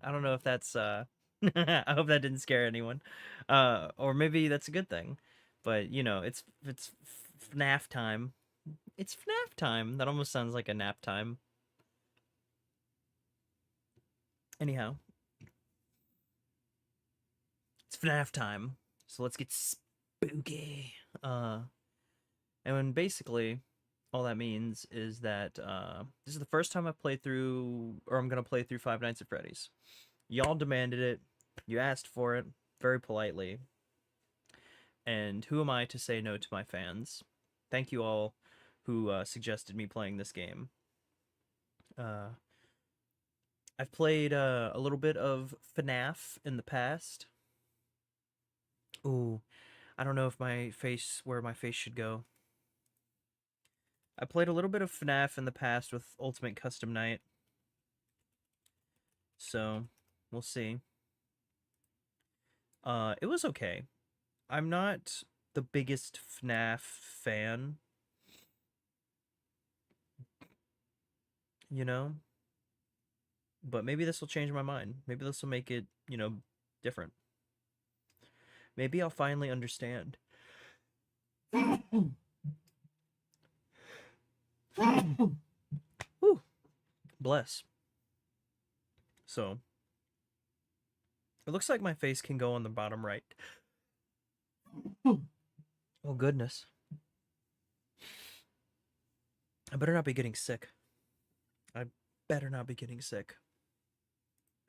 I don't know if that's I hope that didn't scare anyone. Or maybe that's a good thing. But you know, it's FNAF time. It's FNAF time. That almost sounds like a nap time. Anyhow, it's FNAF time. So let's get spooky. And basically all that means is that this is the first time I've played through, or I'm gonna play through Five Nights at Freddy's. Y'all demanded it. You asked for it very politely. And who am I to say no to my fans? Thank you all who suggested me playing this game. I've played a little bit of FNAF in the past. Ooh, I don't know if where my face should go. I played a little bit of FNAF in the past with Ultimate Custom Night. So, we'll see. It was okay. I'm not the biggest FNAF fan. You know? But maybe this will change my mind. Maybe this will make it, you know, different. Maybe I'll finally understand. Whew. Bless. So, it looks like my face can go on the bottom right. Oh, goodness. I better not be getting sick. I better not be getting sick.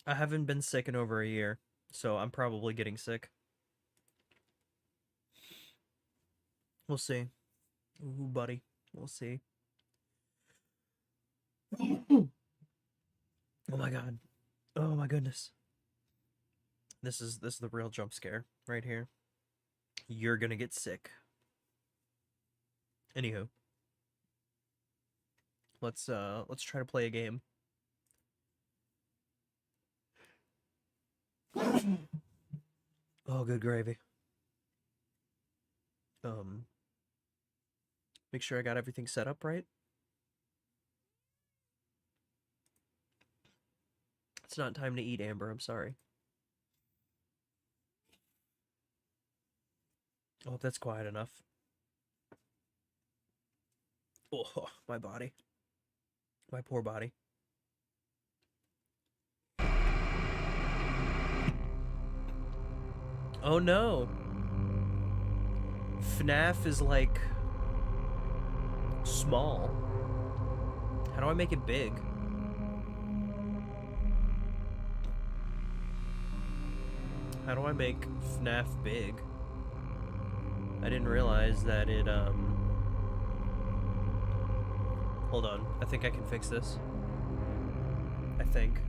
I haven't been sick in over a year, so I'm probably getting sick. We'll see. Ooh, buddy. We'll see. Oh my god. Oh my goodness. This is the real jump scare right here. You're gonna get sick. Anywho. Let's try to play a game. Oh, good gravy. Make sure I got everything set up right. It's not time to eat, Amber. I'm sorry. I hope that's quiet enough. Oh, my body. My poor body. Oh no! FNAF is like small. How do I make it big? How do I make FNAF big? I didn't realize that it, hold on. I think I can fix this. I think.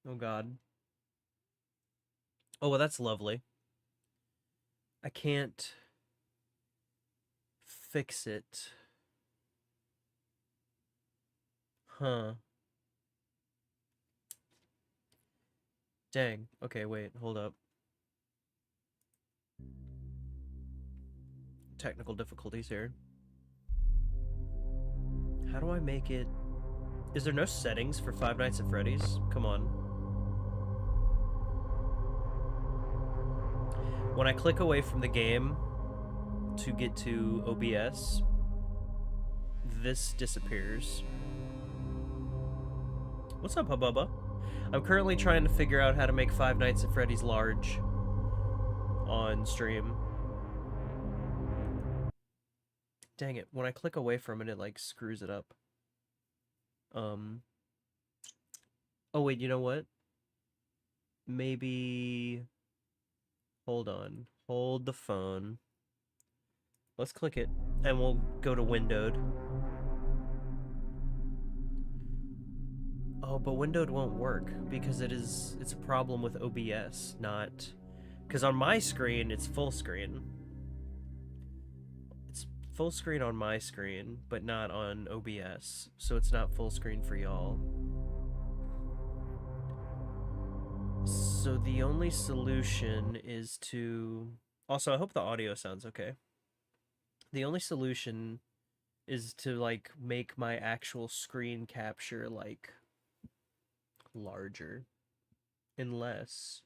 Oh god. Oh, well, that's lovely. I can't fix it. Huh. Dang. Okay, wait, hold up. Technical difficulties here. How do I make it... Is there no settings for Five Nights at Freddy's? Come on. When I click away from the game to get to OBS, this disappears. What's up, Hububba? I'm currently trying to figure out how to make Five Nights at Freddy's large on stream. Dang it, when I click away from it, it like screws it up. Oh wait, you know what? Maybe... Hold on. Hold the phone. Let's click it, and we'll go to windowed. Oh, but windowed won't work, because it's a problem with OBS, not... Because on my screen, it's full screen. It's full screen on my screen, but not on OBS, so it's not full screen for y'all. So the only solution is to... Also, I hope the audio sounds okay. The only solution is to, like, make my actual screen capture, like, larger. Unless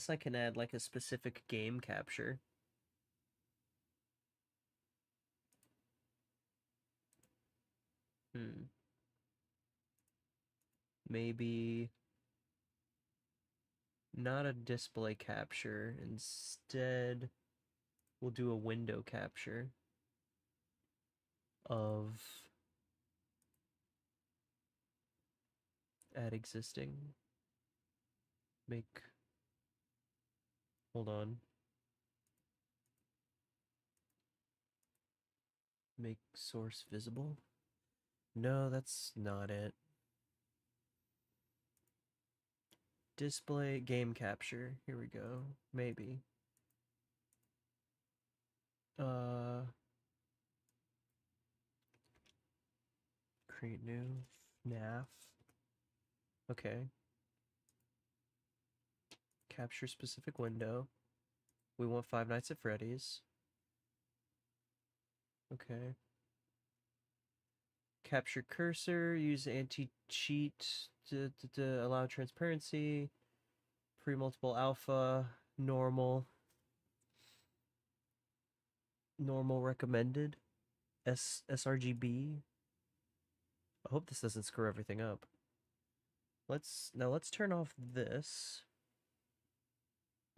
I can add, like, a specific game capture. Maybe not a display capture. Instead, we'll do a window capture of add existing. Make... Hold on. Make source visible? No, that's not it. Display game capture. Here we go. Maybe. Create new. Fnaf. Okay. Capture specific window. We want Five Nights at Freddy's. Okay. Capture cursor. Use anti-cheat to allow transparency. Pre-multiple alpha. Normal. Normal recommended. sRGB. I hope this doesn't screw everything up. Let's turn off this.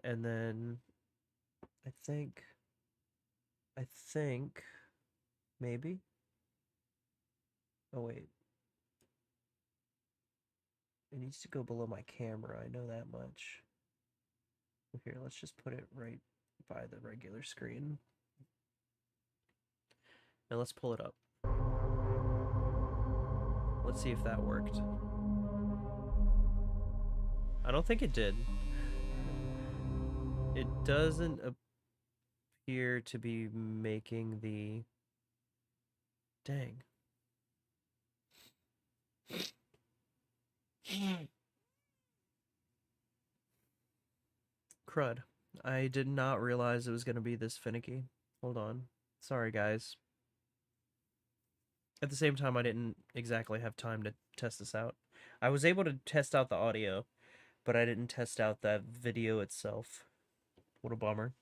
And then I think maybe. Oh wait. It needs to go below my camera, I know that much. Here, let's just put it right by the regular screen. Now let's pull it up. Let's see if that worked. I don't think it did. It doesn't appear to be making the... Dang. Crud. I did not realize it was going to be this finicky. Hold on. Sorry, guys. At the same time, I didn't exactly have time to test this out. I was able to test out the audio, but I didn't test out that video itself. What a bummer.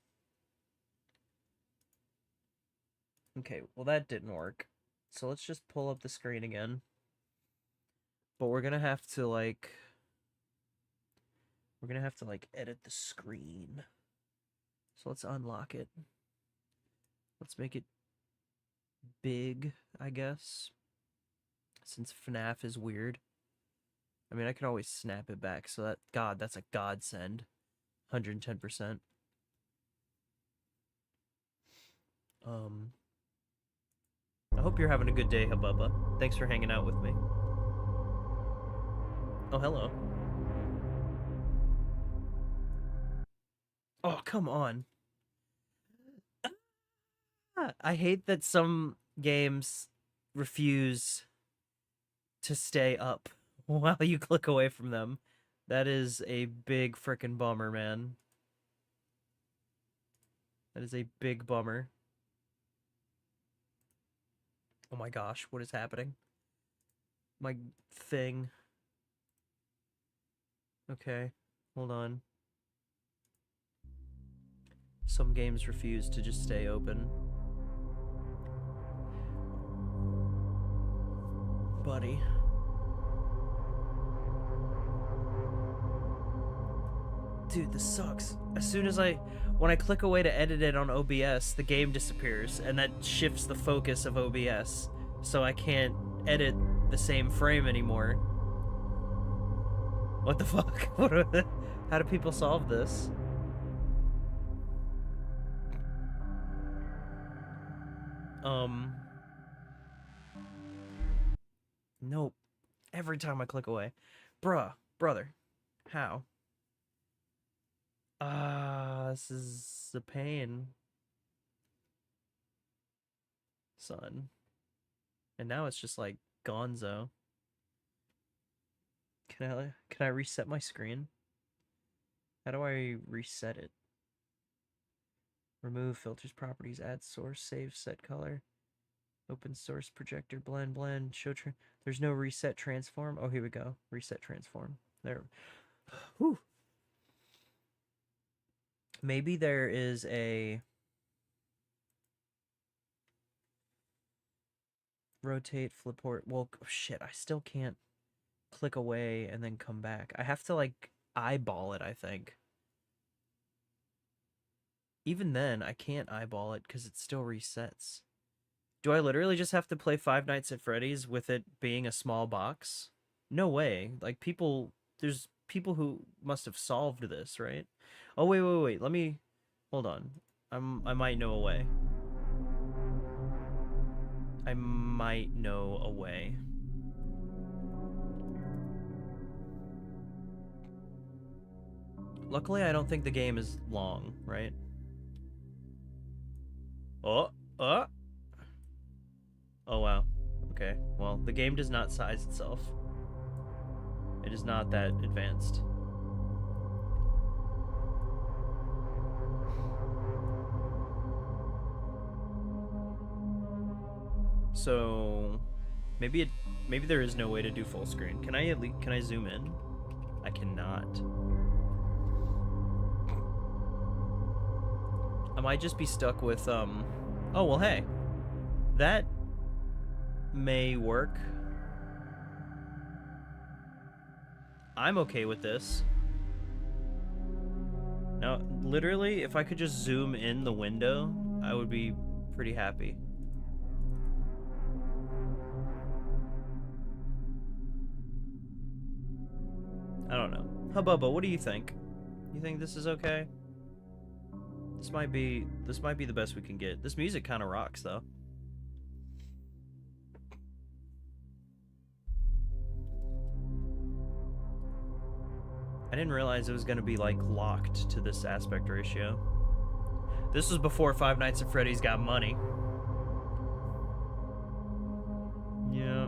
Okay, well that didn't work. So let's just pull up the screen again. But we're gonna have to like edit the screen. So let's unlock it. Let's make it big, I guess. Since FNAF is weird. I mean, I could always snap it back, so that's a godsend. 110%. I hope you're having a good day, Hububba. Thanks for hanging out with me. Oh, hello. Oh, come on. I hate that some games refuse to stay up while you click away from them. That is a big frickin' bummer, man. That is a big bummer. Oh my gosh, what is happening? My thing. Okay, hold on. Some games refuse to just stay open. Buddy. Dude, this sucks. As soon as when I click away to edit it on OBS, the game disappears, and that shifts the focus of OBS, so I can't edit the same frame anymore. What the fuck? How do people solve this? Nope. Every time I click away. Brother. How? This is a pain. Son. And now it's just like gonzo. Can I reset my screen? How do I reset it? Remove filters, properties, add source, save, set color. Open source projector, blend, show there's no reset transform. Oh, here we go. Reset transform. There. Whew. Maybe there is a rotate, flip port. Well, shit, I still can't click away and then come back. I have to, like, eyeball it, I think. Even then, I can't eyeball it because it still resets. Do I literally just have to play Five Nights at Freddy's with it being a small box? No way. Like, there's people who must have solved this, right? Oh, wait. Let me, hold on. I might know a way. I might know a way. Luckily, I don't think the game is long, right? Oh, wow. Okay, well, the game does not size itself. It is not that advanced. So, maybe there is no way to do full screen. Can I zoom in? I cannot. I might just be stuck with, oh, well, hey. That may work. I'm okay with this. Now, literally, if I could just zoom in the window, I would be pretty happy. I don't know. Hububba, what do you think? You think this is okay? This might be the best we can get. This music kind of rocks, though. I didn't realize it was going to be, like, locked to this aspect ratio. This was before Five Nights at Freddy's got money. Yeah.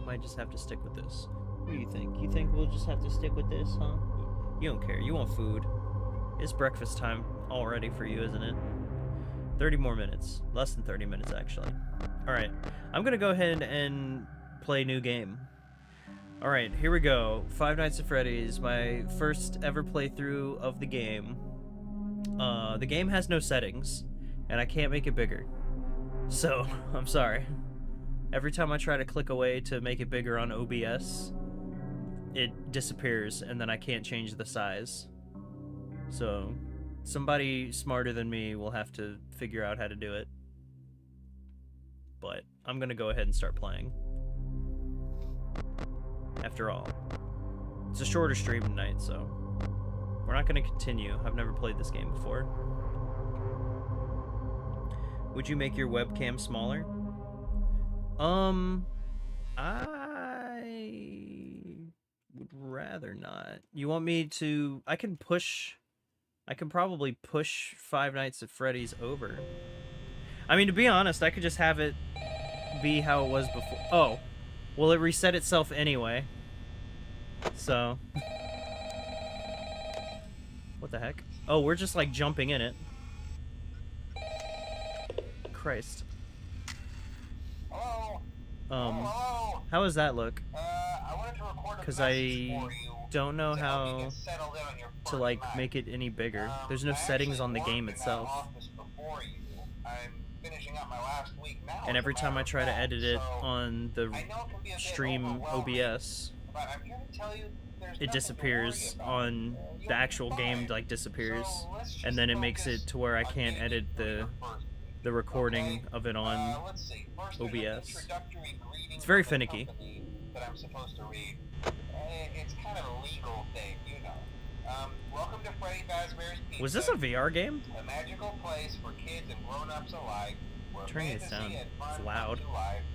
Might just have to stick with this. What do you think? You think we'll just have to stick with this, huh? You don't care. You want food. It's breakfast time already for you, isn't it? 30 more minutes. Less than 30 minutes, actually. Alright. I'm going to go ahead and play new game. Alright, here we go. Five Nights at Freddy's. My first ever playthrough of the game. The game has no settings, and I can't make it bigger. So, I'm sorry. Every time I try to click away to make it bigger on OBS, it disappears, and then I can't change the size. So, somebody smarter than me will have to figure out how to do it. But I'm gonna go ahead and start playing. After all, it's a shorter stream tonight, so we're not gonna continue. I've never played this game before. Would you make your webcam smaller? I would rather not. You want me to... I can probably push Five Nights at Freddy's over. I mean, to be honest, I could just have it be how it was before. Oh, well, it reset itself anyway. So, what the heck? Oh, we're just like jumping in it. Christ. Hello? How does that look? I wanted to record a Because message I for you don't know to help you how get settled in on your to first like night. make it any bigger. There's no I settings actually on the worked game in that itself. office before you. I'm finishing up my last week now. And every time I try to edit it on the I know it can be a bit stream overwhelming, OBS, but I'm here to tell you there's it nothing disappears to worry about. on You'll the be actual game, fine. like disappears, So let's just and then it makes it focus to where I on can't getting edit through your the first week, recording okay? of it on Let's see. First, there's an OBS. introductory greeting It's very from the finicky. company that I'm supposed to read. It's kind of a legal thing, you know. Welcome to Freddy Fazbear's Pizza. Was this a VR game? A magical place for kids and grown-ups alike, where Turning this fantasy down. and fun It's loud. come to life.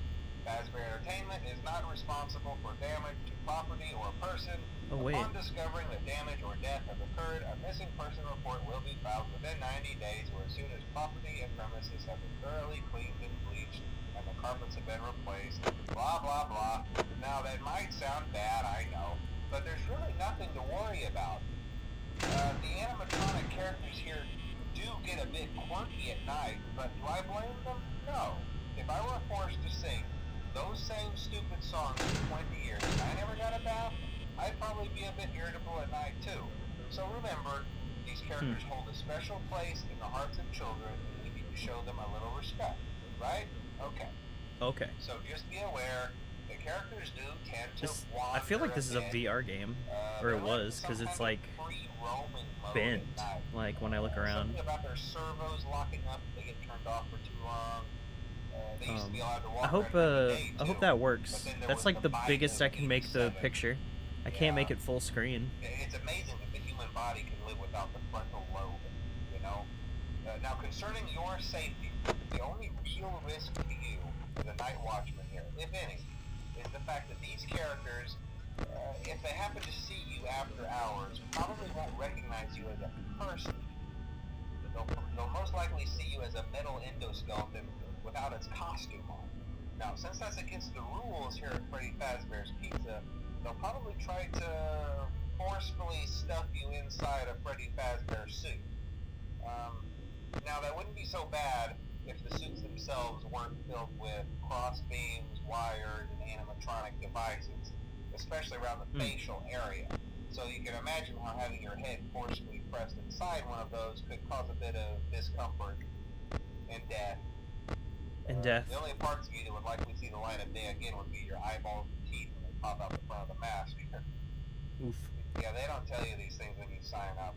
Fazbear Entertainment is not responsible for damage to property or person. Oh, wait. Upon discovering that damage or death has occurred, a missing person report will be filed within 90 days or as soon as property and premises have been thoroughly cleaned and bleached and the carpets have been replaced. Blah, blah, blah. Now, that might sound bad, I know, but there's really nothing to worry about. The animatronic characters here do get a bit quirky at night, but do I blame them? No. If I were forced to sing those same stupid songs for 20 years and I never got a bath, I'd probably be a bit irritable at night too. So remember, these characters hold a special place in the hearts of children and we need to show them a little respect, right? Okay. Okay. So just be aware, the characters do tend to wander I feel like this is a bit. VR game, or it was, because it's like bent, like when I look around. Something about their servos locking up if they get turned off for too long. They used to be allowed to walk I hope around every day, I hope too. that works. But then there That's was like the bite biggest of I can make the 87. picture. I can't make it full screen. It's amazing that the human body can live without the frontal lobe, you know? Now, concerning your safety, the only real risk to you as a night watchman here, if any, is the fact that these characters, if they happen to see you after hours, probably won't recognize you as a person. They'll most likely see you as a metal endoskeleton without its costume on. Now, since that's against the rules here at Freddy Fazbear's Pizza, they'll probably try to forcefully stuff you inside a Freddy Fazbear suit. Now, that wouldn't be so bad if the suits themselves weren't filled with cross beams, wires, and animatronic devices, especially around the facial area. So you can imagine how having your head forcefully pressed inside one of those could cause a bit of discomfort and death. The only parts of you that would likely see the light of day again would be your eyeballs and teeth when they pop out the front of the mask. Oof. Yeah, they don't tell you these things when you sign up.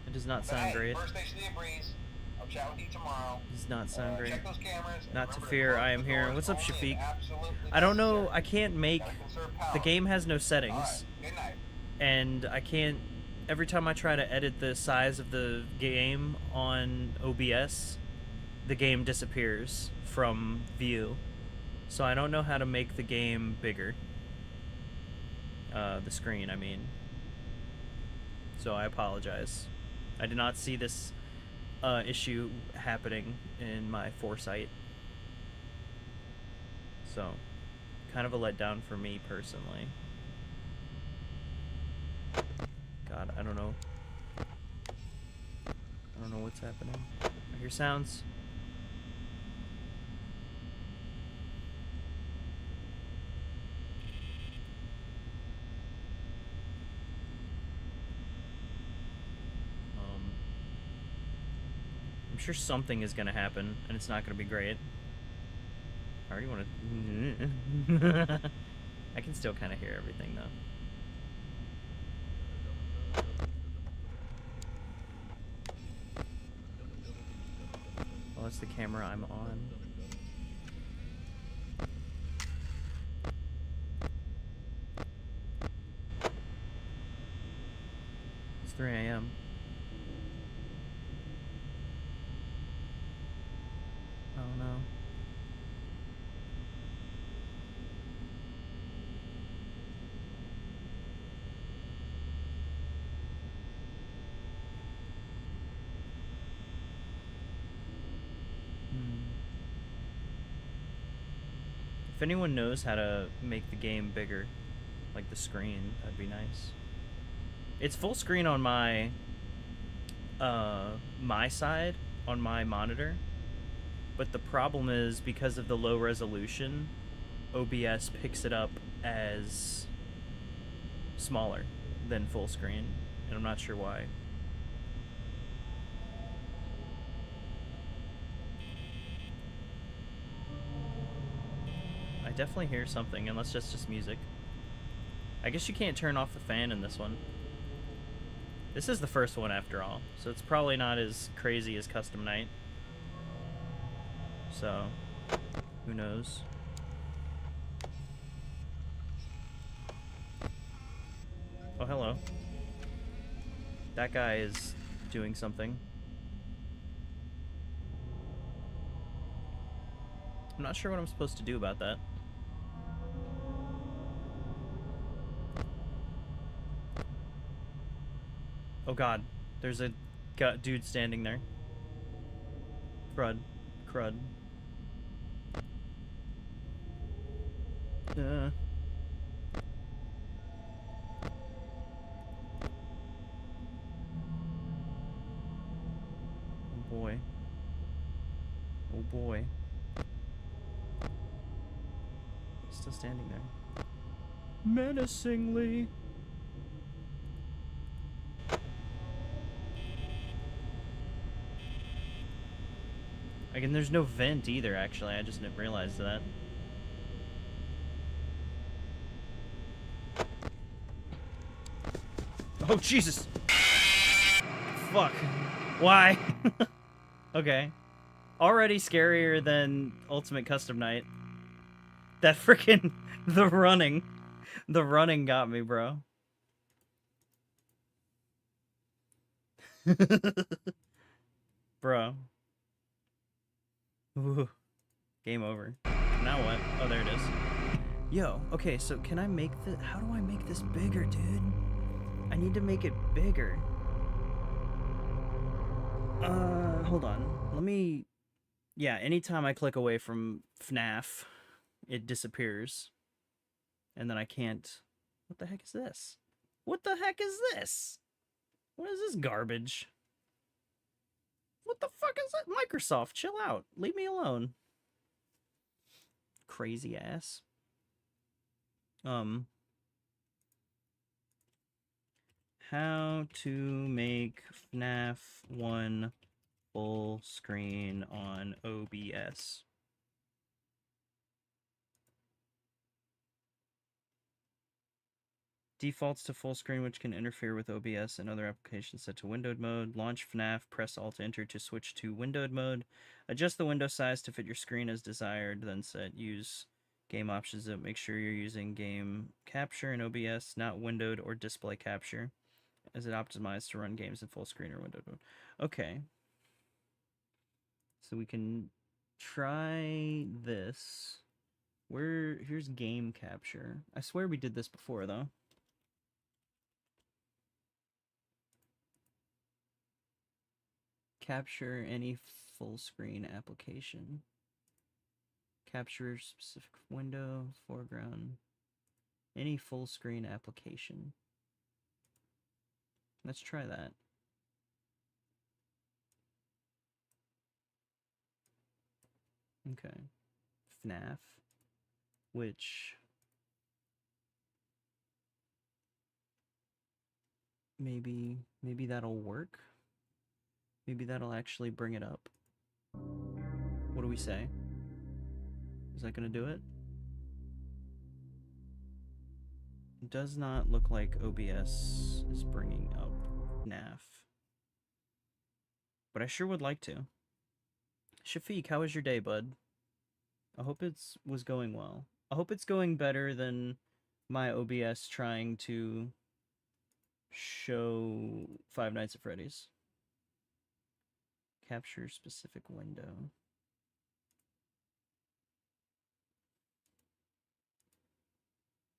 It does not But sound hey, great. First station of the breeze. I'll chat with you tomorrow. It does not sound great. Check those cameras. Not to Remember fear, close I am the here. doors What's up, only if Shafiq? absolutely I don't know, necessary. I can't make... Gotta conserve power. The game has no All settings. right. Good night. And I can't... Every time I try to edit the size of the game on OBS, the game disappears from view. So I don't know how to make the game bigger. The screen, I mean. So I apologize. I did not see this issue happening in my foresight. So, kind of a letdown for me personally. God, I don't know. I don't know what's happening. I hear sounds. I'm sure something is gonna happen, and it's not gonna be great. I already want to... I can still kind of hear everything, though. Well, that's the camera I'm on. It's 3 a.m. Oh no. If anyone knows how to make the game bigger, like the screen, that'd be nice. It's full screen on my my side on my monitor, but the problem is because of the low resolution, OBS picks it up as smaller than full screen, and I'm not sure why. I definitely hear something, unless that's just music. I guess you can't turn off the fan in this one. This is the first one after all, so it's probably not as crazy as Custom Night. So, who knows? Oh, hello. That guy is doing something. I'm not sure what I'm supposed to do about that. Oh god, there's a dude standing there. Crud. Crud. Oh boy. Oh boy. He's still standing there. Menacingly. Again, there's no vent either, actually. I just didn't realize that. Oh, Jesus! Fuck. Why? Okay. Already scarier than Ultimate Custom Night. That freaking... The running. The running got me, bro. Bro. Ooh. Game over. Now what? Oh, there it is. Yo, okay, so can I make the... How do I make this bigger, dude? I need to make it bigger. Hold on. Let me... Yeah, anytime I click away from Fnaf, it disappears. And then I can't... What the heck is this? What the heck is this? What is this garbage? What the fuck is that? Microsoft, chill out. Leave me alone. Crazy ass. How to make FNAF 1 full screen on OBS. Defaults to full screen, which can interfere with OBS and other applications. Set to windowed mode. Launch FNAF. Press Alt Enter to switch to windowed mode. Adjust the window size to fit your screen as desired. Then set use game options to make sure you're using game capture in OBS, not windowed or display capture, as it optimized to run games in full screen or windowed mode. Okay. So we can try this. Here's game capture. I swear we did this before, though. Capture any full screen application. Capture specific window, foreground. Any full screen application. Let's try that. Okay. FNAF, which maybe that'll work. Maybe that'll actually bring it up. What do we say? Is that gonna do it? It does not look like OBS is bringing up FNAF. But I sure would like to. Shafiq, how was your day, bud? I hope it was going well. I hope it's going better than my OBS trying to show Five Nights at Freddy's. Capture specific window.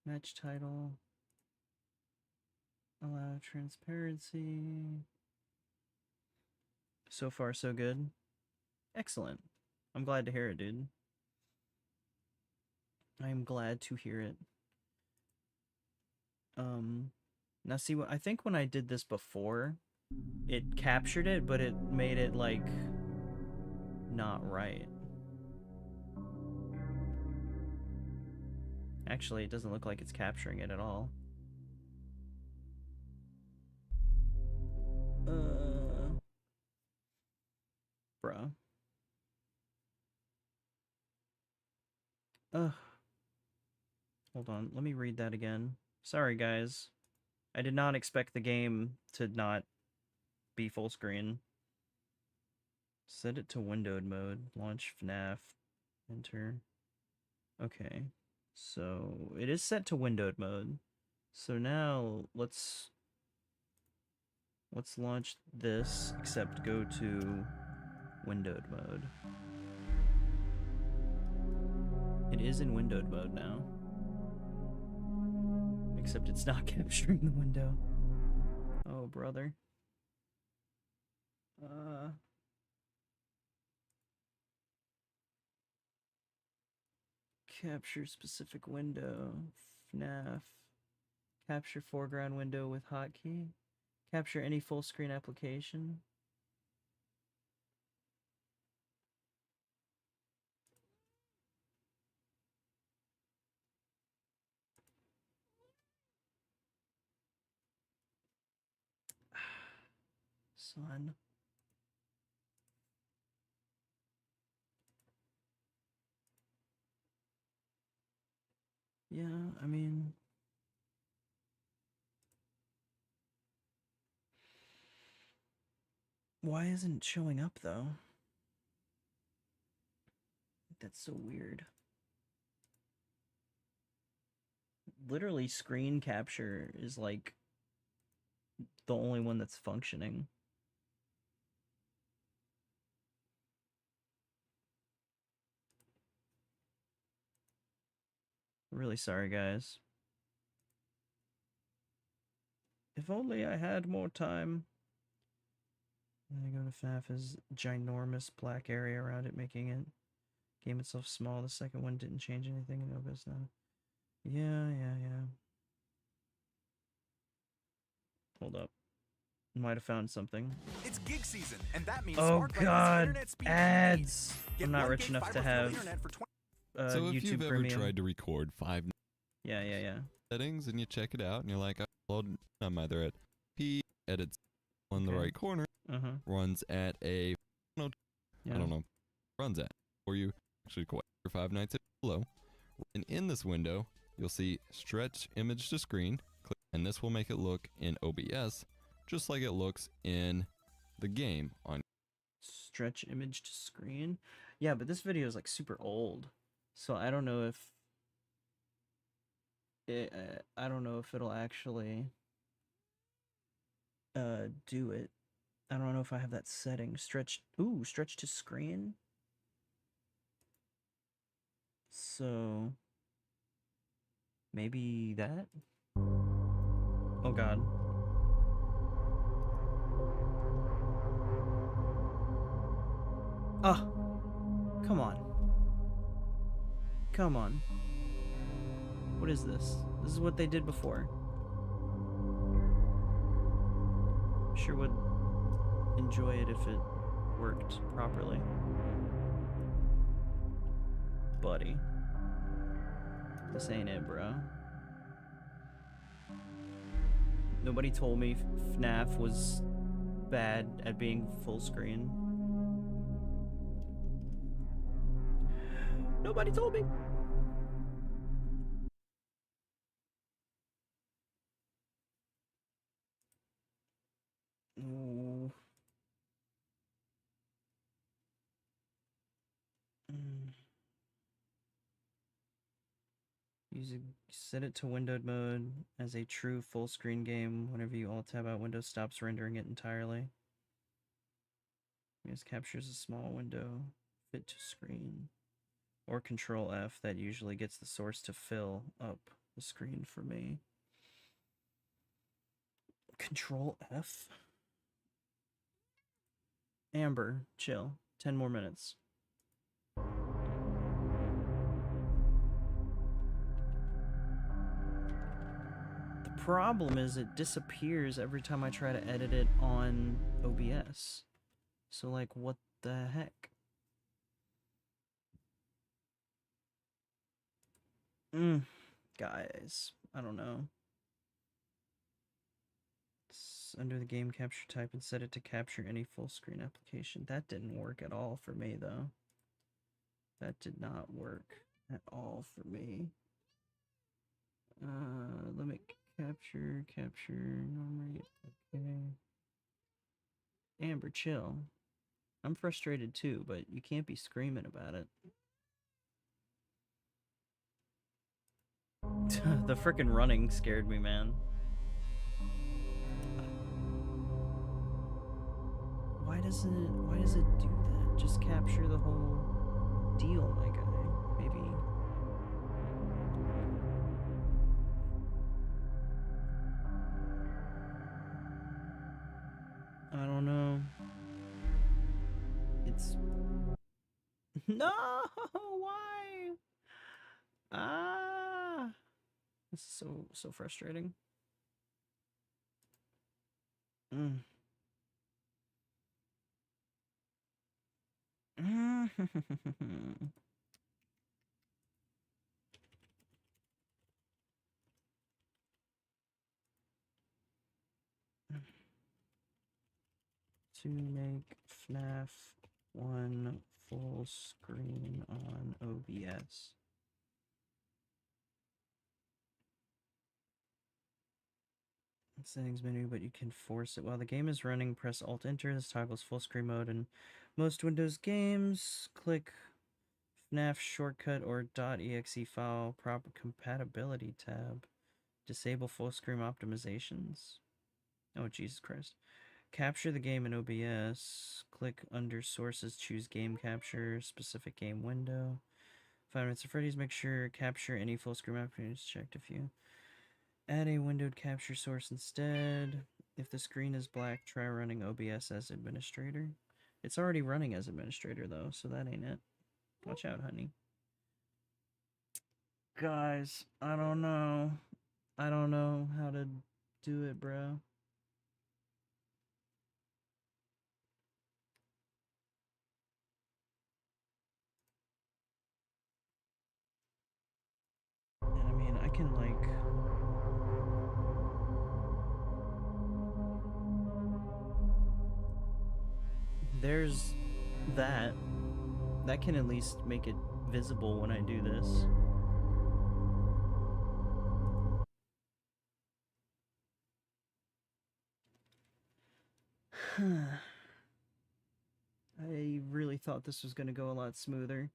Match title. Allow transparency. So far, so good. Excellent. I'm glad to hear it, dude. I am glad to hear it. Now see, I think when I did this before, it captured it, but it made it, like, not right. Actually, it doesn't look like it's capturing it at all. Bruh. Hold on, let me read that again. Sorry, guys. I did not expect the game to not be full screen. Set it to windowed mode. Launch Fnaf. Enter. Okay. So, it is set to windowed mode. So now, let's launch this, except go to windowed mode. It is in windowed mode now. Except it's not capturing the window. Oh, brother. Capture specific window. Fnaf. Capture foreground window with hotkey. Capture any full screen application. Son. Yeah, I mean... Why isn't it showing up, though? That's so weird. Literally, screen capture is, like, the only one that's functioning. Really sorry, guys. If only I had more time. And then I go to Fnaf's ginormous black area around it, making it game itself small. The second one didn't change anything. No, but it's not. Yeah. Hold up. Might have found something. It's gig season, and that means oh Smartlight has god, internet speed ads! Get I'm not 1 rich gig enough to fiber have internet for 20 So if YouTube you've ever Premium. tried to record 5 Yeah. settings and you check it out and you're like, well, I'm either at P, edits on the Okay. right corner, runs at a, I don't know, runs at, or you actually quite for 5 nights below. And in this window, you'll see stretch image to screen, and this will make it look in OBS just like it looks in the game on Stretch image to screen. Yeah, but this video is like super old, so I don't know if it'll actually do it. I don't know if I have that setting. Stretch to screen. So maybe that. Oh god. Oh, come on. Come on. What is this? This is what they did before. Sure would enjoy it if it worked properly. Buddy. This ain't it, bro. Nobody told me Fnaf was bad at being full screen. Nobody told me. Ooh. Set it to windowed mode as a true full screen game. Whenever you alt tab out, Windows stops rendering it entirely. This captures a small window, fit to screen. Or Control F, that usually gets the source to fill up the screen for me. Control F? Amber, chill. 10 more minutes. problem is it disappears every time I try to edit it on OBS. So, like, what the heck? Guys, I don't know. It's under the game capture type and set it to capture any full screen application. That didn't work at all for me, though. That did not work at all for me. Limit capture, normal rate, okay. Amber, chill. I'm frustrated too, but you can't be screaming about it. The frickin' running scared me, man. Why does it do that? Just capture the whole deal, my guy. Maybe. I don't know. It's no, why? Ah, this is so frustrating. To make Fnaf 1 full screen on OBS. Settings menu, but you can force it while the game is running. Press Alt Enter. This toggles full screen mode in most Windows games. Click Fnaf shortcut or .exe file proper compatibility tab. Disable full screen optimizations. Oh, Jesus Christ. Capture the game in OBS. Click under sources, choose game capture, specific game window. 5 Nights at Freddy's, make sure capture any full screen opportunities checked if you add a windowed capture source instead. If the screen is black, try running OBS as administrator. It's already running as administrator though, so that ain't it. Watch out, honey. Guys, I don't know. I don't know how to do it, bro. And I mean, I can like... There's that. That can at least make it visible when I do this. I really thought this was going to go a lot smoother.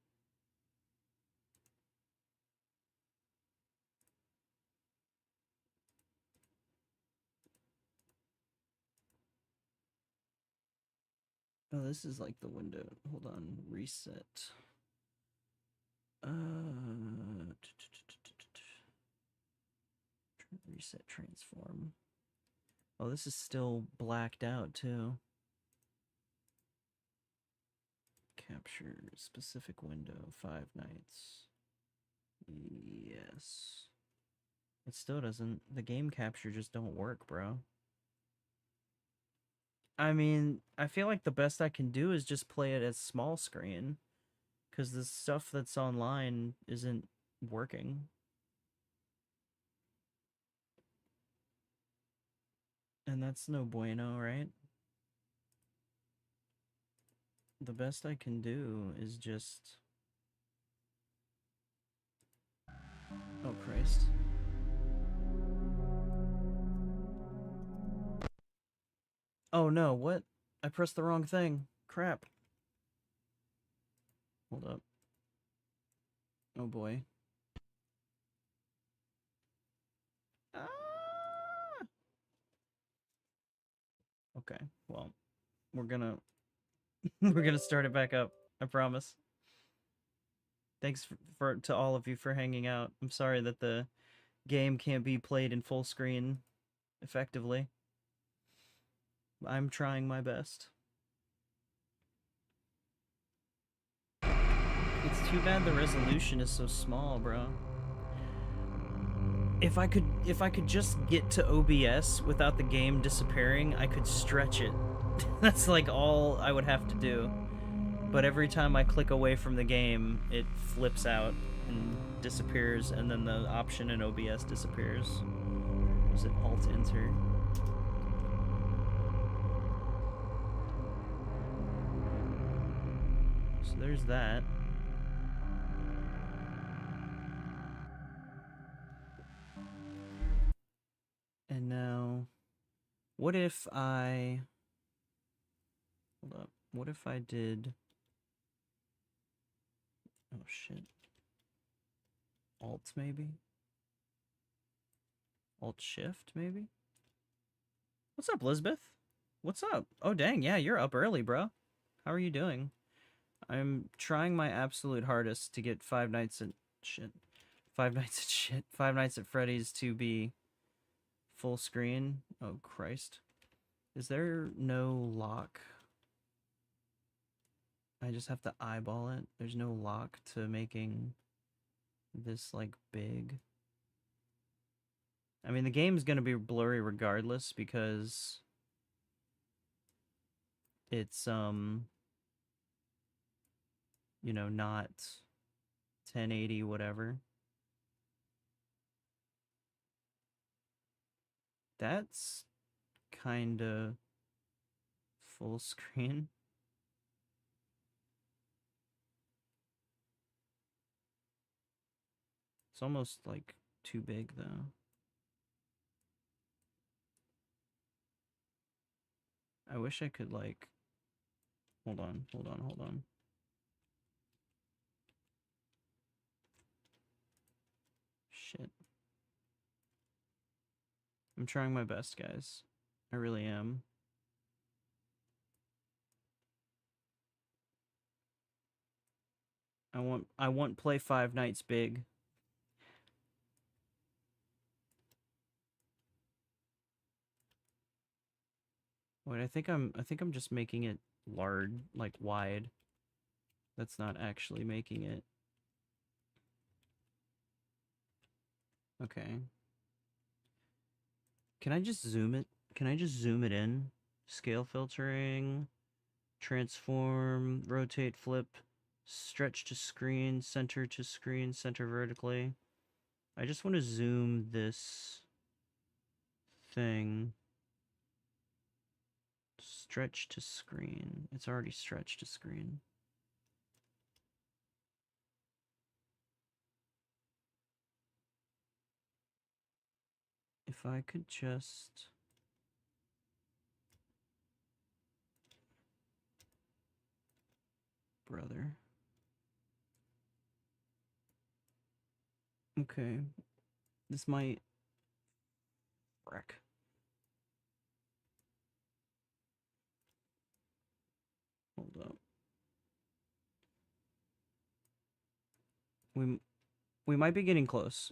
Oh, this is like the window. Hold on, reset. Reset transform. Oh, this is still blacked out too. Capture specific window, 5 nights. Yes. It still doesn't. The game capture just don't work, bro. I mean, I feel like the best I can do is just play it as small screen, because the stuff that's online isn't working. And that's no bueno, right? The best I can do is just... Oh, Christ. Oh no, what? I pressed the wrong thing. Crap. Hold up. Oh boy. Ah! Okay, well, we're gonna start it back up. I promise. Thanks to all of you for hanging out. I'm sorry that the game can't be played in full screen effectively. I'm trying my best. It's too bad the resolution is so small, bro. If I could just get to OBS without the game disappearing, I could stretch it. That's like all I would have to do. But every time I click away from the game, it flips out and disappears, and then the option in OBS disappears. Was it Alt-Enter? So there's that. And now, what if I... Hold up. What if I did... Oh, shit. Alt, maybe? Alt-Shift, maybe? What's up, Lisbeth? What's up? Oh, dang, yeah, you're up early, bro. How are you doing? I'm trying my absolute hardest to get Five Nights at Freddy's to be full screen. Oh, Christ. Is there no lock? I just have to eyeball it. There's no lock to making this, like, big. I mean, the game's gonna be blurry regardless because it's, you know, not 1080 whatever. That's kinda full screen. It's almost like too big though. I wish I could like, hold on. Shit. I'm trying my best, guys. I really am. I want play Five Nights big. Wait, I think I'm just making it large, like wide. That's not actually making it. Okay. Can I just zoom it? Can I just zoom it in? Scale filtering, transform, rotate, flip, stretch to screen, center vertically. I just want to zoom this thing. Stretch to screen. It's already stretched to screen. If I could just... Brother. Okay. This might... Wreck. Hold up. We might be getting close.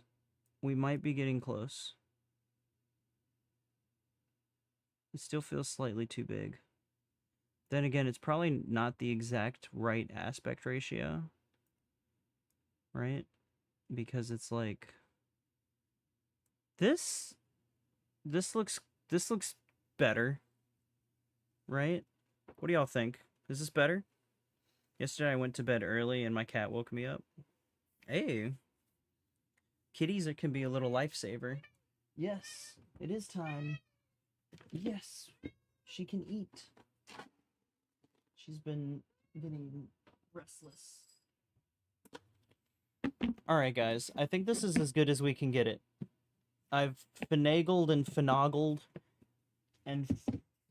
We might be getting close. It still feels slightly too big. Then again, it's probably not the exact right aspect ratio. Right? Because it's like... This looks better. Right? What do y'all think? Is this better? Yesterday I went to bed early and my cat woke me up. Hey. Kitties can be a little lifesaver. Yes, it is time. Yes, she can eat. She's been getting restless. Alright, guys. I think this is as good as we can get it. I've finagled and finagled and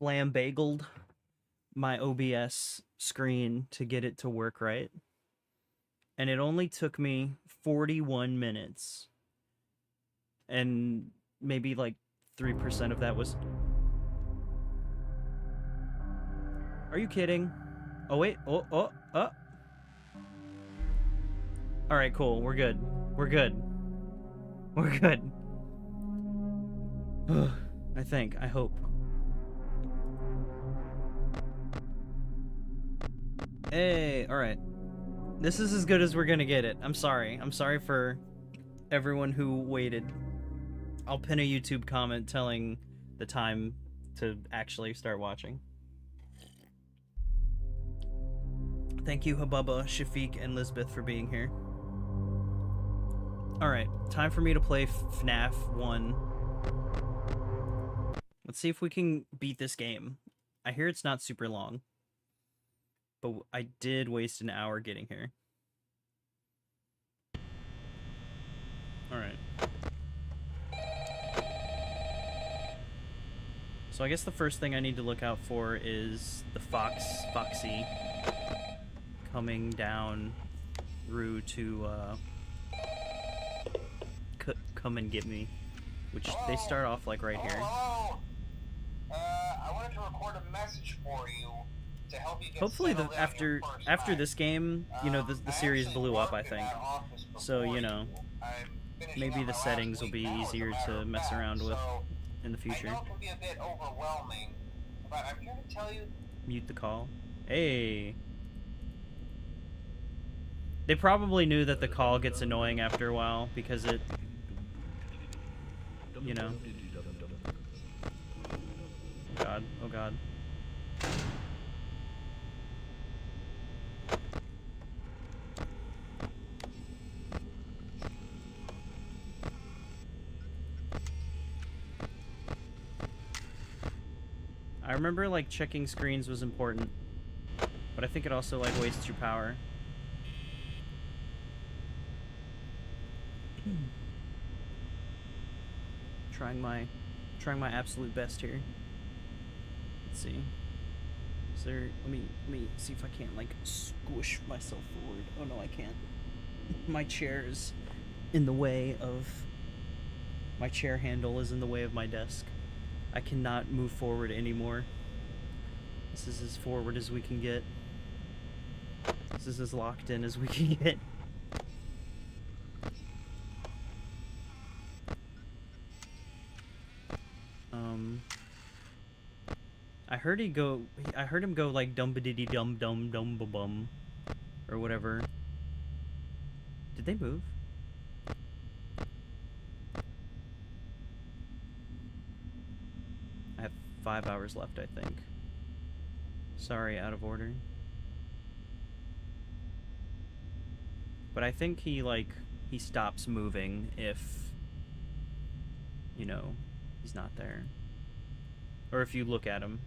flambagled my OBS screen to get it to work right. And it only took me 41 minutes. And maybe like 3% of that was... Are you kidding? Oh, wait. Oh. Alright, cool. We're good. We're good. We're good. I think. I hope. Hey, alright. This is as good as we're gonna get it. I'm sorry. I'm sorry for everyone who waited. I'll pin a YouTube comment telling the time to actually start watching. Thank you, Hababa, Shafiq, and Lisbeth for being here. Alright, time for me to play Fnaf 1. Let's see if we can beat this game. I hear it's not super long, but I did waste an hour getting here. Alright. So I guess the first thing I need to look out for is the Foxy coming down Rue to come and get me, which they start off like right here. Hello. I wanted to record a message for you to help you get Hopefully settled in your first after night. this game, you know, the series blew up, I think. So, you know, maybe the settings will be easier to mess around with in the future. I know it can be a bit overwhelming, but I'm here to tell you. Mute the call. Hey. They probably knew that the call gets annoying after a while because it, you know. Oh god, oh god. I remember, like, checking screens was important, but I think it also, like, wastes your power. Trying my absolute best here. Let's see. Is there? Let me see if I can't, like, squish myself forward. Oh no, I can't. My chair is in the way of. My chair handle is in the way of my desk. I cannot move forward anymore. This is as forward as we can get. This is as locked in as we can get. I heard him go like dum-ba-diddy dum-dum-dum-ba-bum. Or whatever. Did they move? I have 5 hours left, I think. Sorry, out of order. But I think he stops moving if, you know, he's not there. Or if you look at him.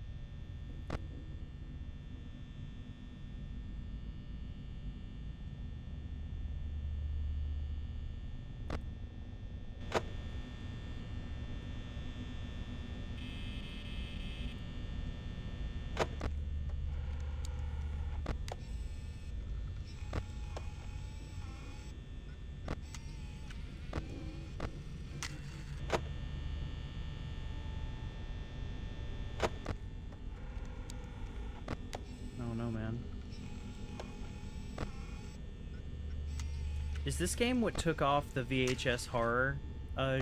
Is this game what took off the VHS horror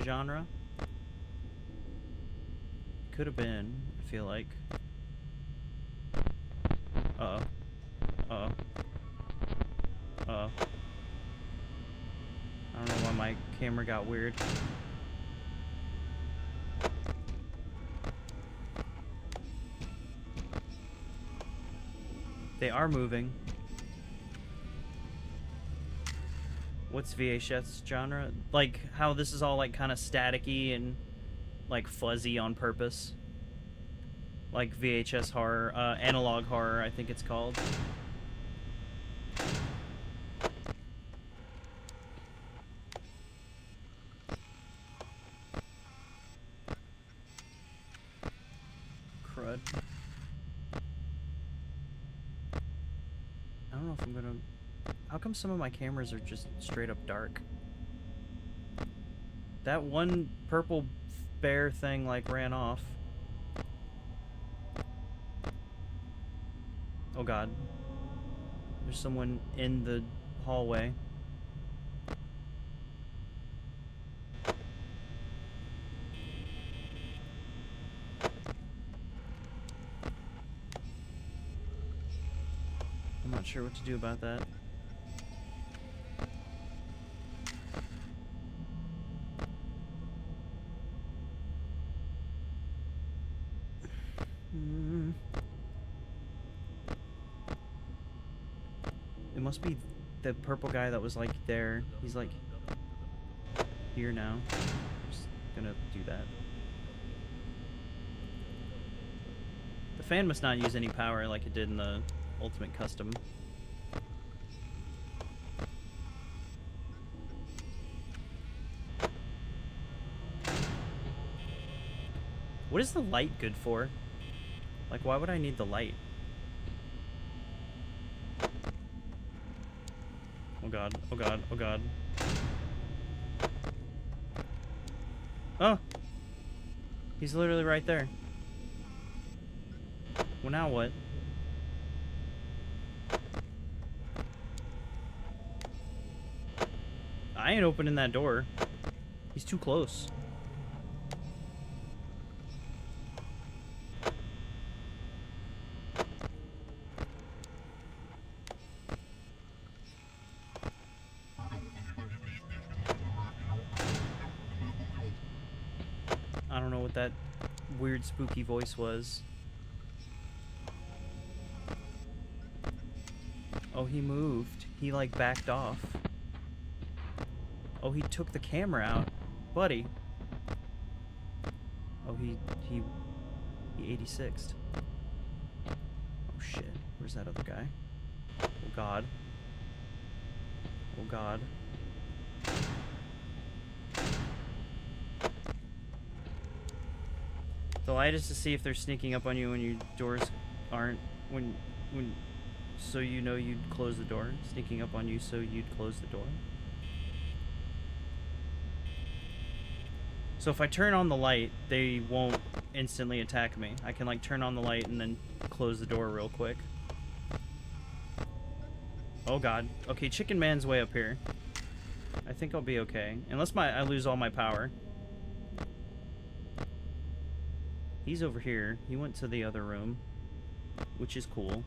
genre? Could have been, I feel like. Uh-oh. Uh-oh. Uh-oh. I don't know why my camera got weird. They are moving. What's VHS genre? Like, how this is all, like, kind of staticky and, like, fuzzy on purpose. Like VHS horror, analog horror, I think it's called. Crud. I don't know if I'm gonna... How come some of my cameras are just straight up dark? That one purple bear thing, like, ran off. Oh god. There's someone in the hallway. I'm not sure what to do about that. must be the purple guy that was like there. He's like here now. I'm just gonna do that. The fan must not use any power like it did in the Ultimate Custom. What is the light good for? Like, why would I need the light? Oh god, oh god, oh god. Oh! He's literally right there. Well, now what? I ain't opening that door. He's too close. I don't know what that weird spooky voice was. Oh, he moved. He like backed off. Oh, he took the camera out. Buddy. Oh, he 86'd. Oh shit. Where's that other guy? Oh god. Oh god. The light is to see if they're sneaking up on you when your doors aren't. So you know you'd close the door. Sneaking up on you so you'd close the door. So if I turn on the light, they won't instantly attack me. I can like turn on the light and then close the door real quick. Oh god. Okay, Chicken Man's way up here. I think I'll be okay. Unless I lose all my power. He's over here. He went to the other room, which is cool.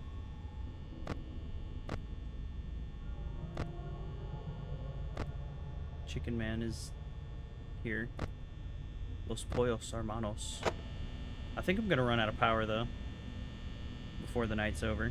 Chicken Man is here. Los pollos hermanos. I think I'm gonna run out of power though before the night's over.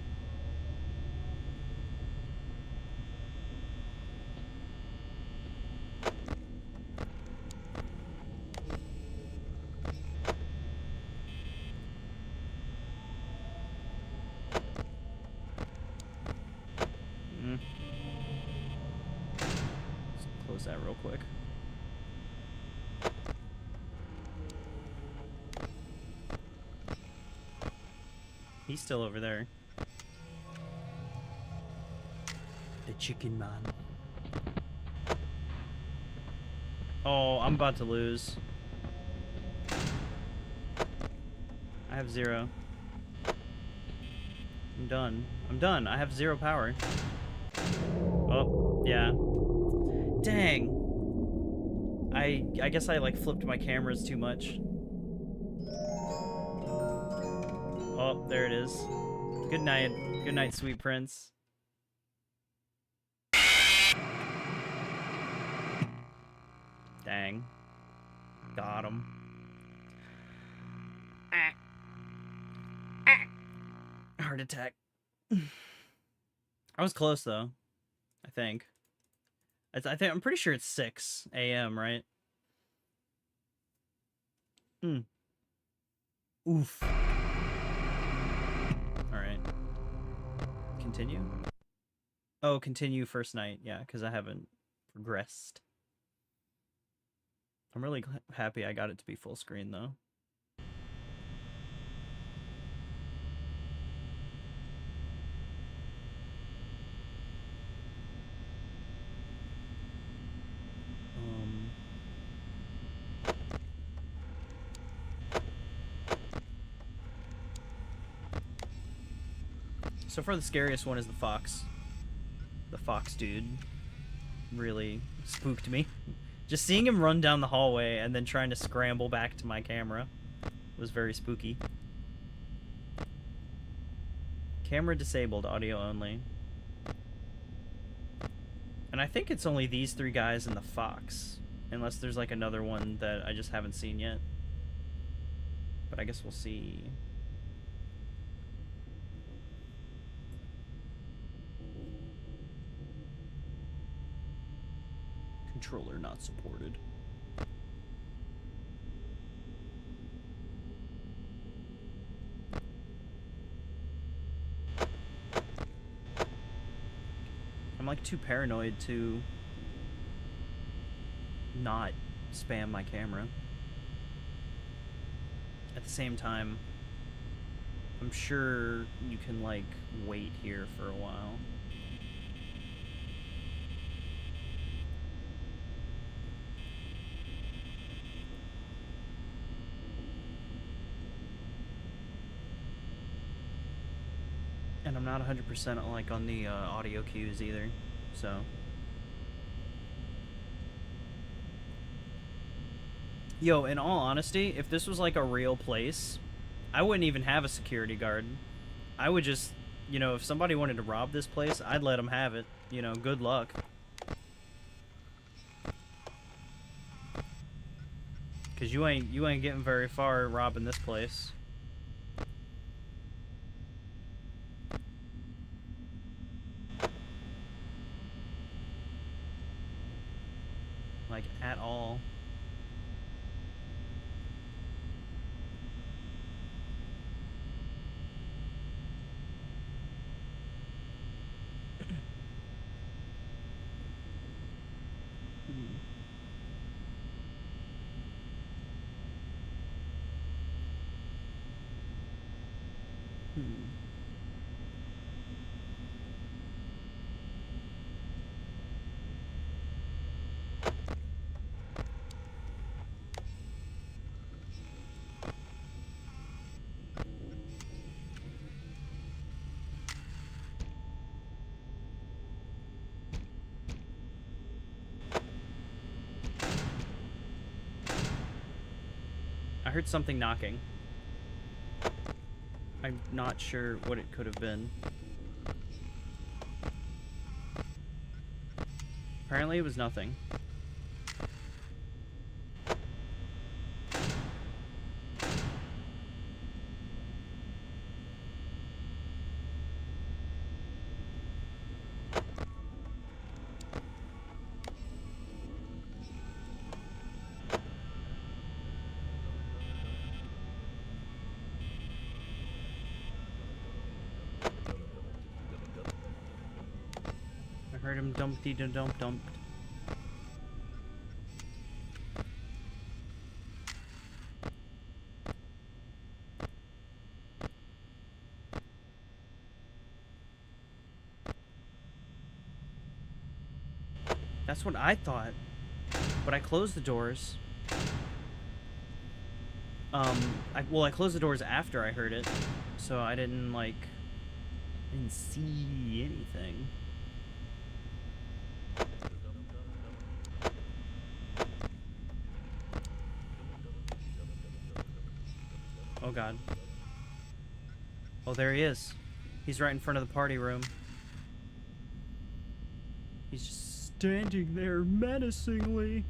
Let's close that real quick. He's still over there. The Chicken Man. Oh, I'm about to lose. I have 0. I'm done. I'm done. I have 0 power. Oh, yeah. Dang. I guess I like flipped my cameras too much. Oh, there it is. Good night. Good night, sweet prince. Dang. Got him. Heart attack. I was close though. I think. I'm pretty sure it's 6 a.m., right? Oof. Alright. Continue? Oh, continue first night. Yeah, because I haven't progressed. I'm really happy I got it to be full screen, though. So far, the scariest one is the fox. The fox dude really spooked me. Just seeing him run down the hallway and then trying to scramble back to my camera was very spooky. Camera disabled, audio only. And I think it's only these 3 guys and the fox. Unless there's like another one that I just haven't seen yet. But I guess we'll see. Controller not supported. I'm like too paranoid to not spam my camera. At the same time, I'm sure you can like wait here for a while. And I'm not 100% like on the audio cues either, so. Yo, in all honesty, if this was like a real place, I wouldn't even have a security guard. I would just, you know, if somebody wanted to rob this place, I'd let them have it. You know, good luck. Cause you ain't getting very far robbing this place. Like, at all. I heard something knocking. I'm not sure what it could have been. Apparently it was nothing. I heard him dumpty-dump-dumped. That's what I thought. But I closed the doors. I closed the doors after I heard it. So I didn't see anything. Oh god. Oh, there he is. He's right in front of the party room. He's just standing there menacingly.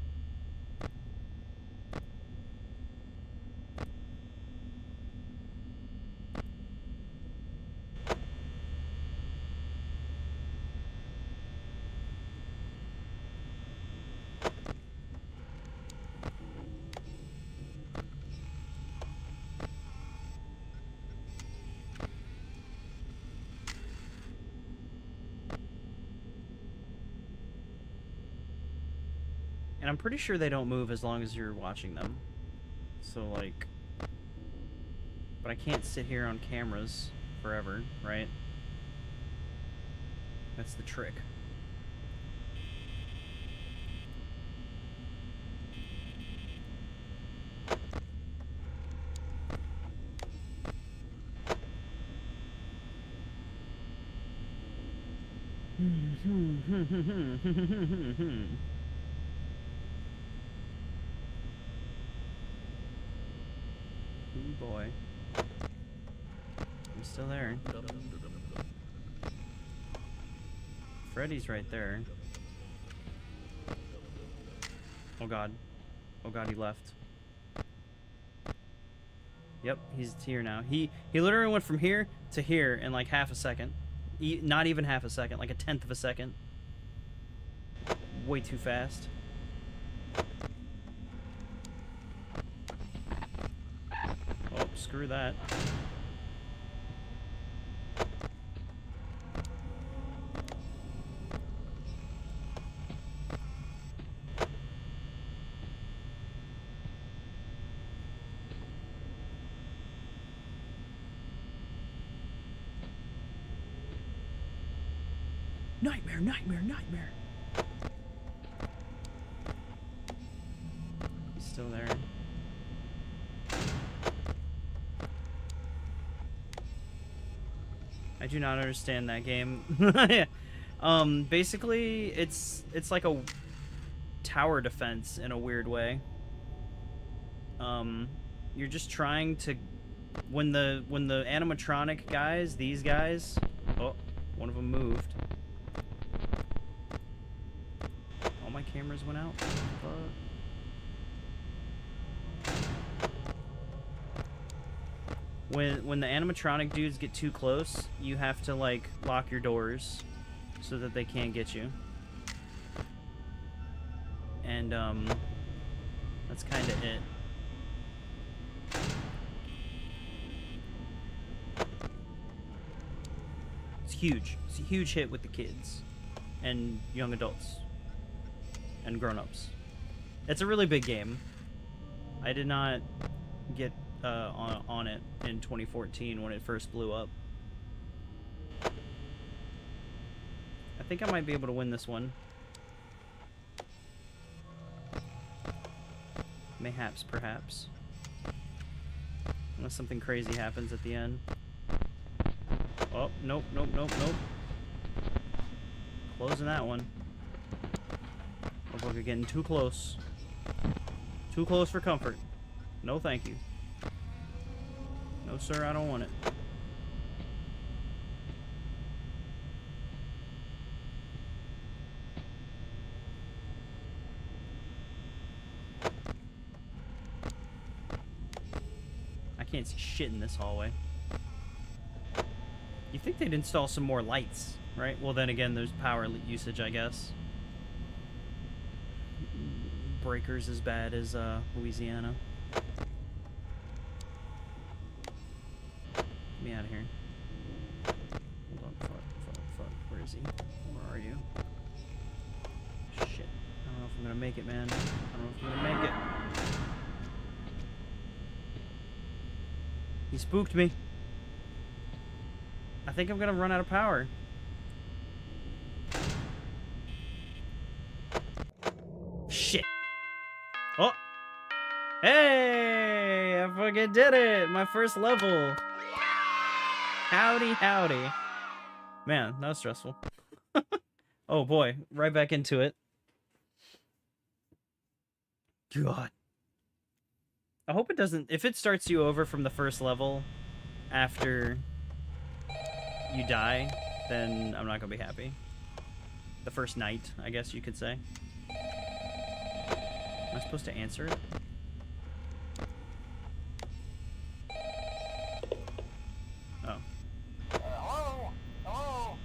And I'm pretty sure they don't move as long as you're watching them. So, like... But I can't sit here on cameras forever, right? That's the trick. Ooh, boy. I'm still there. Freddy's right there. Oh god. Oh god, he left. Yep, he's here now. He literally went from here to here in like half a second. Not even half a second, like a tenth of a second. Way too fast. Oh, screw that. Nightmare, nightmare, nightmare. He's still there. I do not understand that game. Basically, it's like a tower defense in a weird way. You're just trying to, when the animatronic guys, these guys, oh, one of them moved. All my cameras went out. When the animatronic dudes get too close, you have to like lock your doors so that they can't get you. And that's kind of it. It's huge. It's a huge hit with the kids and young adults and grown-ups. It's a really big game. I did not get on it in 2014 when it first blew up. I think I might be able to win this one. Mayhaps, perhaps. Unless something crazy happens at the end. Oh, nope, nope, nope, nope. Closing that one. Looks like we're getting too close. Too close for comfort. No, thank you. No, sir, I don't want it. I can't see shit in this hallway. You think they'd install some more lights, right? Well, then again, there's power usage, I guess. Breakers as bad as Louisiana. Get me out of here. Hold on, fuck. Where is he? Where are you? Shit. I don't know if I'm gonna make it, man. I don't know if I'm gonna make it. He spooked me. I think I'm gonna run out of power. Shit. Oh! Hey! I fucking did it! My first level! Howdy, howdy. Man, that was stressful. Oh boy, right back into it. God. I hope it doesn't... If it starts you over from the first level after you die, then I'm not gonna be happy. The first night, I guess you could say. Am I supposed to answer it? Oh. Hello? Hello?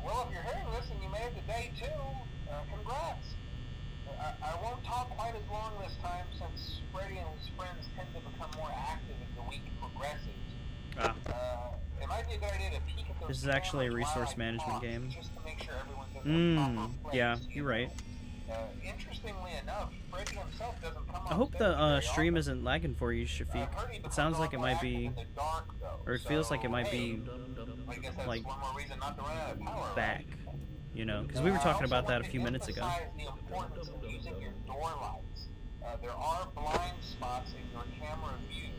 Well, if you're hearing this and you made it to day 2, congrats. I won't talk quite as long this time since Freddy and his friends tend to become more active as the week progresses. Ah. It might be a good idea to peek at those. This is actually a cameras while resource I management talk, game. Just to make sure everyone's in the proper place, Yeah, you you're know. right. Interestingly enough, Freddy himself doesn't come I hope on the stage very stream often. isn't lagging for you, Shafiq. I've heard he It sounds becomes like it more might active be, in the dark, though. or it feels like it might Hey, be I guess that's like one more reason not to run out of power, back, right? you know, because we were talking about that a few minutes ago. I also want to emphasize the importance of using your door lights. There are blind spots in your camera views,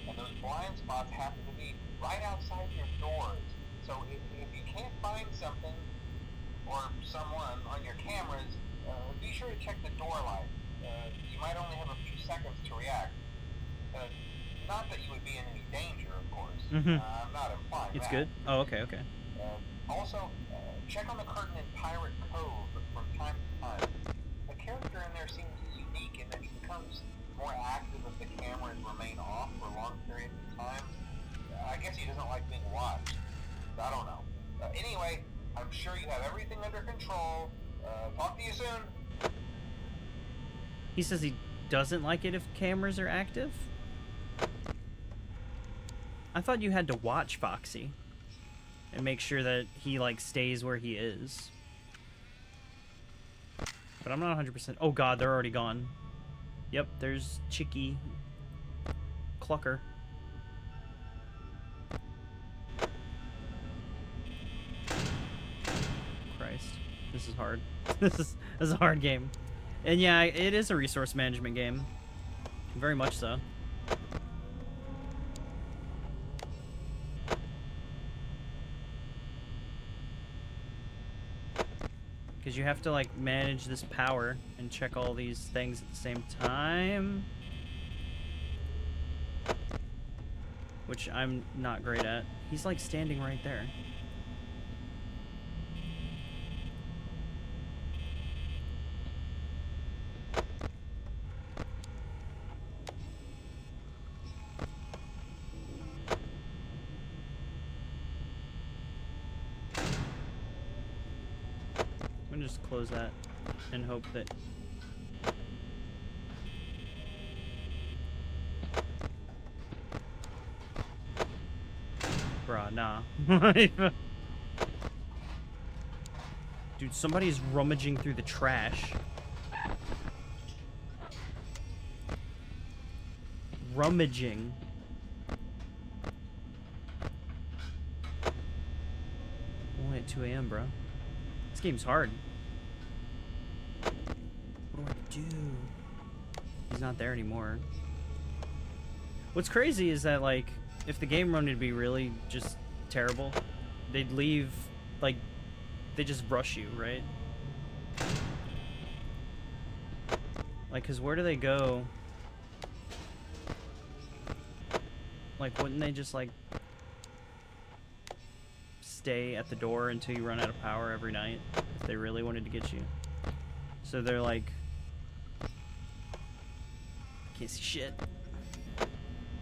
and those blind spots happen to be right outside your doors. So if you can't find something or someone on your cameras, be sure to check the door light. You might only have a few seconds to react. Not that you would be in any danger, of course. Mm-hmm. I'm not implying It's that. good? Oh, okay. Also, check on the curtain in Pirate Cove from time to time. The character in there seems unique in that he becomes more active if the cameras remain off for long periods of time. I guess he doesn't like being watched. I don't know. Anyway, I'm sure you have everything under control. Talk to you soon. He says he doesn't like it if cameras are active. I thought you had to watch Foxy and make sure that he, like, stays where he is. But I'm not 100%. Oh god, they're already gone. Yep, there's Chicky. Clucker. Christ. This is hard. This is a hard game. And yeah, it is a resource management game. Very much so. Because you have to, like, manage this power and check all these things at the same time. Which I'm not great at. He's, like, standing right there. I'm gonna just close that and hope that... Bruh, nah. Dude, somebody's rummaging through the trash. Rummaging. Only at 2 a.m., bro. This game's hard. What do I do? He's not there anymore. What's crazy is that, like, if the game run would be really just terrible, they'd leave, like, they just rush you, right? Like, cause where do they go? Like, wouldn't they just, like, stay at the door until you run out of power every night if they really wanted to get you? So they're like, I can't see shit.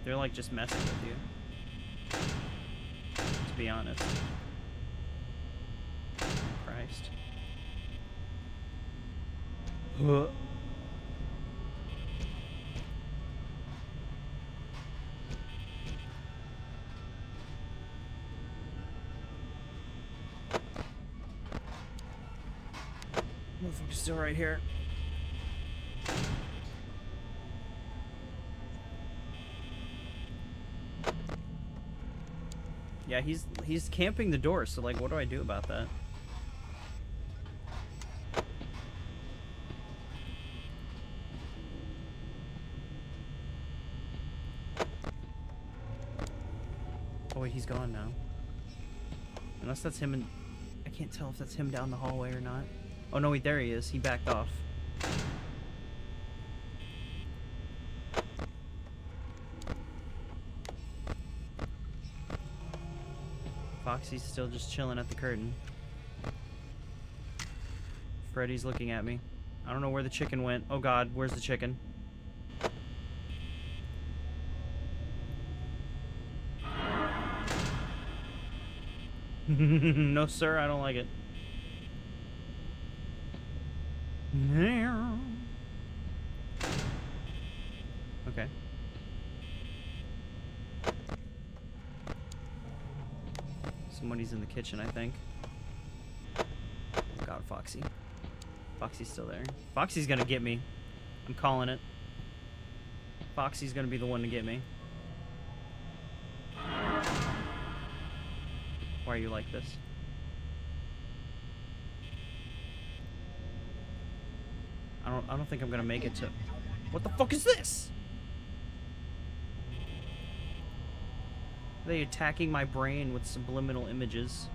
They're like just messing with you, to be honest. Christ. Huh. Motherfucker's still right here. Yeah, he's camping the door, so like what do I do about that? Oh wait, he's gone now. Unless that's him and I can't tell if that's him down the hallway or not. Oh no, wait, there he is. He backed off. Foxy's still just chilling at the curtain. Freddy's looking at me. I don't know where the chicken went. Oh god, where's the chicken? No sir, I don't like it. Okay. Somebody's in the kitchen, I think. Oh god, Foxy. Foxy's still there. Foxy's gonna get me. I'm calling it. Foxy's gonna be the one to get me. Why are you like this? I don't think I'm gonna make it to... What the fuck is this? Are they attacking my brain with subliminal images?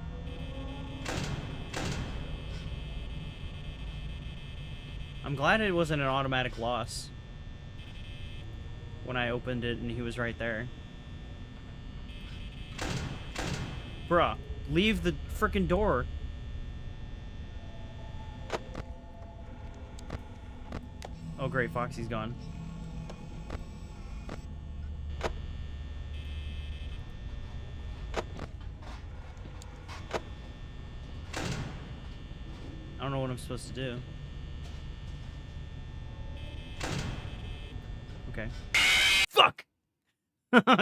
I'm glad it wasn't an automatic loss when I opened it and he was right there. Bruh, leave the frickin' door. Oh great, Foxy's gone. I don't know what I'm supposed to do. Okay. Fuck!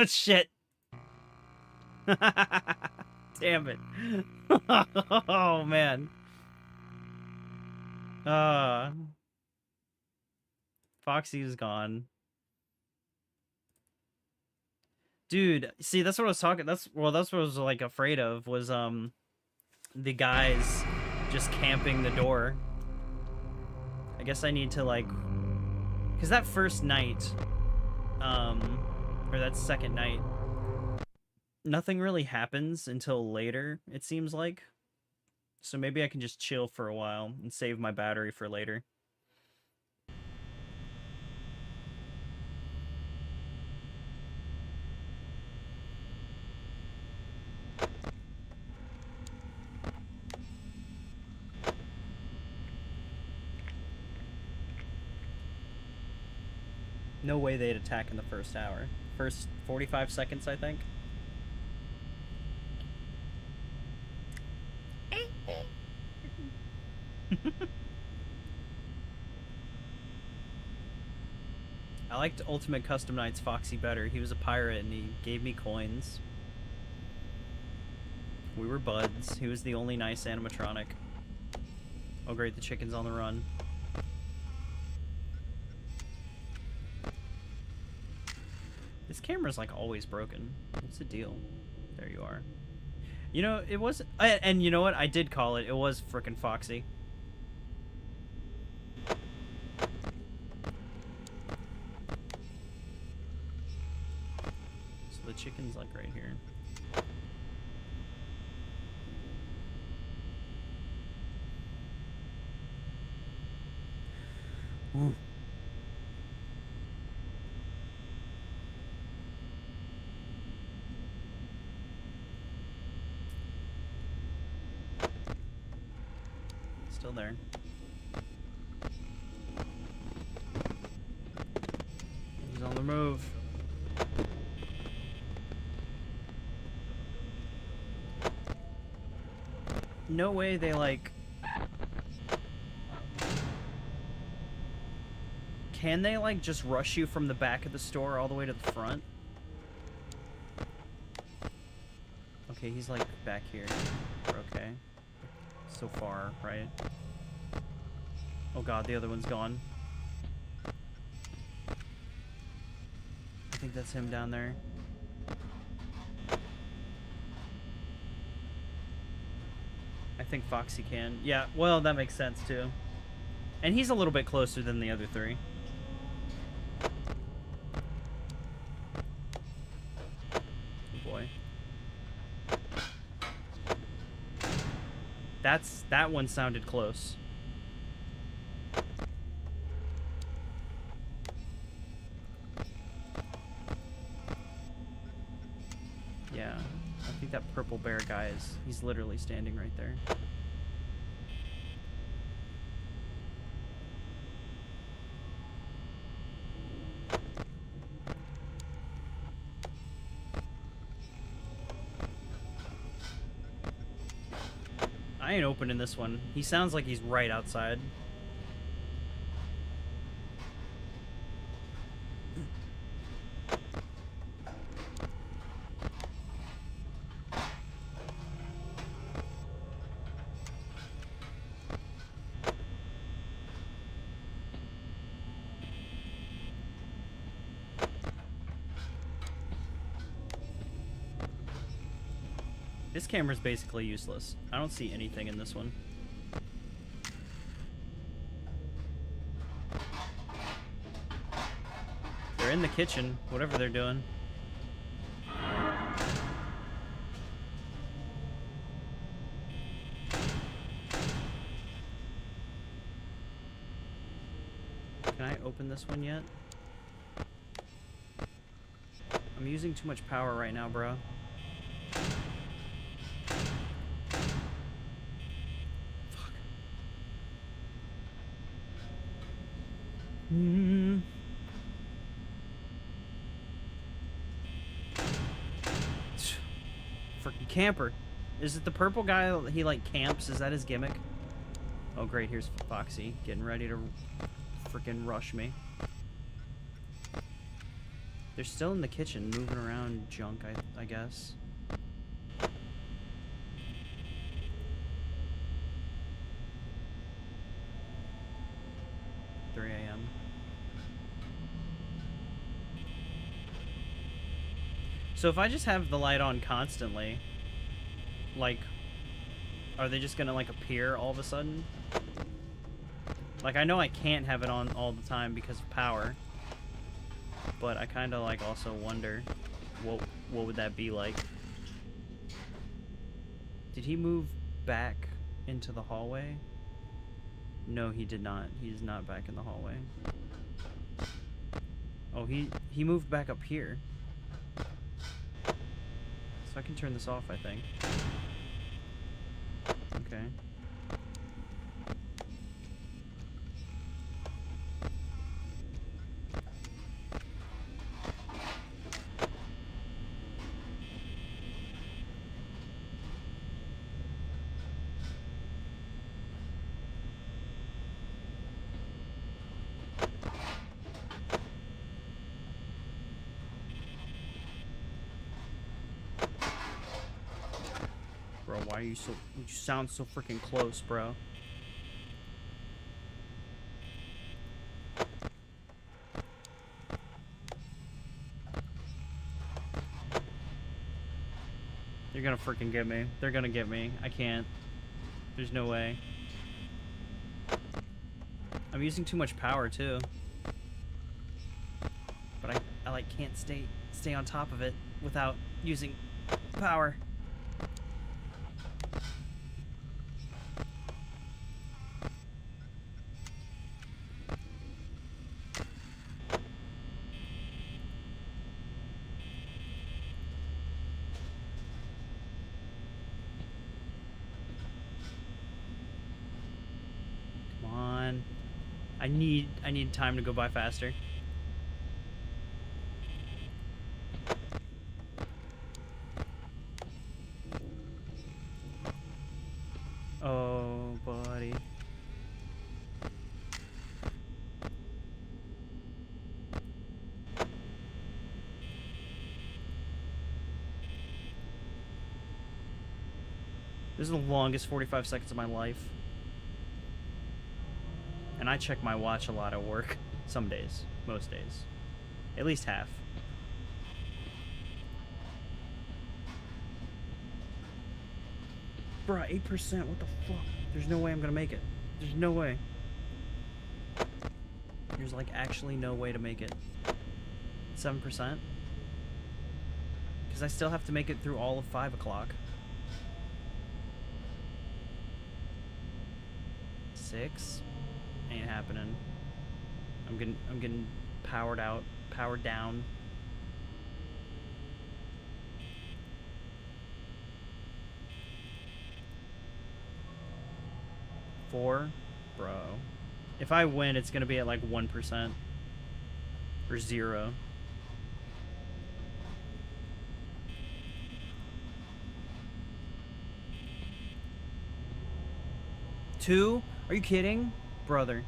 Shit. Damn it. Oh, man. Foxy is gone. Dude, see, that's what I was talking. That's what I was like afraid of was the guys just camping the door. I guess I need to like, cause that first night, or that second night, nothing really happens until later. It seems like, so maybe I can just chill for a while and save my battery for later. No way they'd attack in the first hour. First 45 seconds, I think. I liked Ultimate Custom Night's Foxy better. He was a pirate and he gave me coins. We were buds. He was the only nice animatronic. Oh great, the chicken's on the run. This camera's like always broken. What's the deal? There you are. You know, it was... and you know what? I did call it. It was frickin' Foxy. So the chicken's like right here. Ooh. Still there. He's on the move. No way they like... Can they like just rush you from the back of the store all the way to the front? Okay, he's like back here. Okay. So far, right? Oh god, the other one's gone. I think that's him down there. I think Foxy can. Yeah, well, that makes sense too. And he's a little bit closer than the other three. Oh boy. That one sounded close. Yeah, I think that purple bear guy he's literally standing right there. I ain't opening this one. He sounds like he's right outside. This camera's basically useless. I don't see anything in this one. They're in the kitchen, whatever they're doing. Can I open this one yet? I'm using too much power right now, bro. Freaking camper. Is it the purple guy? He like camps? Is that his gimmick? Oh great, here's Foxy getting ready to freaking rush me. They're still in the kitchen, moving around junk, I guess. So if I just have the light on constantly, like, are they just gonna, like, appear all of a sudden? Like, I know I can't have it on all the time because of power, but I kind of, like, also wonder what would that be like? Did he move back into the hallway? No, he did not. He's not back in the hallway. Oh, he moved back up here. So I can turn this off, I think. Okay. Bro, why are you so... You sound so freaking close, bro. You're gonna freaking get me. They're gonna get me. I can't. There's no way. I'm using too much power, too. But I like, can't stay on top of it without using power. I need time to go by faster. Oh, buddy. This is the longest 45 seconds of my life. And I check my watch a lot at work. Some days. Most days. At least half. Bruh, 8%. What the fuck? There's no way I'm gonna make it. There's no way. There's like actually no way to make it. 7%? Because I still have to make it through all of 5 o'clock. 6? Ain't happening. I'm getting powered out, powered down. 4? Bro. If I win, it's gonna be at like 1%. Or 0. Two? Are you kidding? Brother.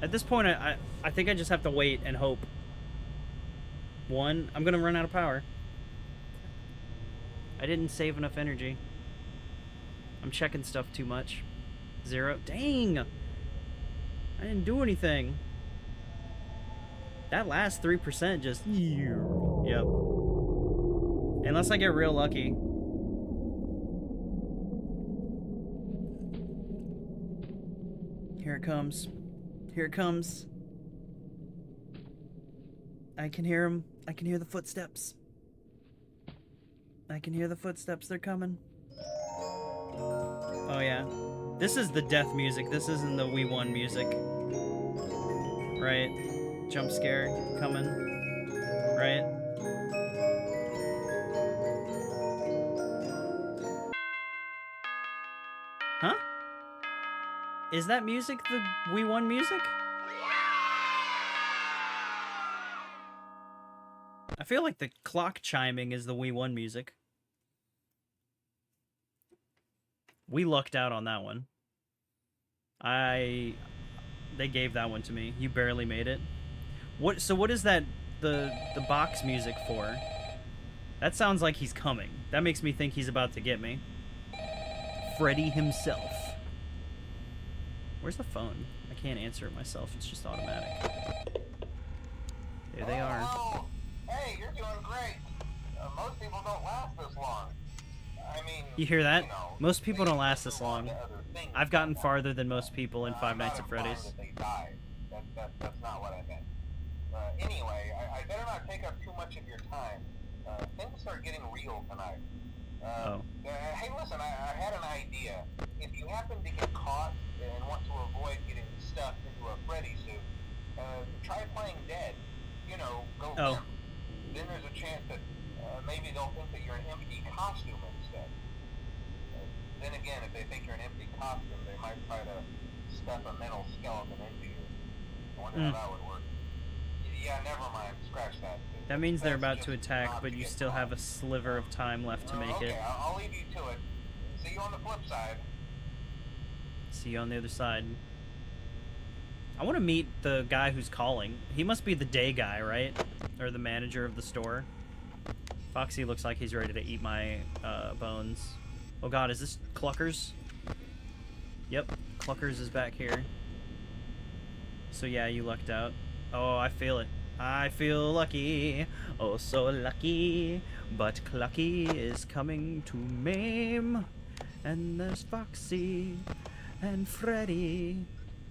At this point, I think I just have to wait and hope. 1, I'm gonna run out of power. I didn't save enough energy. I'm checking stuff too much. 0. Dang! I didn't do anything. That last 3% just... Yep. Unless I get real lucky. Here it comes. Here it comes. I can hear him. I can hear the footsteps. I can hear the footsteps. They're coming. Oh, yeah. This is the death music. This isn't the We Won music. Right? Jump scare coming. Right? Huh? Is that music the We Won music? I feel like the clock chiming is the We Won music. We lucked out on that one. They gave that one to me. You barely made it. What? So what is that? The box music for? That sounds like he's coming. That makes me think he's about to get me. Freddy himself. Where's the phone? I can't answer it myself. It's just automatic. There they are. Oh, hey, you're doing great. Most people don't last this long. I mean, You hear that? you know, Most people they don't last move this on long. to other things I've gotten somewhat. farther than most people in Five I'm Nights not at Freddy's. implying that they died. That's not what I meant. Anyway, I better not take up too much of your time. Things are getting real tonight. Hey, listen, I had an idea. If you happen to get caught and want to avoid getting stuffed into a Freddy suit, try playing dead. You know, go limp. Then there's a chance that maybe they'll think that you're an empty costume instead. Then again, if they think you're an empty costume, they might try to stuff a mental skeleton into you. I wonder how that would work. Yeah, never mind. Scratch that. That means they're That's about just to attack, not but to you get still caught. have a sliver of time left to make Okay, it. I'll leave you to it. See you on the flip side. See you on the other side. I want to meet the guy who's calling. He must be the day guy, right? Or the manager of the store. Foxy looks like he's ready to eat my bones. Oh god, is this Cluckers? Yep, Cluckers is back here. So yeah, you lucked out. Oh, I feel it. I feel lucky. Oh, so lucky. But Clucky is coming to maim. And there's Foxy and Freddy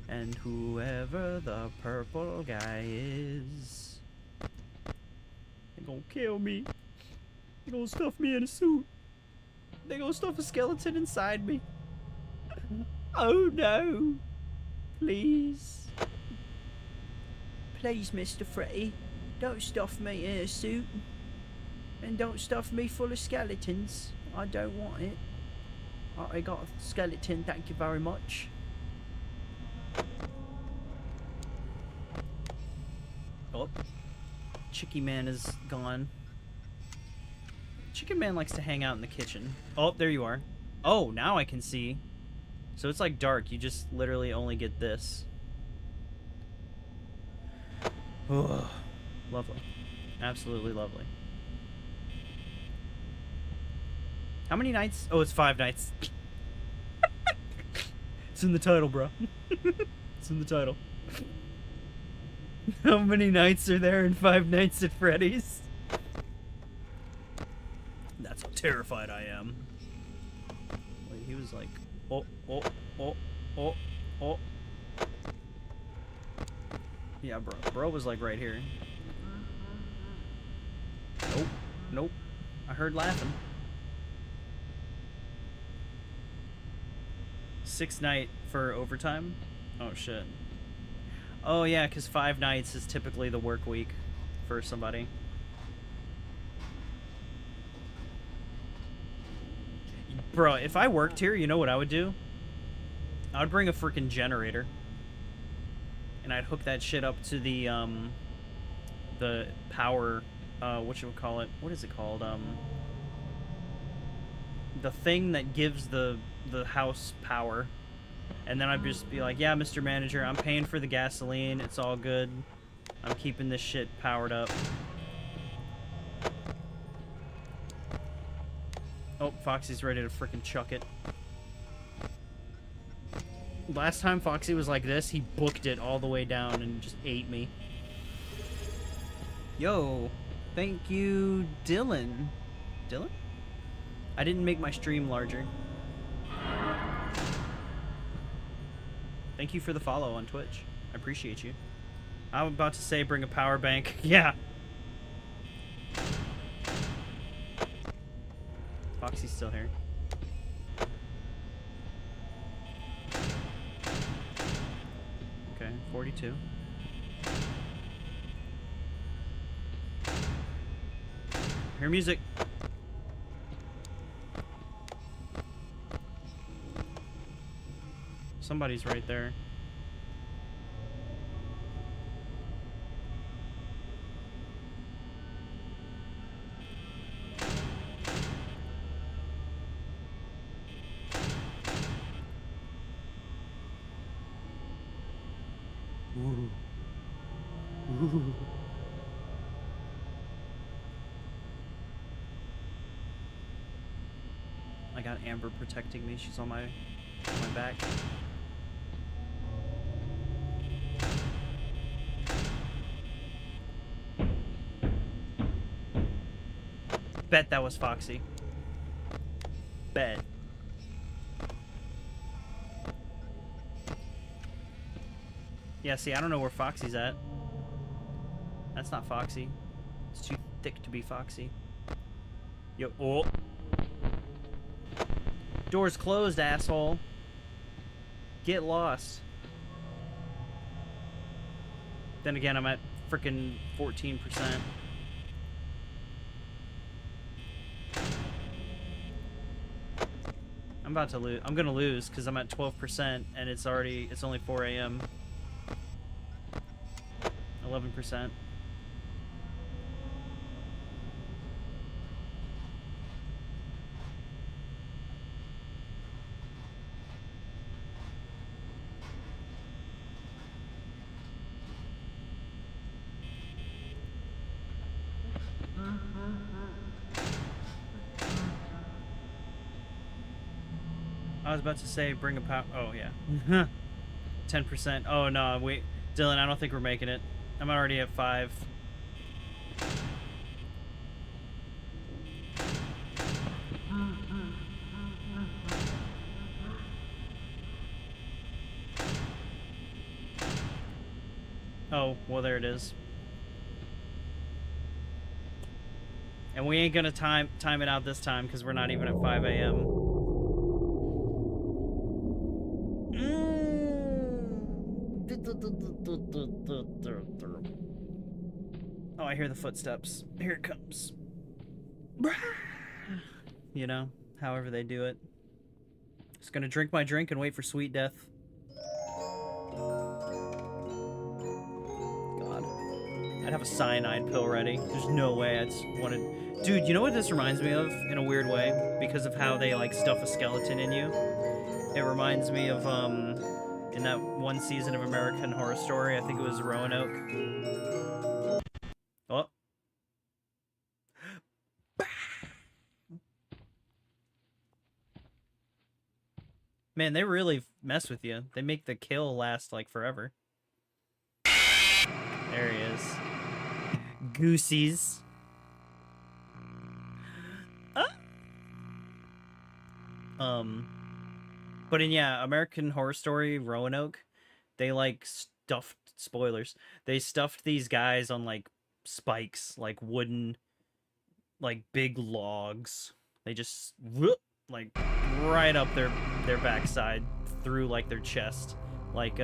and whoever the purple guy is. They're gonna kill me. They're gonna stuff me in a suit. They're gonna stuff a skeleton inside me. Oh no. Please. Please, Mr. Freddy, don't stuff me in a suit. And don't stuff me full of skeletons. I don't want it. I got a skeleton, thank you very much. Oh. Chicky Man is gone. Chicken Man likes to hang out in the kitchen. Oh, there you are. Oh, now I can see. So it's like dark. You just literally only get this. Oh, lovely. Absolutely lovely. How many nights? Oh, it's 5 nights. It's in the title, bro. It's in the title. How many nights are there in 5 Nights at Freddy's? That's how terrified I am. Wait, he was like, oh. Yeah, bro. Bro was like right here. Nope. I heard laughing. 6th night for overtime? Oh, shit. Oh, yeah, because 5 nights is typically the work week for somebody. Bro, if I worked here, you know what I would do? I would bring a freaking generator. And I'd hook that shit up to the power, whatchamacallit? What is it called? The thing that gives the house power. And then I'd just be like, yeah, Mr. Manager, I'm paying for the gasoline. It's all good. I'm keeping this shit powered up. Oh, Foxy's ready to frickin' chuck it. Last time Foxy was like this, he booked it all the way down and just ate me. Yo, thank you, Dylan. Dylan? I didn't make my stream larger. Thank you for the follow on Twitch. I appreciate you. I'm about to say bring a power bank. Yeah. Foxy's still here. Okay, 42. Hear music. Somebody's right there. Ooh. I got Amber protecting me. She's on my back. Bet that was Foxy. Bet. Yeah, see, I don't know where Foxy's at. That's not Foxy. It's too thick to be Foxy. Yo, oh. Door's closed, asshole. Get lost. Then again, I'm at frickin' 14%. I'm about to lose. I'm gonna lose because I'm at 12% and it's only 4 a.m. 11%. I was about to say bring a power. Oh yeah, 10%. Oh no, wait, Dylan, I don't think we're making it. I'm already at 5. Oh, well there it is. And we ain't gonna time it out this time because we're not even at 5 a.m. Oh, I hear the footsteps. Here it comes. You know, however they do it. Just gonna drink my drink and wait for sweet death. God. I'd have a cyanide pill ready. There's no way I'd want to... Dude, you know what this reminds me of in a weird way? Because of how they, like, stuff a skeleton in you? It reminds me of, in that one season of American Horror Story, I think it was Roanoke. Oh. Man, they really mess with you. They make the kill last, like, forever. There he is. Goosies. But in, yeah, American Horror Story, Roanoke, they, like, stuffed, spoilers, they stuffed these guys on, like, spikes, like, wooden, like, big logs. They just, whoop, like, right up their backside, through, like, their chest. Like,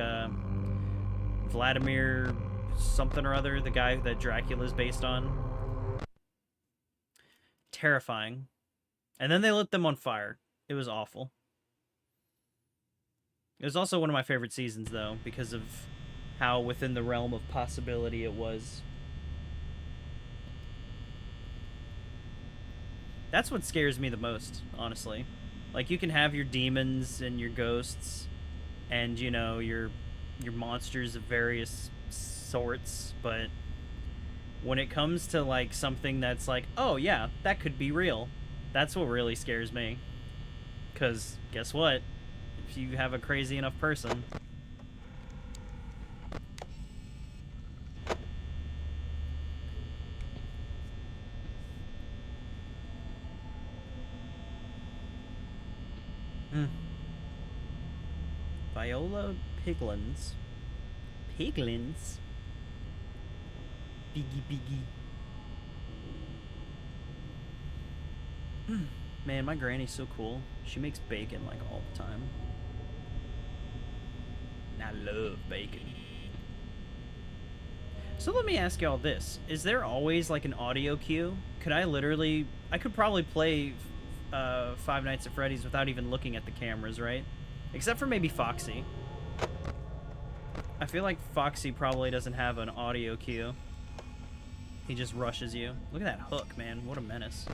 Vladimir something or other, the guy that Dracula's based on. Terrifying. And then they lit them on fire. It was awful. It was also one of my favorite seasons, though, because of how within the realm of possibility it was. That's what scares me the most, honestly. Like, you can have your demons and your ghosts and, you know, your monsters of various sorts, but when it comes to, like, something that's like, oh, yeah, that could be real, that's what really scares me. Because, guess what? If you have a crazy enough person... Viola Piglins. Piglins? Biggie. Man, my granny's so cool. She makes bacon, like, all the time. And I love bacon. So let me ask y'all this. Is there always, like, an audio cue? I could probably play Five Nights at Freddy's without even looking at the cameras, right? Except for maybe Foxy. I feel like Foxy probably doesn't have an audio cue. He just rushes you. Look at that hook, man. What a menace.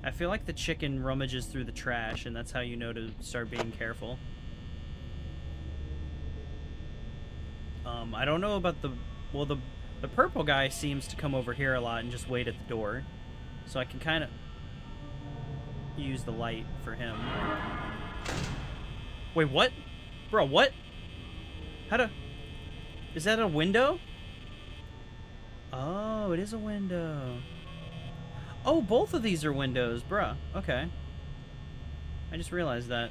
I feel like the chicken rummages through the trash, and that's how you know to start being careful. I don't know about the... Well, the purple guy seems to come over here a lot and just wait at the door. So I can kind of use the light for him. Wait, what? Bro, what? How to... Is that a window? Oh, it is a window. Oh, both of these are windows, bruh. Okay. I just realized that.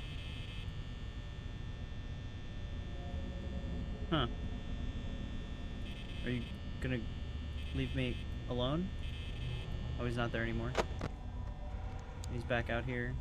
Huh. Are you gonna leave me alone? Oh, he's not there anymore. He's back out here.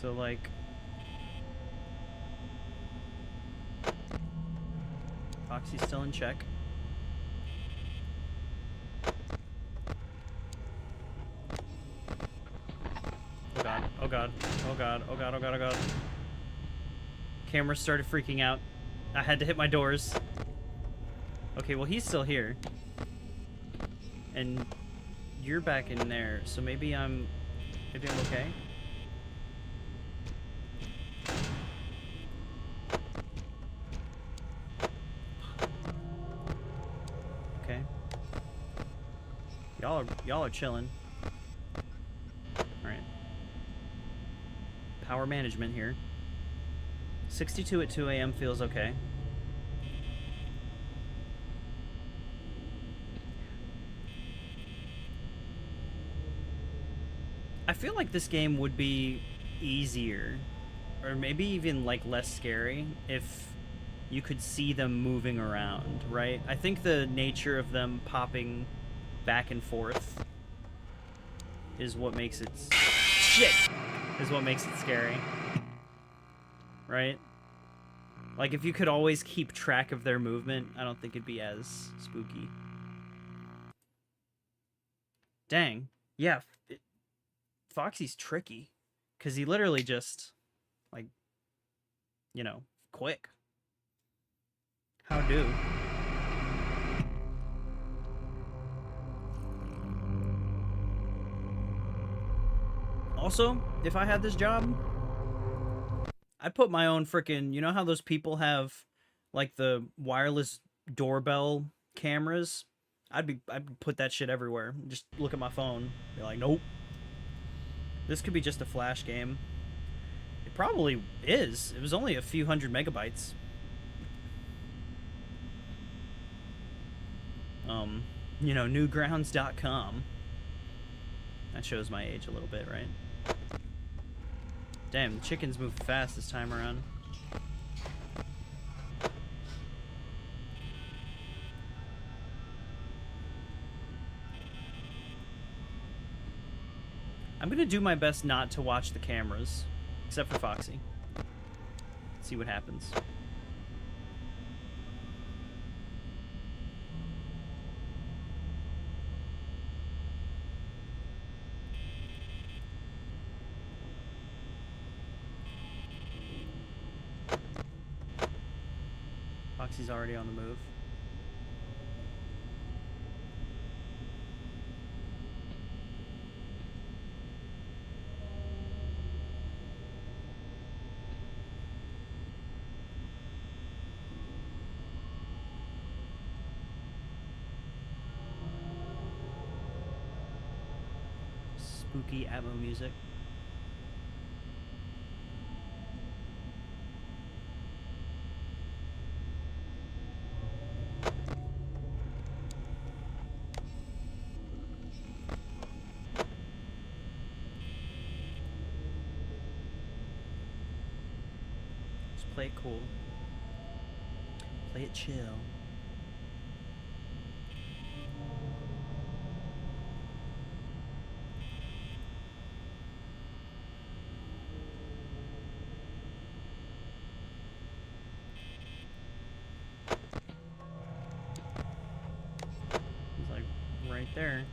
So, like... Foxy's still in check. Oh god, oh god, oh god, oh god, oh god, oh god. Camera started freaking out. I had to hit my doors. Okay, well he's still here. And you're back in there, so maybe I'm okay? Okay. Y'all are chilling. Alright. Power management here. 62 at 2 a.m. feels okay. I feel like this game would be easier, or maybe even like less scary, if you could see them moving around, right? I think the nature of them popping back and forth is what makes it... Shit! Is what makes it scary. Right? Like, if you could always keep track of their movement, I don't think it'd be as spooky. Dang. Yeah. Foxy's tricky. Because he literally just, like, you know, quick. How do? Also, if I had this job, I'd put my own frickin', you know how those people have, like, the wireless doorbell cameras? I'd put that shit everywhere. Just look at my phone. Be like, nope. This could be just a Flash game. It probably is. It was only a few hundred megabytes. You know, newgrounds.com. That shows my age a little bit, right? Damn, the chickens move fast this time around. I'm gonna do my best not to watch the cameras, except for Foxy. See what happens. Foxy's already on the move. Spooky Atmo music. Just play it cool. Play it chill. He's like right there.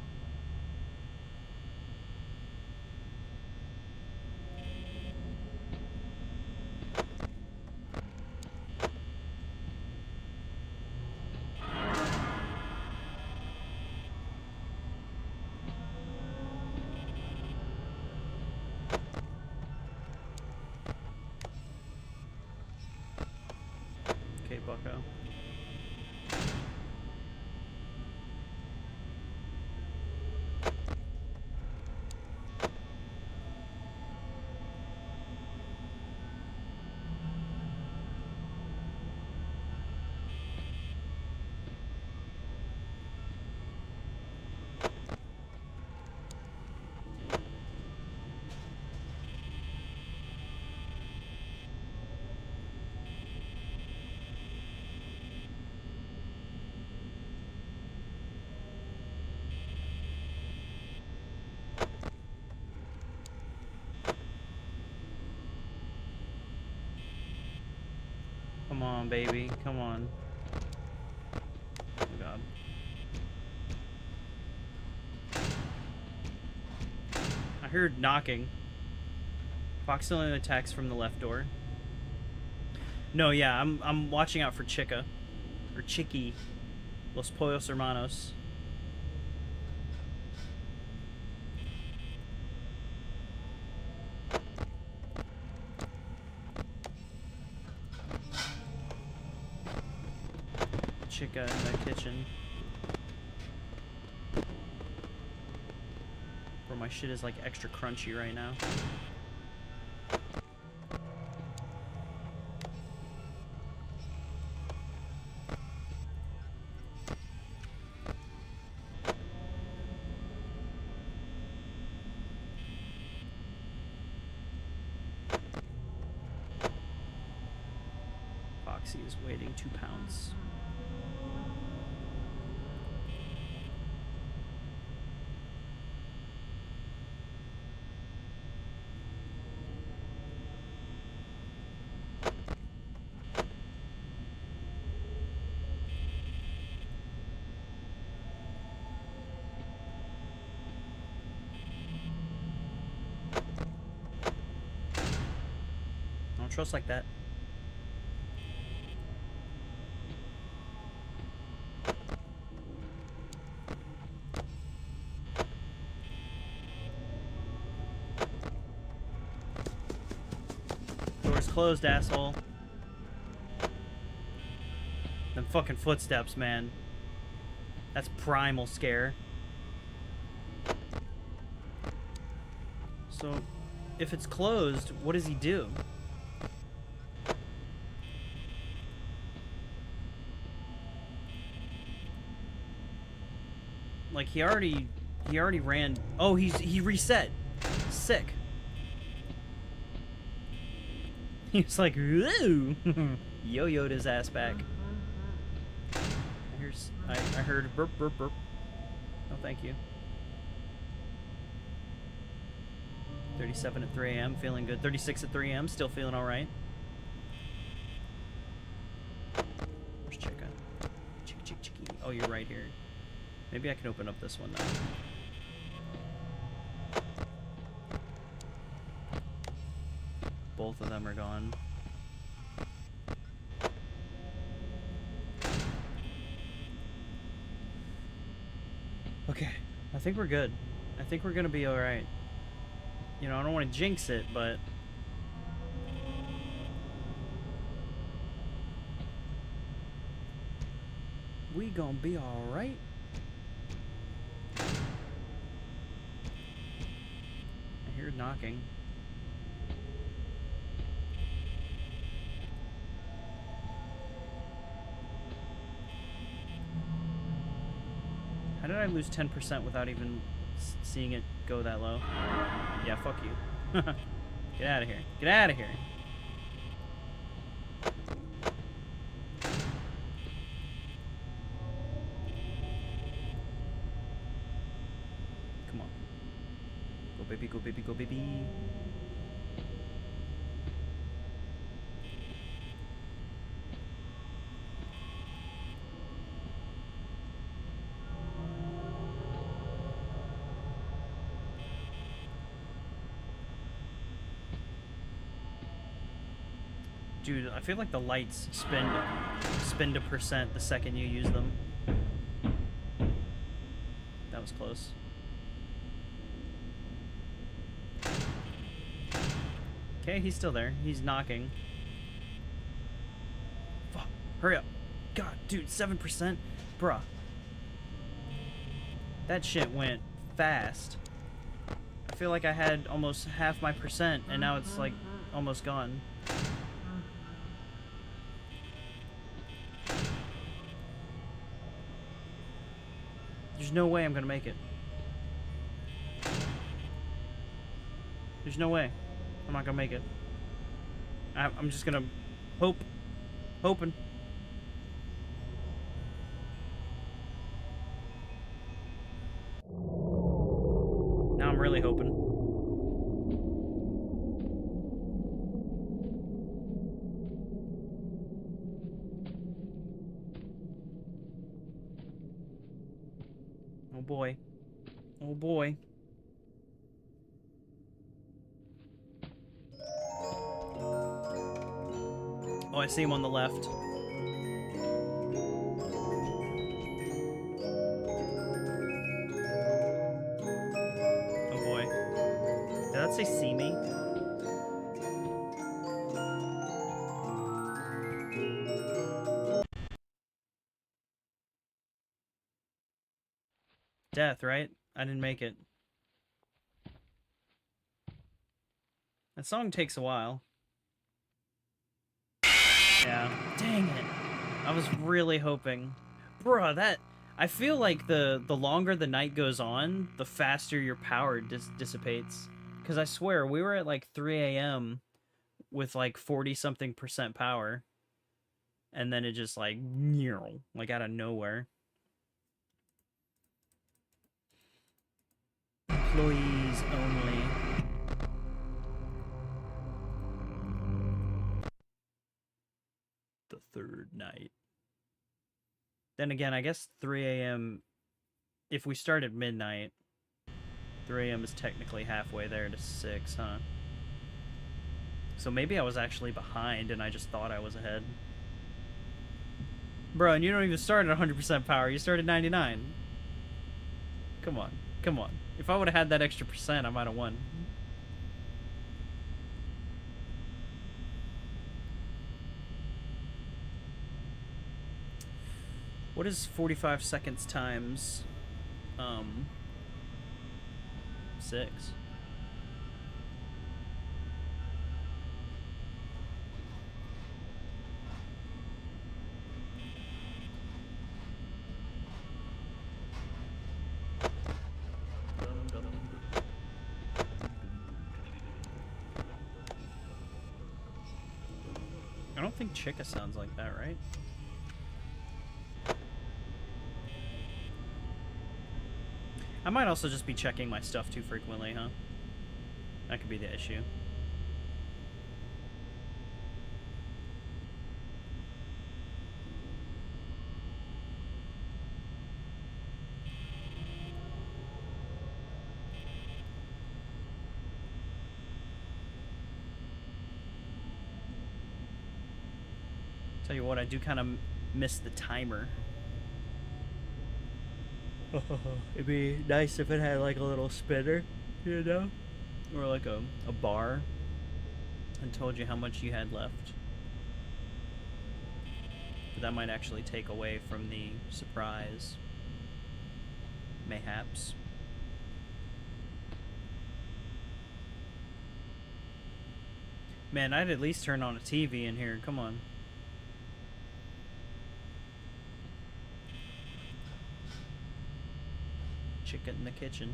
bucko. Come on, baby. Come on. Oh, God. I heard knocking. Fox only attacks from the left door. No, yeah, I'm watching out for Chica. Or Chicky. Los Pollos Hermanos. Chica in the kitchen. Bro, my shit is like extra crunchy right now. Foxy is waiting 2 pounds. Don't trust like that. Door's closed, asshole. Them fucking footsteps, man. That's primal scare. So, if it's closed, what does he do? Like he already ran. Oh, he reset. Sick. He's like, ooh, yo-yoed his ass back. I heard burp burp burp. Oh, thank you. 37 at 3 a.m. feeling good. 36 at 3 a.m. still feeling all right. Where's Chica? Chicky. Oh, you're right here. Maybe I can open up this one now. Both of them are gone. Okay, I think we're good. I think we're gonna be alright. You know, I don't want to jinx it, but... we gonna be alright. I hear knocking. How did I lose 10% without even seeing it go that low? Yeah, fuck you. Get out of here. Get out of here. Come on. Go baby, go baby, go baby. Dude, I feel like the lights spin to percent the second you use them. That was close. Okay, he's still there. He's knocking. Fuck. Hurry up. God, dude, 7%? Bruh. That shit went fast. I feel like I had almost half my percent, and now it's like almost gone. There's no way I'm gonna make it. There's no way I'm not gonna make it. I'm just gonna hoping. Now I'm really hoping. Oh boy. Oh boy. Oh, I see him on the left. Oh boy. Did that say see me? Death, right? I didn't make it. That song takes a while. Yeah. Dang it. I was really hoping. Bruh, that... I feel like the longer the night goes on, the faster your power dissipates. Because I swear, we were at like 3 a.m. with like 40-something% power. And then it just like out of nowhere. Employees only. The third night. Then again, I guess 3 a.m. If we start at midnight, 3 a.m. is technically halfway there to 6, huh? So maybe I was actually behind and I just thought I was ahead. Bro, and you don't even start at 100% power, you start at 99. Come on, come on. If I would have had that extra percent, I might have won. What is 45 seconds times 6? I don't think Chica sounds like that, right? I might also just be checking my stuff too frequently, huh? That could be the issue. Tell you what, I do kind of miss the timer. It'd be nice if it had like a little spinner, you know? Or like a bar and told you how much you had left. But that might actually take away from the surprise. Mayhaps. Man, I'd at least turn on a TV in here, come on. Chicken in the kitchen.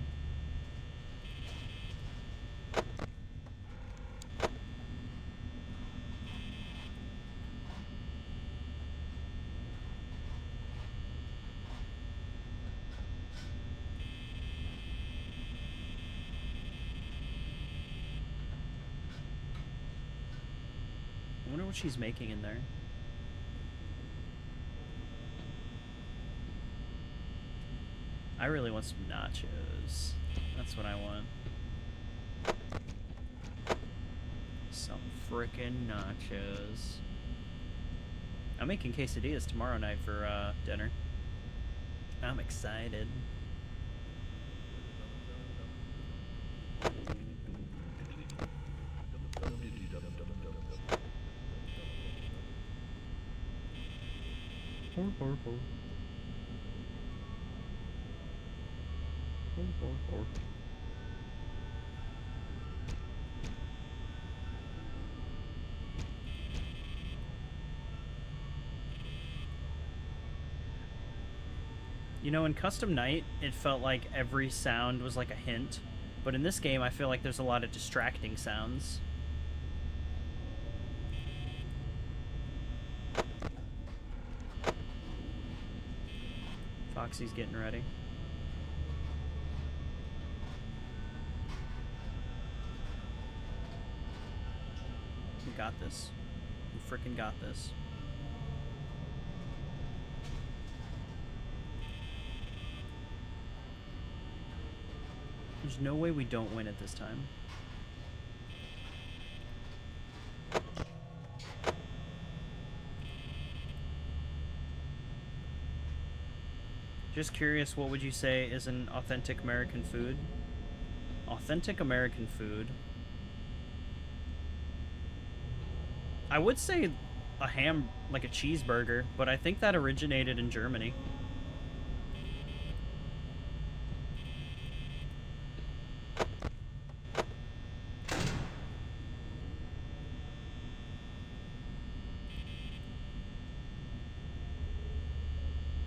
I wonder what she's making in there. I really want some nachos. That's what I want. Some frickin' nachos. I'm making quesadillas tomorrow night for dinner. I'm excited. You know, in Custom Night, it felt like every sound was like a hint, but in this game, I feel like there's a lot of distracting sounds. Foxy's getting ready. We got this. We frickin' got this. There's no way we don't win it this time. Just curious, what would you say is an authentic American food? Authentic American food. I would say a ham, like a cheeseburger, but I think that originated in Germany.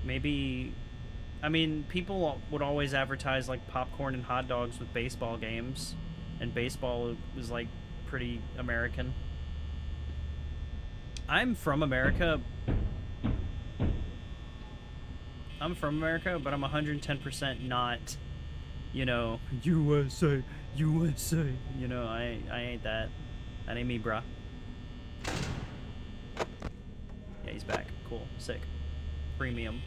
Maybe, I mean, people would always advertise like popcorn and hot dogs with baseball games, and baseball was like pretty American. I'm from America, but I'm 110% not, you know, USA, USA. You know, I ain't that. That ain't me, bruh. Yeah, he's back. Cool. Sick. Premium.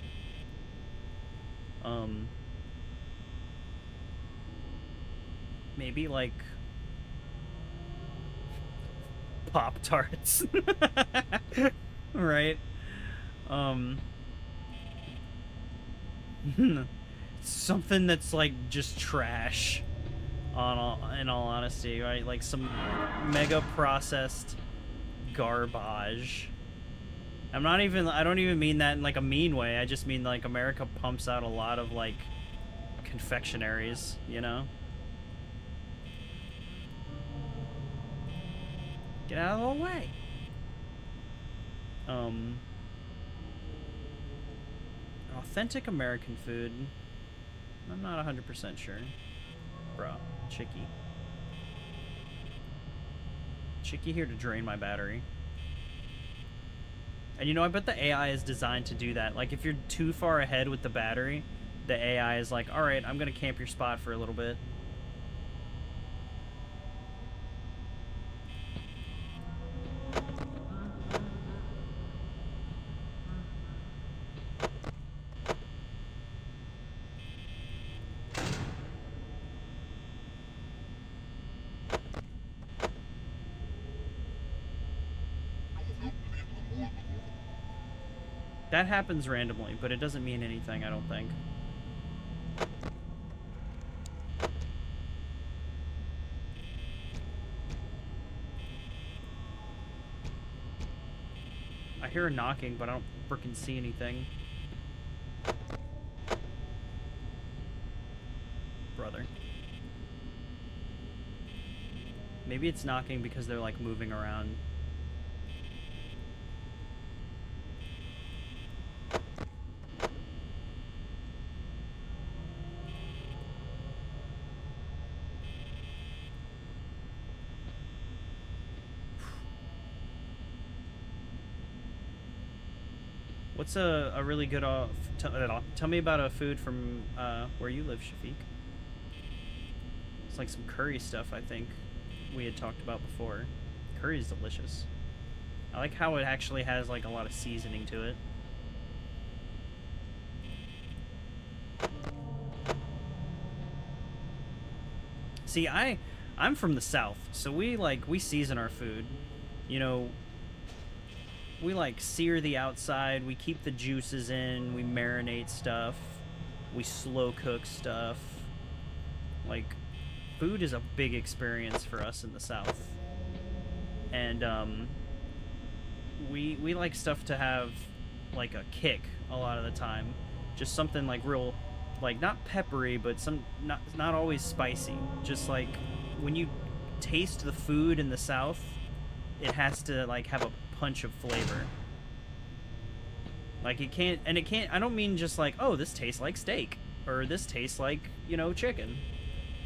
Maybe like Pop-Tarts. Right? Something that's like just trash in all honesty, right? Like some mega processed garbage. I don't even mean that in like a mean way. I just mean like America pumps out a lot of like confectionaries, you know? Get out of the way. Authentic American food. I'm not 100% sure. Bro, Chicky. Chicky here to drain my battery. And you know, I bet the AI is designed to do that. Like, if you're too far ahead with the battery, the AI is like, alright, I'm gonna camp your spot for a little bit. That happens randomly, but it doesn't mean anything, I don't think. I hear a knocking, but I don't frickin' see anything. Brother. Maybe it's knocking because they're like moving around. What's a really good tell me about a food from where you live, Shafiq. It's like some curry stuff I think we had talked about before. Curry is delicious. I like how it actually has like a lot of seasoning to it. See, I'm from the South, so we season our food. You know, we like sear the outside, we keep the juices in, we marinate stuff, we slow cook stuff. Like, food is a big experience for us in the South. And we like stuff to have like a kick a lot of the time. Just something like real, like not peppery, but not always spicy. Just like when you taste the food in the South, it has to like have a punch of flavor. Like it can't, I don't mean just like, oh, this tastes like steak or this tastes like, you know, chicken.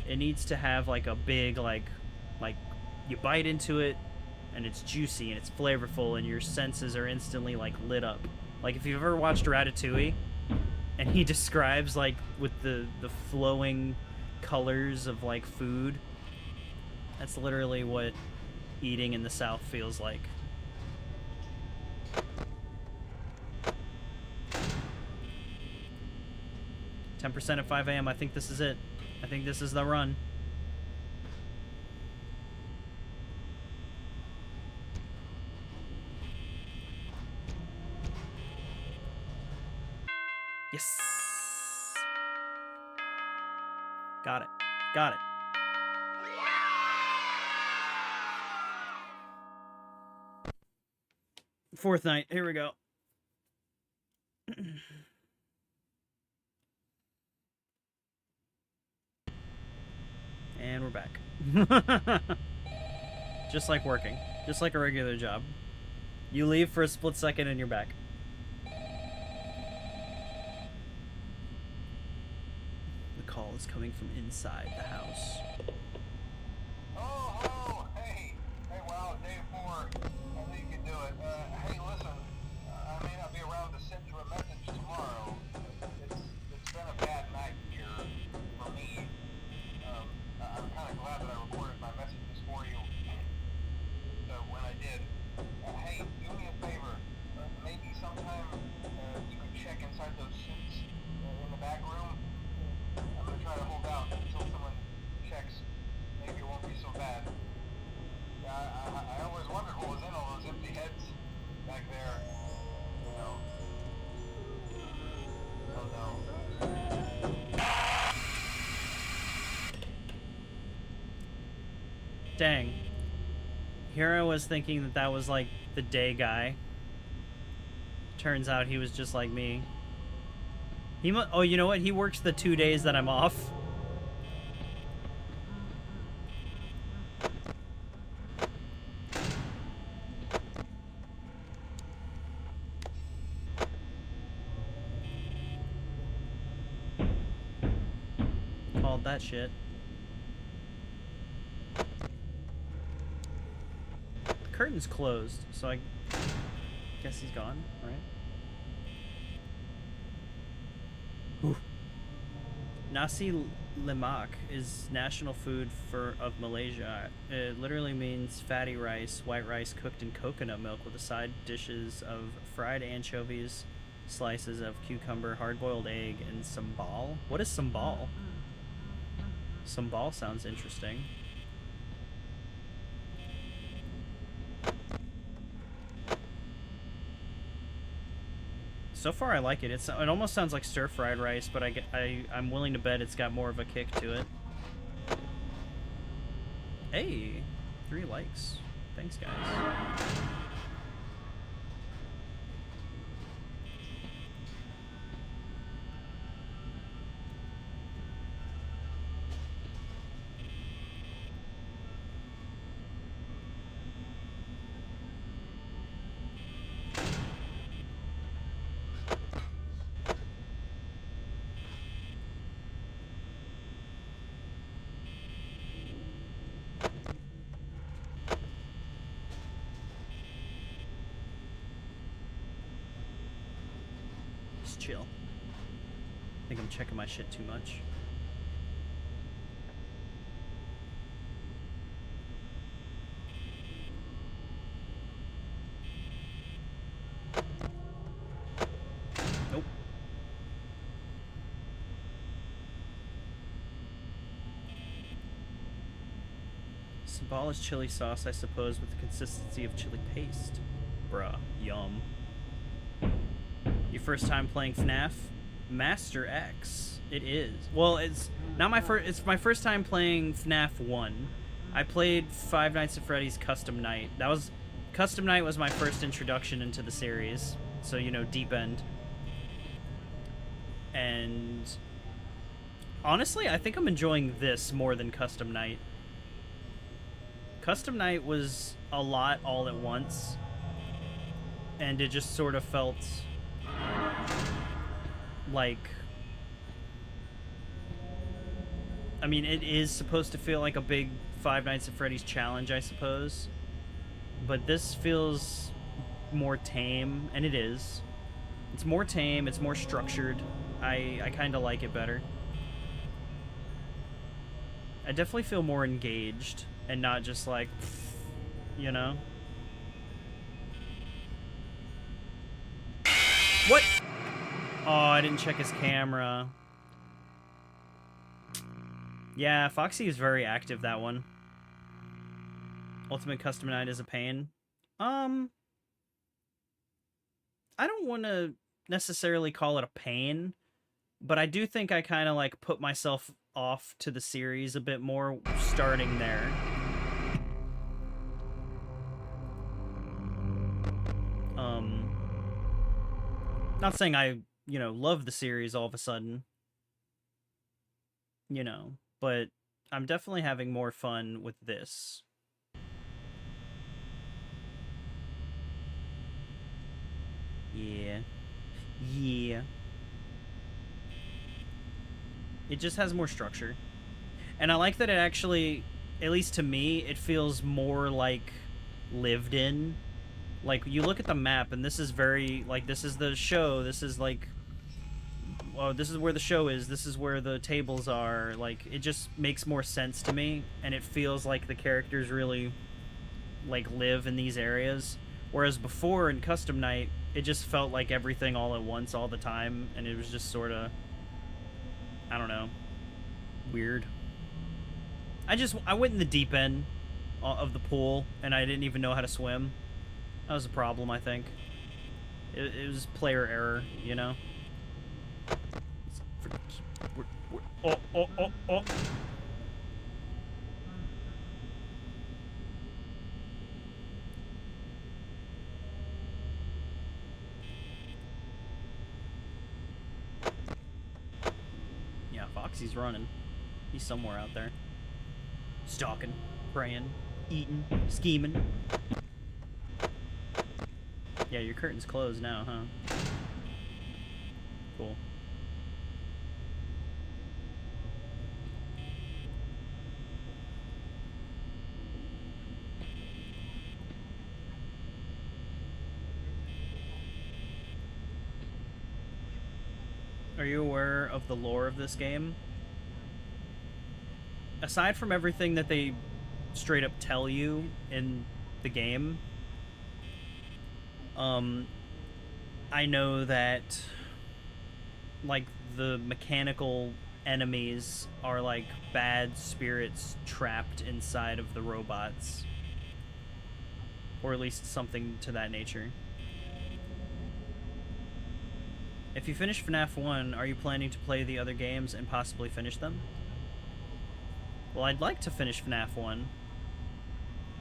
It needs to have like a big like you bite into it and it's juicy and it's flavorful and your senses are instantly like lit up. Like if you've ever watched Ratatouille and he describes like with the flowing colors of like food, that's literally what eating in the South feels like. %, at 5 a.m. I think this is it. I think this is the run. Yes. Got it. Got it. Fourth night. Here we go. And we're back. Just like working. Just like a regular job. You leave for a split second and you're back. The call is coming from inside the house. Oh, hello. Hey, wow, day 4. I think you can do it. Hey, listen, I may not be around to send you a message tomorrow. It's been a bad night here for me. I'm kind of glad that I recorded my messages for you. So when I did, hey, do me a favor. Maybe sometime you could check inside those suits in the back room. I'm gonna try to hold out until someone checks. Maybe it won't be so bad. I always wondered what was in all those empty heads back there. You know. Oh no. Dang. Here I was thinking that that was like the day guy. Turns out he was just like me. Oh, you know what? He works the 2 days that I'm off. Called that shit. The curtain's closed, so I guess he's gone, right? Ooh. Nasi lemak is national food of Malaysia. It literally means fatty rice, white rice cooked in coconut milk with the side dishes of fried anchovies, slices of cucumber, hard-boiled egg, and sambal. What is sambal? Sambal sounds interesting. So far, I like it. It almost sounds like stir-fried rice, but I'm willing to bet it's got more of a kick to it. Hey, 3 likes. Thanks, guys. Chill. I think I'm checking my shit too much. Nope. Sambal is chili sauce, I suppose, with the consistency of chili paste. Bruh. Yum. Your first time playing Fnaf? Master X. It is. Well, it's not my first. It's my first time playing Fnaf 1. I played Five Nights at Freddy's Custom Night. Custom Night was my first introduction into the series. So, you know, deep end. And honestly, I think I'm enjoying this more than Custom Night. Custom Night was a lot all at once, and it just sort of felt like, I mean, it is supposed to feel like a big Five Nights at Freddy's challenge, I suppose, but this feels more tame, and it is. It's more tame, it's more structured. I kind of like it better. I definitely feel more engaged, and not just like, you know? What? Oh, I didn't check his camera. Yeah, Foxy is very active, that one. Ultimate Custom Night is a pain. I don't want to necessarily call it a pain, but I do think I kind of like put myself off to the series a bit more starting there. Not saying I, you know, love the series all of a sudden, you know, but I'm definitely having more fun with this. Yeah. Yeah. It just has more structure. And I like that it actually, at least to me, it feels more like lived in. Like, you look at the map, and this is very, like, this is the show, this is, like, well, this is where the show is, this is where the tables are, like, it just makes more sense to me, and it feels like the characters really, like, live in these areas. Whereas before, in Custom Night, it just felt like everything all at once all the time, and it was just sort of, I don't know, weird. I went in the deep end of the pool, and I didn't even know how to swim. That was a problem, I think. It was player error, you know? Oh. Yeah, Foxy's running. He's somewhere out there. Stalking, praying, eating, scheming. Yeah, your curtain's closed now, huh? Cool. Are you aware of the lore of this game? Aside from everything that they straight up tell you in the game, I know that, like, the mechanical enemies are, like, bad spirits trapped inside of the robots. Or at least something to that nature. If you finish FNAF 1, are you planning to play the other games and possibly finish them? Well, I'd like to finish FNAF 1.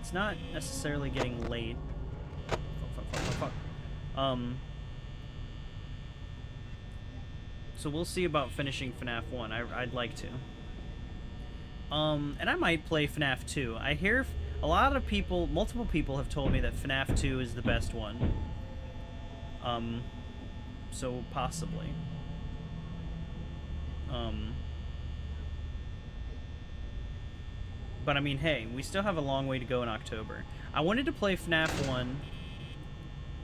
It's not necessarily getting late. Fuck. So we'll see about finishing FNAF 1. I'd like to. And I might play FNAF 2. I hear a lot of people, multiple people have told me that FNAF 2 is the best one. So possibly. But I mean, hey, we still have a long way to go in October. I wanted to play FNAF 1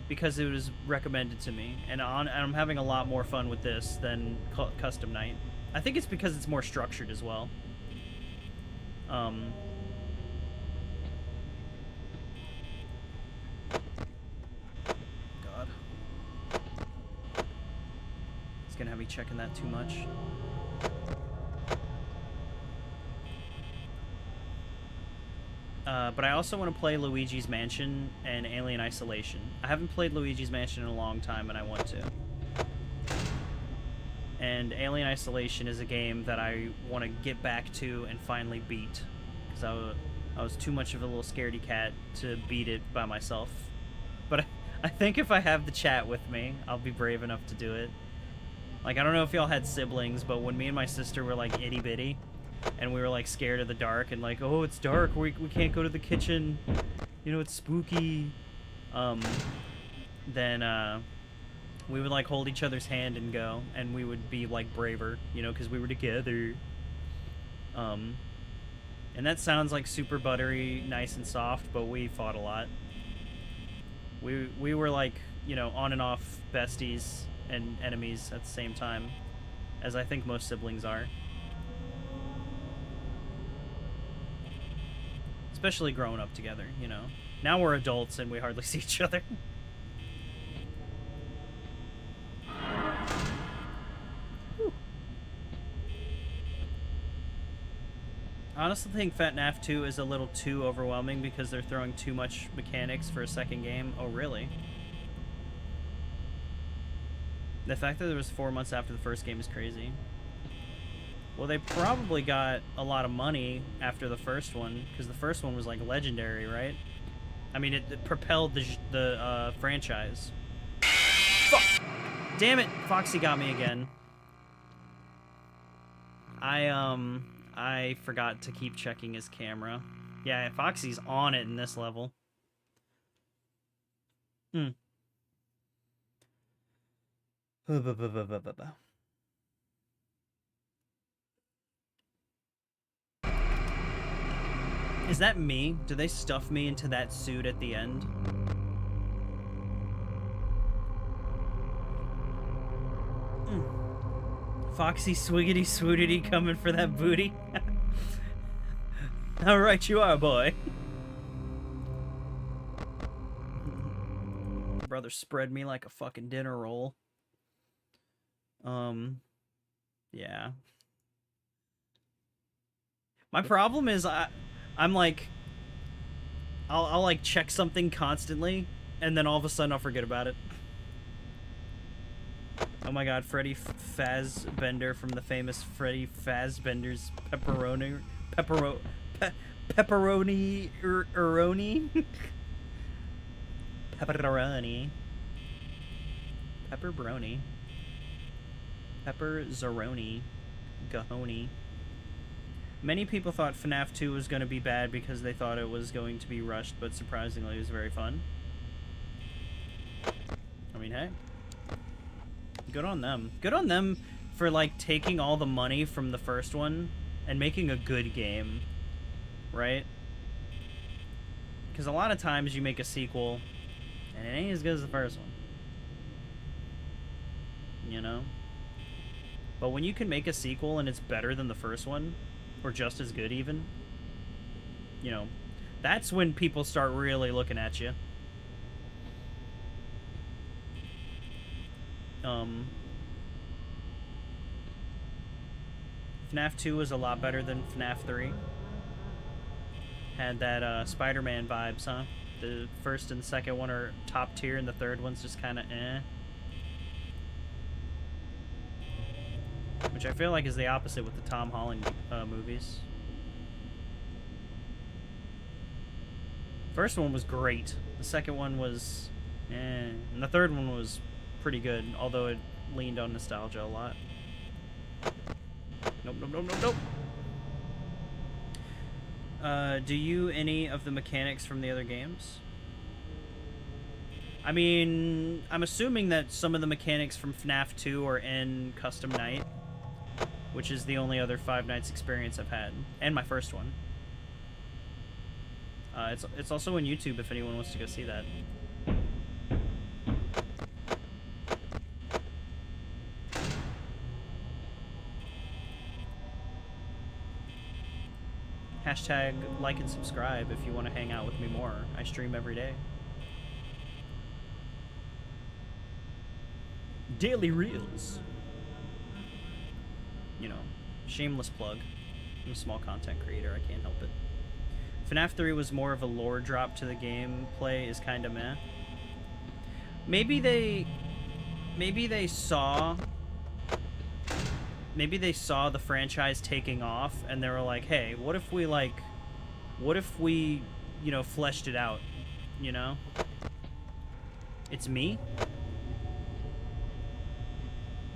because it was recommended to me, and I'm having a lot more fun with this than Custom Night. I think it's because it's more structured as well. God. It's gonna have me checking that too much. But I also want to play Luigi's Mansion and Alien Isolation. I haven't played Luigi's Mansion in a long time, and I want to. And Alien Isolation is a game that I want to get back to and finally beat. Because I was too much of a little scaredy cat to beat it by myself. But I think if I have the chat with me, I'll be brave enough to do it. Like, I don't know if y'all had siblings, but when me and my sister were, like, itty-bitty, and we were, like, scared of the dark, and, like, oh, it's dark, we can't go to the kitchen, you know, it's spooky, then, we would, like, hold each other's hand and go, and we would be, like, braver, you know, because we were together. And that sounds, like, super buttery, nice and soft, but we fought a lot. We were, like, you know, on and off besties and enemies at the same time, as I think most siblings are. Especially growing up together, you know. Now we're adults and we hardly see each other. I honestly think Fnaf 2 is a little too overwhelming because they're throwing too much mechanics for a second game. Oh, really? The fact that it was 4 months after the first game is crazy. Well, they probably got a lot of money after the first one, because the first one was, like, legendary, right? I mean, it propelled the franchise. Fuck! Damn it! Foxy got me again. I forgot to keep checking his camera. Yeah, Foxy's on it in this level. Is that me? Do they stuff me into that suit at the end? Foxy swiggity swootity coming for that booty. Alright, you are, boy. Brother spread me like a fucking dinner roll. Yeah. My problem is I'm like, I'll like check something constantly, and then all of a sudden I'll forget about it. Oh my god, Freddy Fazbender from the famous Freddy Fazbender's pepperoni pepperoni pepperoni Pepper Zaroni Gahoni. Many people thought FNAF 2 was going to be bad because they thought it was going to be rushed, but surprisingly it was very fun. I mean, hey. Good on them. Good on them for, like, taking all the money from the first one and making a good game. Right? Because a lot of times you make a sequel and it ain't as good as the first one. You know? But when you can make a sequel and it's better than the first one, or just as good even, you know, that's when people start really looking at you. FNAF 2 was a lot better than FNAF 3. Had that Spider-Man vibes, huh? The first and second one are top tier, and the third one's just kind of eh. Which I feel like is the opposite with the Tom Holland movies. First one was great. The second one was eh. And the third one was pretty good, although it leaned on nostalgia a lot. Nope, nope, nope, nope, nope. Do you any of the mechanics from the other games? I mean, I'm assuming that some of the mechanics from FNAF 2 are in Custom Night, which is the only other Five Nights experience I've had, and my first one. It's also on YouTube if anyone wants to go see that. Hashtag like and subscribe if you want to hang out with me more. I stream every day. Daily Reels. You know, shameless plug. I'm a small content creator, I can't help it. FNAF 3 was more of a lore drop to the gameplay is kind of meh. Maybe they saw the franchise taking off and they were like, hey, what if we, you know, fleshed it out, you know? It's me?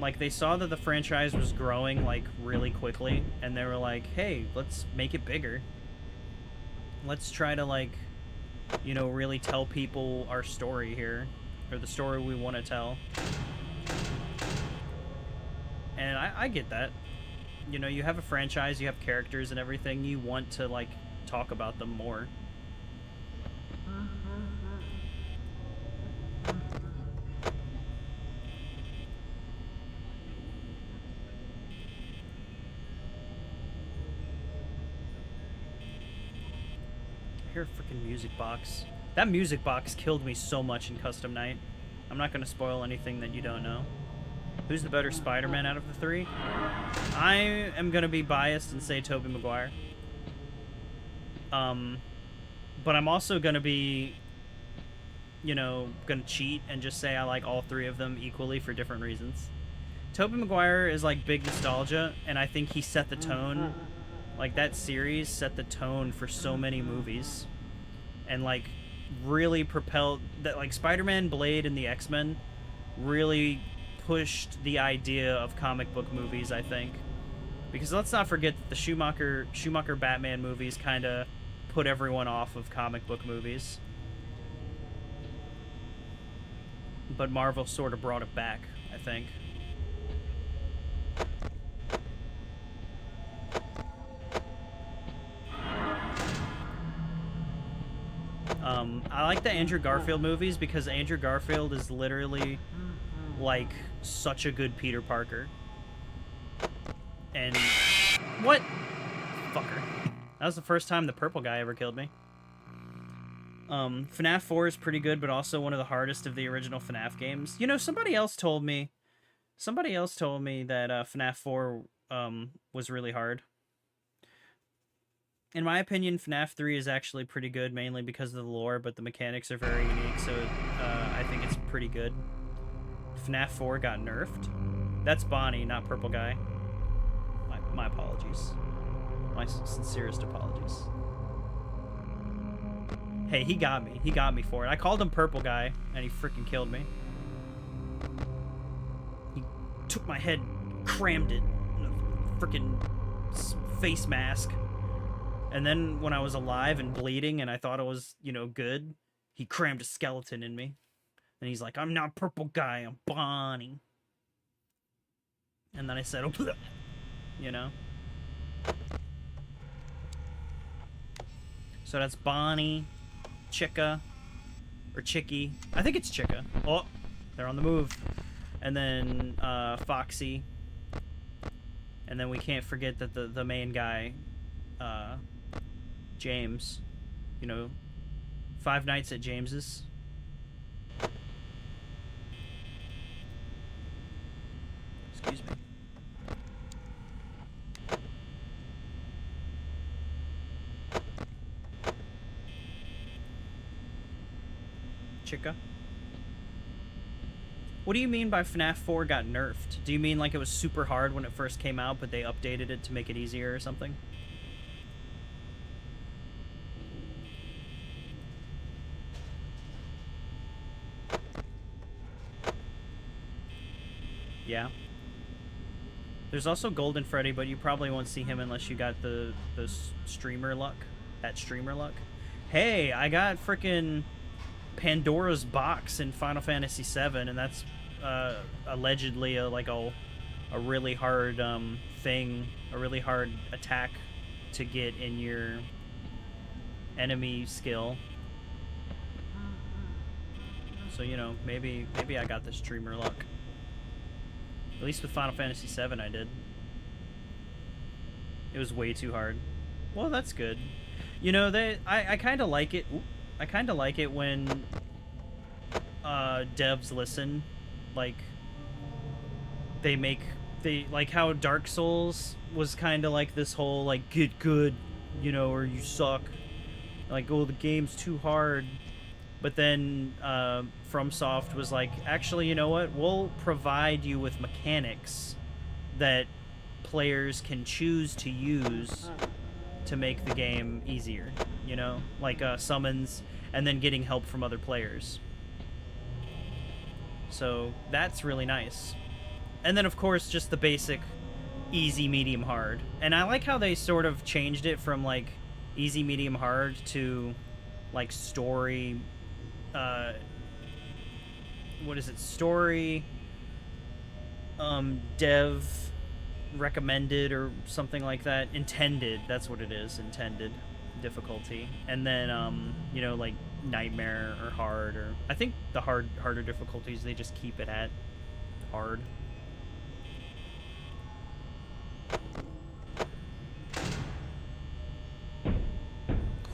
Like, they saw that the franchise was growing, like, really quickly, and they were like, hey, let's make it bigger. Let's try to, like, you know, really tell people our story here, or the story we want to tell. And I get that. You know, you have a franchise, you have characters and everything, you want to, like, talk about them more. I hear a freaking music box. That music box killed me so much in Custom Night. I'm not going to spoil anything that you don't know. Who's the better Spider-Man out of the three? I am going to be biased and say Tobey Maguire. But I'm also going to be, you know, going to cheat and just say I like all three of them equally for different reasons. Tobey Maguire is like big nostalgia, and I think he set the tone. Like, that series set the tone for so many movies. And, like, really propelled... that, like, Spider-Man, Blade, and the X-Men really pushed the idea of comic book movies, I think. Because let's not forget that the Schumacher Batman movies kind of put everyone off of comic book movies. But Marvel sort of brought it back, I think. I like the Andrew Garfield movies because Andrew Garfield is literally, like, such a good Peter Parker. And... what? Fucker. That was the first time the purple guy ever killed me. FNAF 4 is pretty good, but also one of the hardest of the original FNAF games. You know, somebody else told me that FNAF 4 was really hard. In my opinion, FNAF 3 is actually pretty good, mainly because of the lore, but the mechanics are very unique, so I think it's pretty good. FNAF 4 got nerfed. That's Bonnie, not Purple Guy. My apologies. My sincerest apologies. Hey, he got me. He got me for it. I called him Purple Guy, and he freaking killed me. He took my head, crammed it in a freaking face mask. And then when I was alive and bleeding and I thought it was, you know, good, he crammed a skeleton in me. And he's like, I'm not Purple Guy, I'm Bonnie. And then I said, oh, you know. So that's Bonnie, Chica, or Chicky. I think it's Chica. Oh, they're on the move. And then Foxy. And then we can't forget that the main guy, James, you know, Five Nights at James's. Excuse me. Chica. What do you mean by FNAF 4 got nerfed? Do you mean like it was super hard when it first came out, but they updated it to make it easier or something? Yeah. There's also Golden Freddy, but you probably won't see him unless you got the streamer luck. That streamer luck. Hey, I got frickin' Pandora's box in Final Fantasy VII, and that's allegedly a really hard thing, a really hard attack to get in your enemy skill. So, you know, maybe I got the streamer luck. At least with Final Fantasy VII I did. It was way too hard. Well, that's good. You know, I kind of like it. I kind of like it when devs listen. Like, they like how Dark Souls was kind of like this whole, like, get good, you know, or you suck. Like, oh, the game's too hard. But then FromSoft was like, actually, you know what? We'll provide you with mechanics that players can choose to use to make the game easier, you know? Like summons and then getting help from other players. So that's really nice. And then, of course, just the basic easy, medium, hard. And I like how they sort of changed it from, like, easy, medium, hard to, like, story... what is it? Story... dev... recommended or something like that. Intended, that's what it is. Intended difficulty. And then, you know, like, nightmare or hard, or... I think the harder difficulties, they just keep it at hard.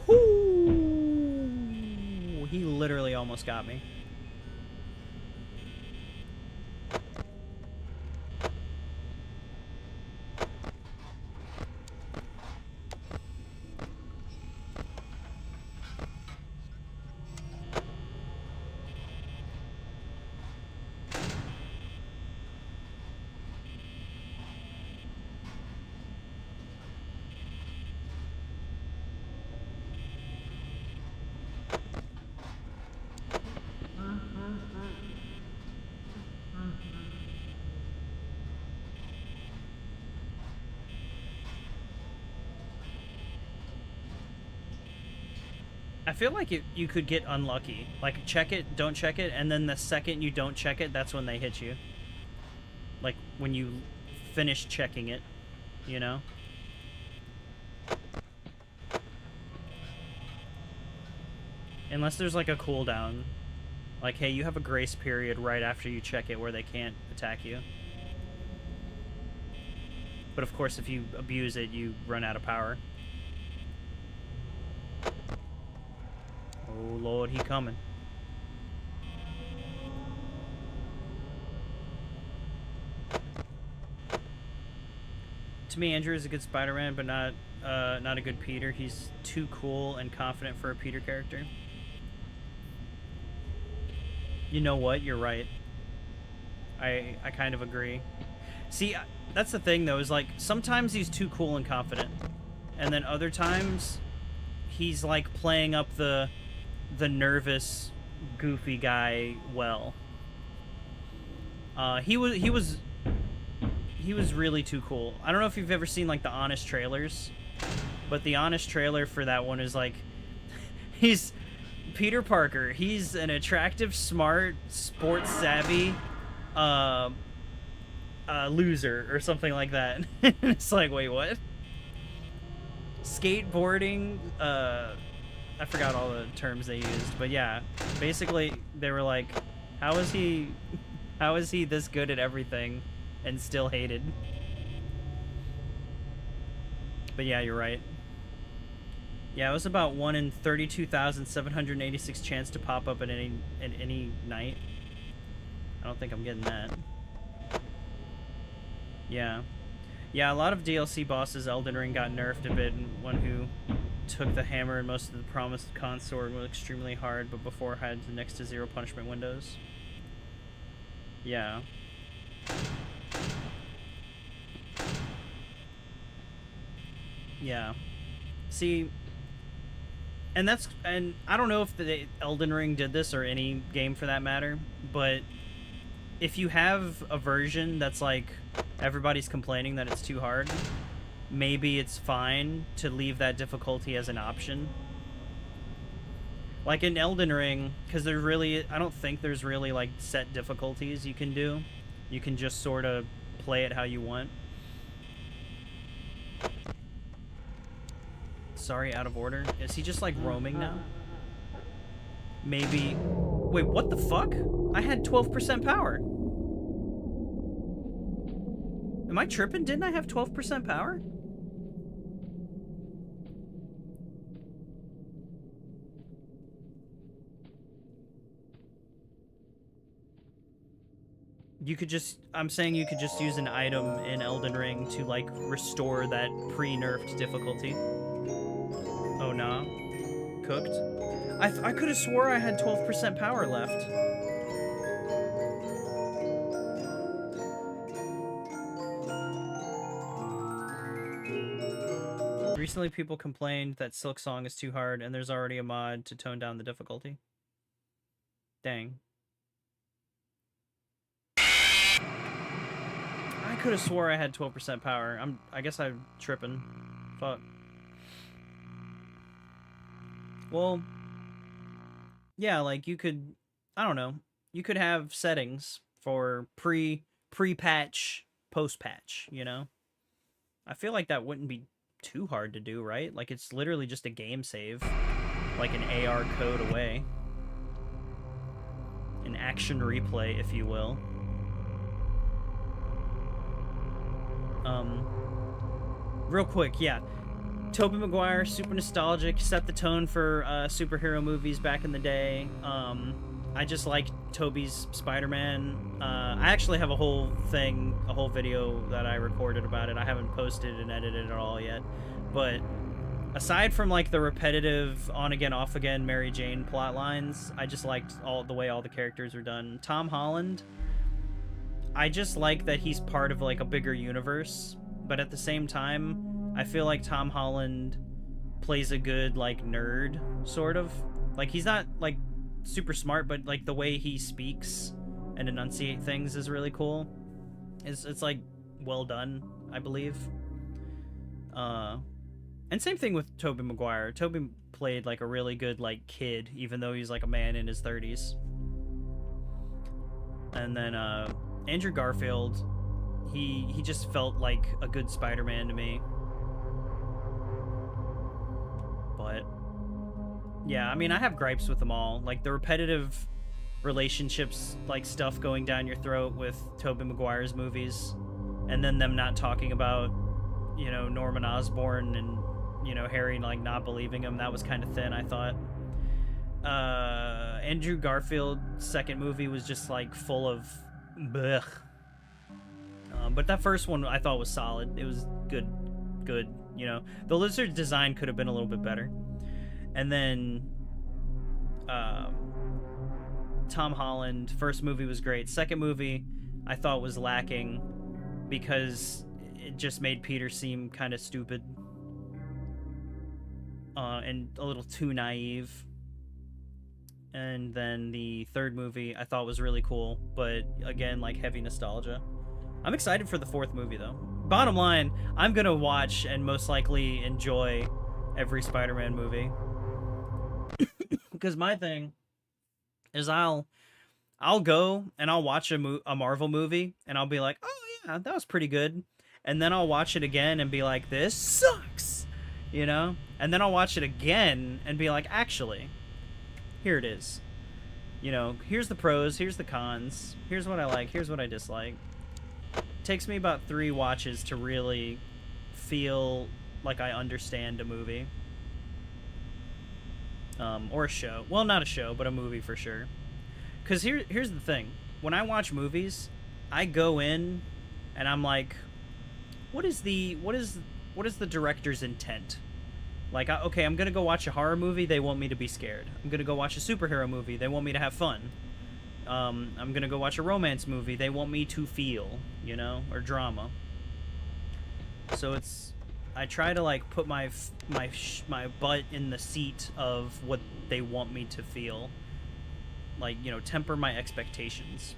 Ooh, he literally almost got me. I feel like you could get unlucky. Like, check it, don't check it, and then the second you don't check it, that's when they hit you. Like, when you finish checking it, you know? Unless there's, like, a cooldown. Like, hey, you have a grace period right after you check it where they can't attack you. But, of course, if you abuse it, you run out of power. Oh, Lord, he coming. To me, Andrew is a good Spider-Man, but not a good Peter. He's too cool and confident for a Peter character. You know what? You're right. I kind of agree. See, that's the thing, though, is, like, sometimes he's too cool and confident. And then other times, he's, like, playing up the nervous, goofy guy well. He was really too cool. I don't know if you've ever seen, like, the Honest trailers, but the Honest trailer for that one is, like, he's Peter Parker. He's an attractive, smart, sports-savvy, loser, or something like that. It's like, wait, what? Skateboarding, I forgot all the terms they used, but yeah, basically they were like, how is he this good at everything and still hated? But yeah, you're right. Yeah, it was about 1 in 32,786 chance to pop up at any night. I don't think I'm getting that. Yeah. Yeah, a lot of DLC bosses, Elden Ring got nerfed a bit, and one who took the hammer and most of the promised consort was extremely hard, but before had the next to zero punishment windows. Yeah. Yeah. See, and I don't know if the Elden Ring did this or any game for that matter, but if you have a version that's like everybody's complaining that it's too hard, maybe it's fine to leave that difficulty as an option. Like in Elden Ring, because I don't think there's really like set difficulties you can do. You can just sort of play it how you want. Sorry, out of order. Is he just like roaming now? Maybe. Wait, what the fuck? I had 12% power. Am I tripping? Didn't I have 12% power? I'm saying you could just use an item in Elden Ring to, like, restore that pre-nerfed difficulty. Oh, nah. Cooked? I could have swore I had 12% power left. Recently, people complained that Silk Song is too hard, and there's already a mod to tone down the difficulty. Dang. could have swore I had 12% power. I guess I'm tripping. Fuck. Well, yeah, like you could, I don't know, you could have settings for pre-patch, post-patch, you know? I feel like that wouldn't be too hard to do, right? Like it's literally just a game save, like an AR code away. An action replay, if you will. Real quick, yeah. Tobey Maguire, super nostalgic, set the tone for superhero movies back in the day. I just like Tobey's Spider-Man. I actually have a whole video that I recorded about it. I haven't posted and edited it all yet. But aside from like the repetitive on-again, off-again Mary Jane plot lines, I just liked the way all the characters were done. Tom Holland, I just like that he's part of like a bigger universe, but at the same time, I feel like Tom Holland plays a good like nerd, sort of. Like he's not like super smart, but like the way he speaks and enunciate things is really cool. It's like well done, I believe. And same thing with Tobey Maguire. Tobey played like a really good like kid, even though he's like a man in his 30s. And then Andrew Garfield, he just felt like a good Spider-Man to me. But yeah, I mean, I have gripes with them all. Like the repetitive relationships, like stuff going down your throat with Tobey Maguire's movies, and then them not talking about, you know, Norman Osborn and, you know, Harry like not believing him. That was kind of thin, I thought. Andrew Garfield's second movie was just like full of blech. But that first one I thought was solid. It was good, you know. The lizard design could have been a little bit better. And then Tom Holland, first movie was great. Second movie I thought was lacking because it just made Peter seem kind of stupid and a little too naive. And then the third movie I thought was really cool, but again, like heavy nostalgia. I'm excited for the fourth movie though. Bottom line, I'm gonna watch and most likely enjoy every Spider-Man movie. Because my thing is I'll go and I'll watch a Marvel movie and I'll be like, oh yeah, that was pretty good. And then I'll watch it again and be like, this sucks, you know? And then I'll watch it again and be like, actually, here it is. You know, here's the pros, here's the cons, here's what I like, here's what I dislike. It takes me about 3 watches to really feel like I understand a movie. Or a show. Well, not a show, but a movie for sure. Because here's the thing. When I watch movies, I go in and I'm like, what is the director's intent? Like, okay, I'm going to go watch a horror movie, they want me to be scared. I'm going to go watch a superhero movie, they want me to have fun. I'm going to go watch a romance movie, they want me to feel, you know, or drama. So I try to like put my butt in the seat of what they want me to feel. Like, you know, temper my expectations.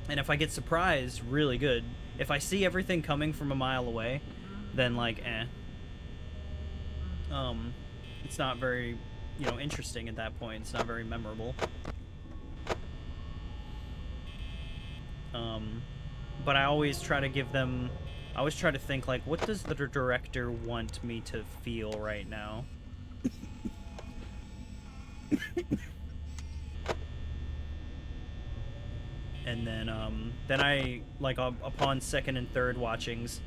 And if I get surprised, really good. If I see everything coming from a mile away, then like, it's not very, you know, interesting at that point. It's not very memorable. But I always try to give them, I always try to think like, what does the director want me to feel right now? And then I, like, upon second and third watchings,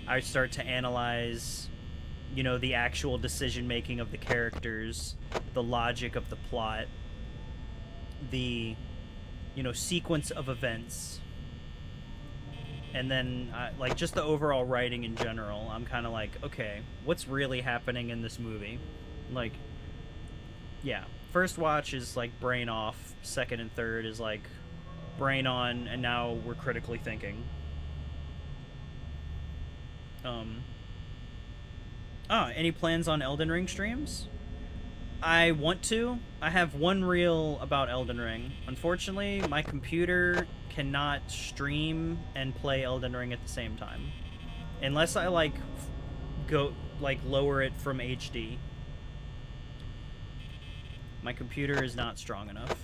I start to analyze, you know, the actual decision-making of the characters, the logic of the plot, the, you know, sequence of events, and then, like, just the overall writing in general. I'm kind of like, okay, what's really happening in this movie? Like, yeah, first watch is, like, brain off, second and third is, like, brain on, and now we're critically thinking. Any plans on Elden Ring streams? I want to. I have one reel about Elden Ring. Unfortunately, my computer cannot stream and play Elden Ring at the same time. Unless I, like, go, like, lower it from HD. My computer is not strong enough.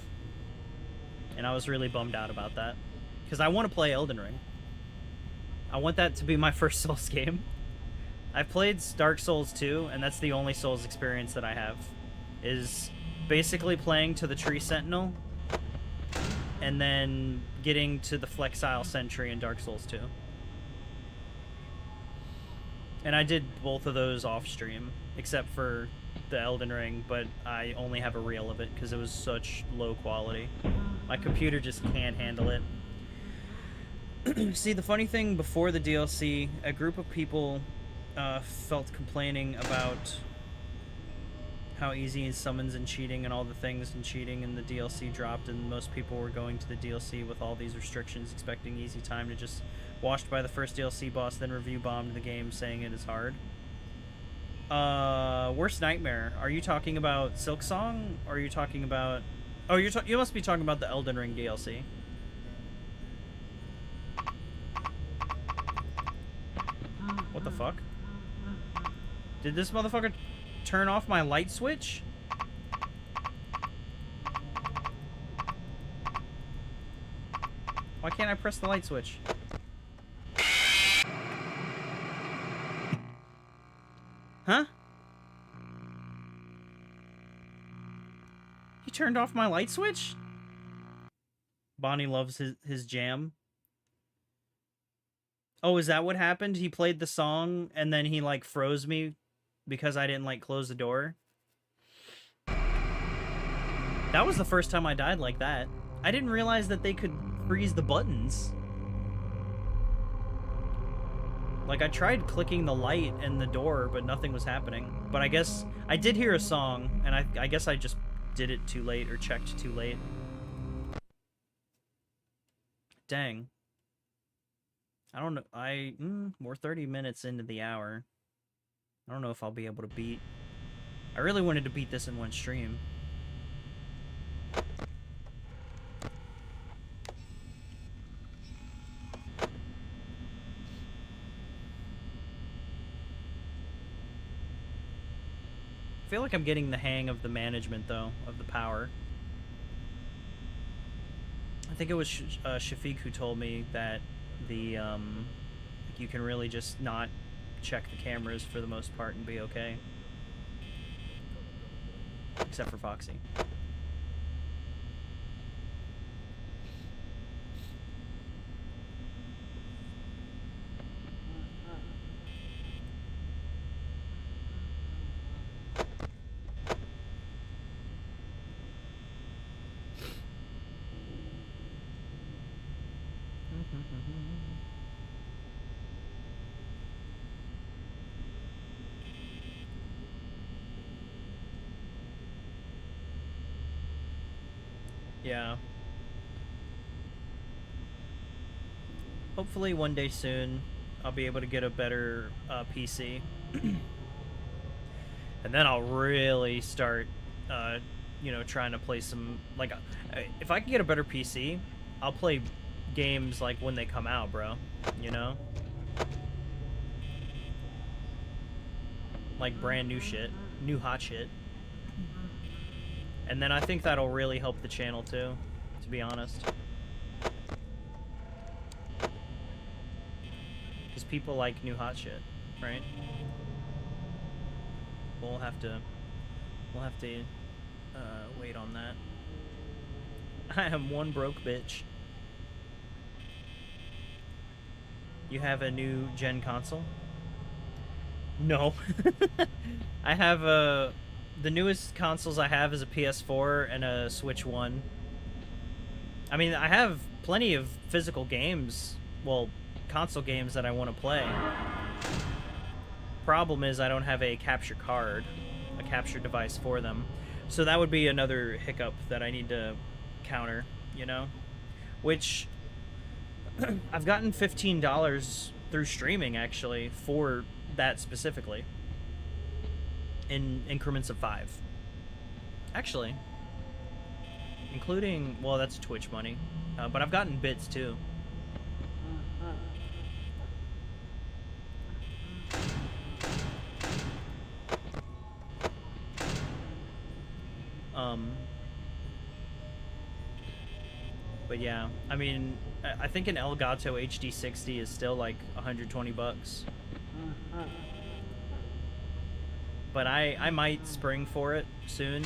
And I was really bummed out about that. Because I want to play Elden Ring. I want that to be my first Souls game. I've played Dark Souls 2, and that's the only Souls experience that I have. Is basically playing to the Tree Sentinel, and then getting to the Flexile Sentry in Dark Souls 2. And I did both of those off-stream, except for the Elden Ring, but I only have a reel of it because it was such low quality. My computer just can't handle it. See, the funny thing, before the DLC, a group of people felt complaining about how easy summons and cheating and all the things and cheating, and the DLC dropped, and most people were going to the DLC with all these restrictions, expecting easy time to just washed by the first DLC boss, then review bombed the game, saying it is hard. Worst Nightmare. Are you talking about Silksong? Or are you talking about... Oh, you must be talking about the Elden Ring DLC. What the fuck? Did this motherfucker turn off my light switch? Why can't I press the light switch? Huh? He turned off my light switch? Bonnie loves his jam. Oh, is that what happened? He played the song and then he like froze me because I didn't like close the door. That was the first time I died like that. I didn't realize that they could freeze the buttons. Like, I tried clicking the light and the door, but nothing was happening. But I guess I did hear a song, and I guess I just did it too late or checked too late. Dang. I don't know. We're 30 minutes into the hour. I don't know if I'll be able to beat... I really wanted to beat this in one stream. I feel like I'm getting the hang of the management, though, of the power. I think it was Shafiq who told me that the, you can really just not check the cameras for the most part and be okay. Except for Foxy. Yeah. Hopefully one day soon I'll be able to get a better PC. And then I'll really start, you know, trying to play some, like, if I can get a better PC, I'll play games, like, when they come out, bro, you know? Like, brand new shit. New hot shit. And then I think that'll really help the channel, too, to be honest. Because people like new hot shit, right? We'll have to wait on that. I am one broke bitch. You have a new gen console? No. I have the newest consoles I have is a PS4 and a Switch 1. I mean, I have plenty of physical games, well, console games that I want to play. Problem is I don't have a capture card, a capture device for them. So that would be another hiccup that I need to counter, you know? Which, I've gotten $15 through streaming, actually, for that specifically. In increments of 5. Actually, including, well, that's Twitch money, but I've gotten bits too. But yeah, I mean, I think an Elgato HD60 is still like 120 bucks. But I might spring for it soon.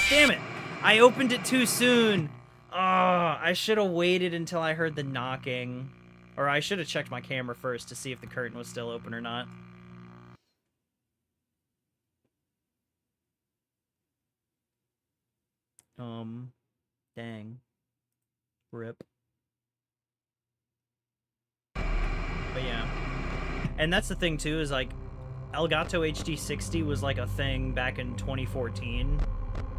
Damn it! I opened it too soon! Oh, I should have waited until I heard the knocking. Or I should have checked my camera first to see if the curtain was still open or not. Dang. Rip. But yeah. And that's the thing too, is like, Elgato HD60 was like a thing back in 2014.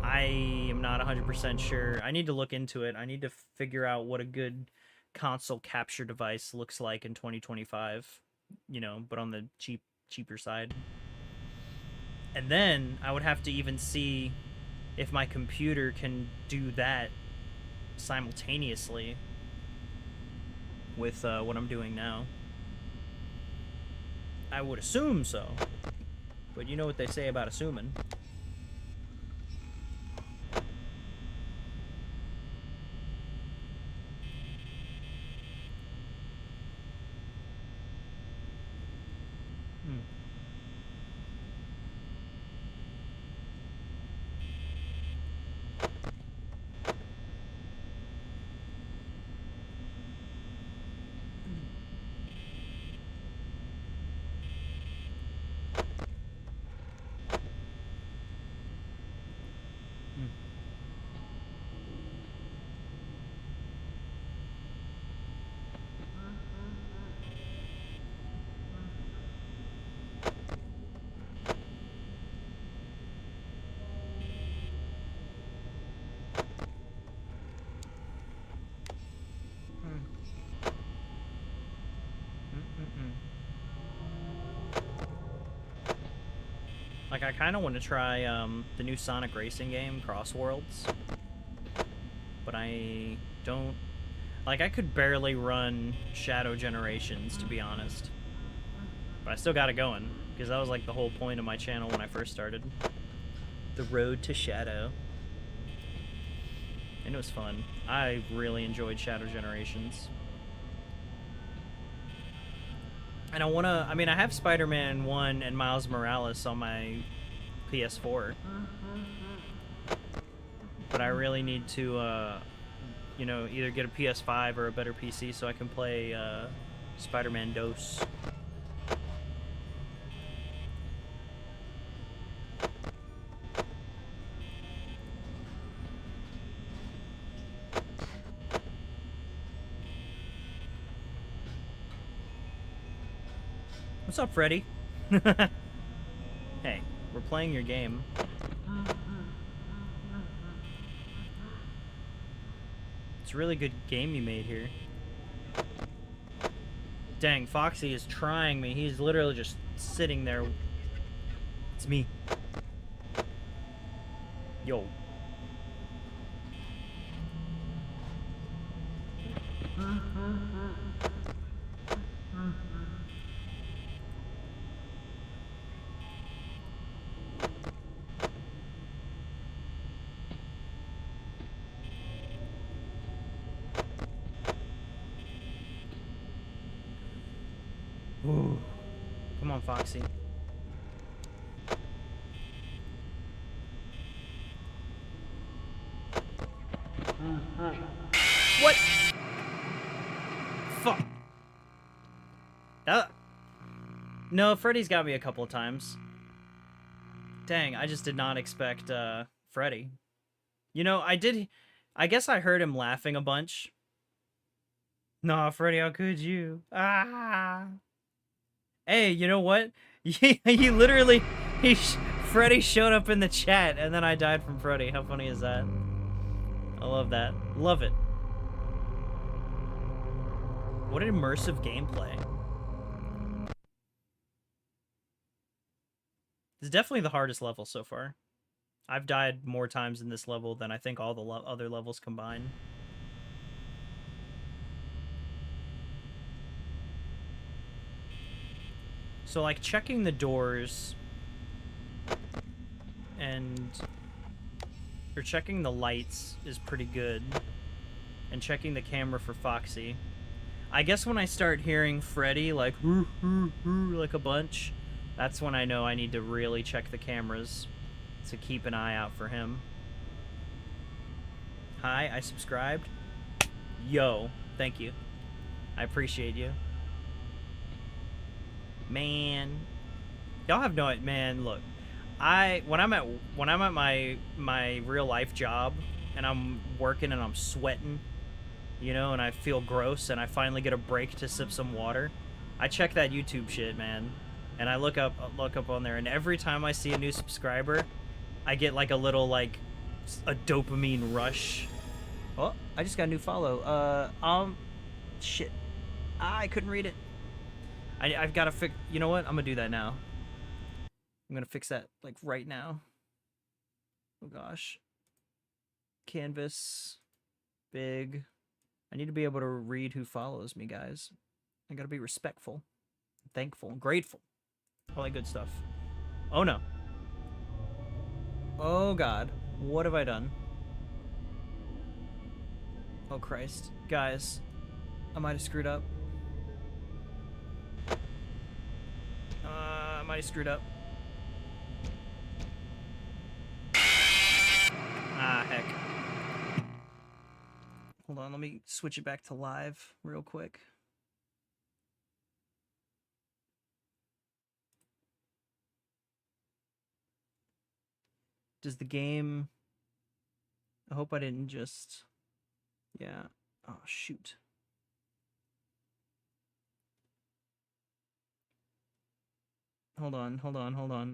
I am not 100% sure. I need to look into it. I need to figure out what a good console capture device looks like in 2025. You know, but on the cheaper side. And then I would have to even see if my computer can do that simultaneously with what I'm doing now. I would assume so, but you know what they say about assuming. Like, I kind of want to try the new Sonic racing game, Cross Worlds. But I don't... Like, I could barely run Shadow Generations, to be honest. But I still got it going, because that was, like, the whole point of my channel when I first started. The road to Shadow. And it was fun. I really enjoyed Shadow Generations. And I want to... I mean, I have Spider-Man 1 and Miles Morales on my PS4. But I really need to, you know, either get a PS5 or a better PC so I can play Spider-Man DOS. What's up, Freddy? Hey, we're playing your game. It's a really good game you made here. Dang, Foxy is trying me. He's literally just sitting there. It's me. Yo. Ooh. Come on, Foxy. What? Fuck. No, Freddy's got me a couple of times. Dang, I just did not expect Freddy. You know, I guess I heard him laughing a bunch. Nah, Freddy, how could you? Ah. Hey, you know what? He literally, Freddy showed up in the chat, and then I died from Freddy. How funny is that? I love that. Love it. What an immersive gameplay. It's definitely the hardest level so far. I've died more times in this level than I think all the other levels combined. So, like, checking the doors or checking the lights is pretty good. And checking the camera for Foxy. I guess when I start hearing Freddy, like, hoo, hoo, hoo, like a bunch, that's when I know I need to really check the cameras to keep an eye out for him. Hi, I subscribed. Yo, thank you. I appreciate you. Man. Y'all have no idea, man, look. When I'm at my real life job and I'm working and I'm sweating, you know, and I feel gross and I finally get a break to sip some water, I check that YouTube shit, man. And I look up on there, and every time I see a new subscriber, I get like a little like a dopamine rush. Oh, I just got a new follow. Shit. I couldn't read it. I've got to fix. You know what? I'm gonna do that now. I'm gonna fix that like right now. Oh gosh. Canvas. Big. I need to be able to read who follows me, guys. I gotta be respectful, thankful, grateful. All that good stuff. Oh no. Oh god. What have I done? Oh Christ. Guys. I might have screwed up. I might have screwed up. Ah, heck. Hold on, let me switch it back to live real quick. Does the game... I hope I didn't just... Yeah. Oh, shoot. Hold on.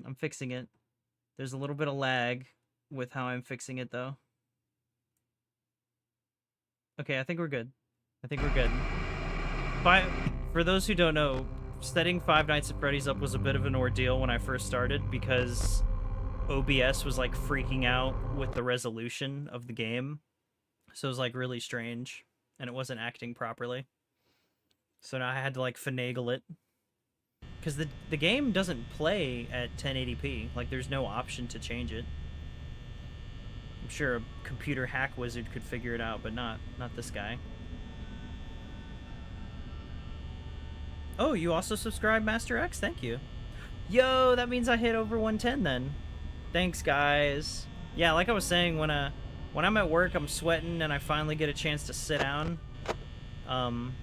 I'm fixing it. There's a little bit of lag with how I'm fixing it, though. Okay, I think we're good. For those who don't know, setting Five Nights at Freddy's up was a bit of an ordeal when I first started because OBS was like freaking out with the resolution of the game. So it was like really strange and it wasn't acting properly. So now I had to like finagle it. Because the game doesn't play at 1080p. Like there's no option to change it. I'm sure a computer hack wizard could figure it out, but not this guy. Oh, you also subscribe, Master X? Thank you. Yo, that means I hit over 110 then. Thanks, guys. Yeah, like I was saying, when I'm at work, I'm sweating, and I finally get a chance to sit down.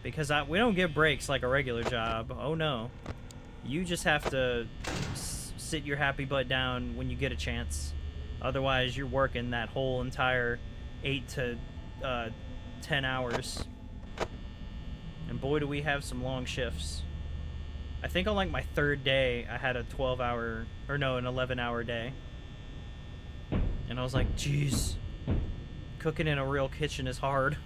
Because we don't get breaks like a regular job. Oh no. You just have to sit your happy butt down when you get a chance. Otherwise, you're working that whole entire 8 to 10 hours. And boy, do we have some long shifts. I think on like my third day, I had a 12-hour, or no, an 11-hour day. And I was like, geez, cooking in a real kitchen is hard.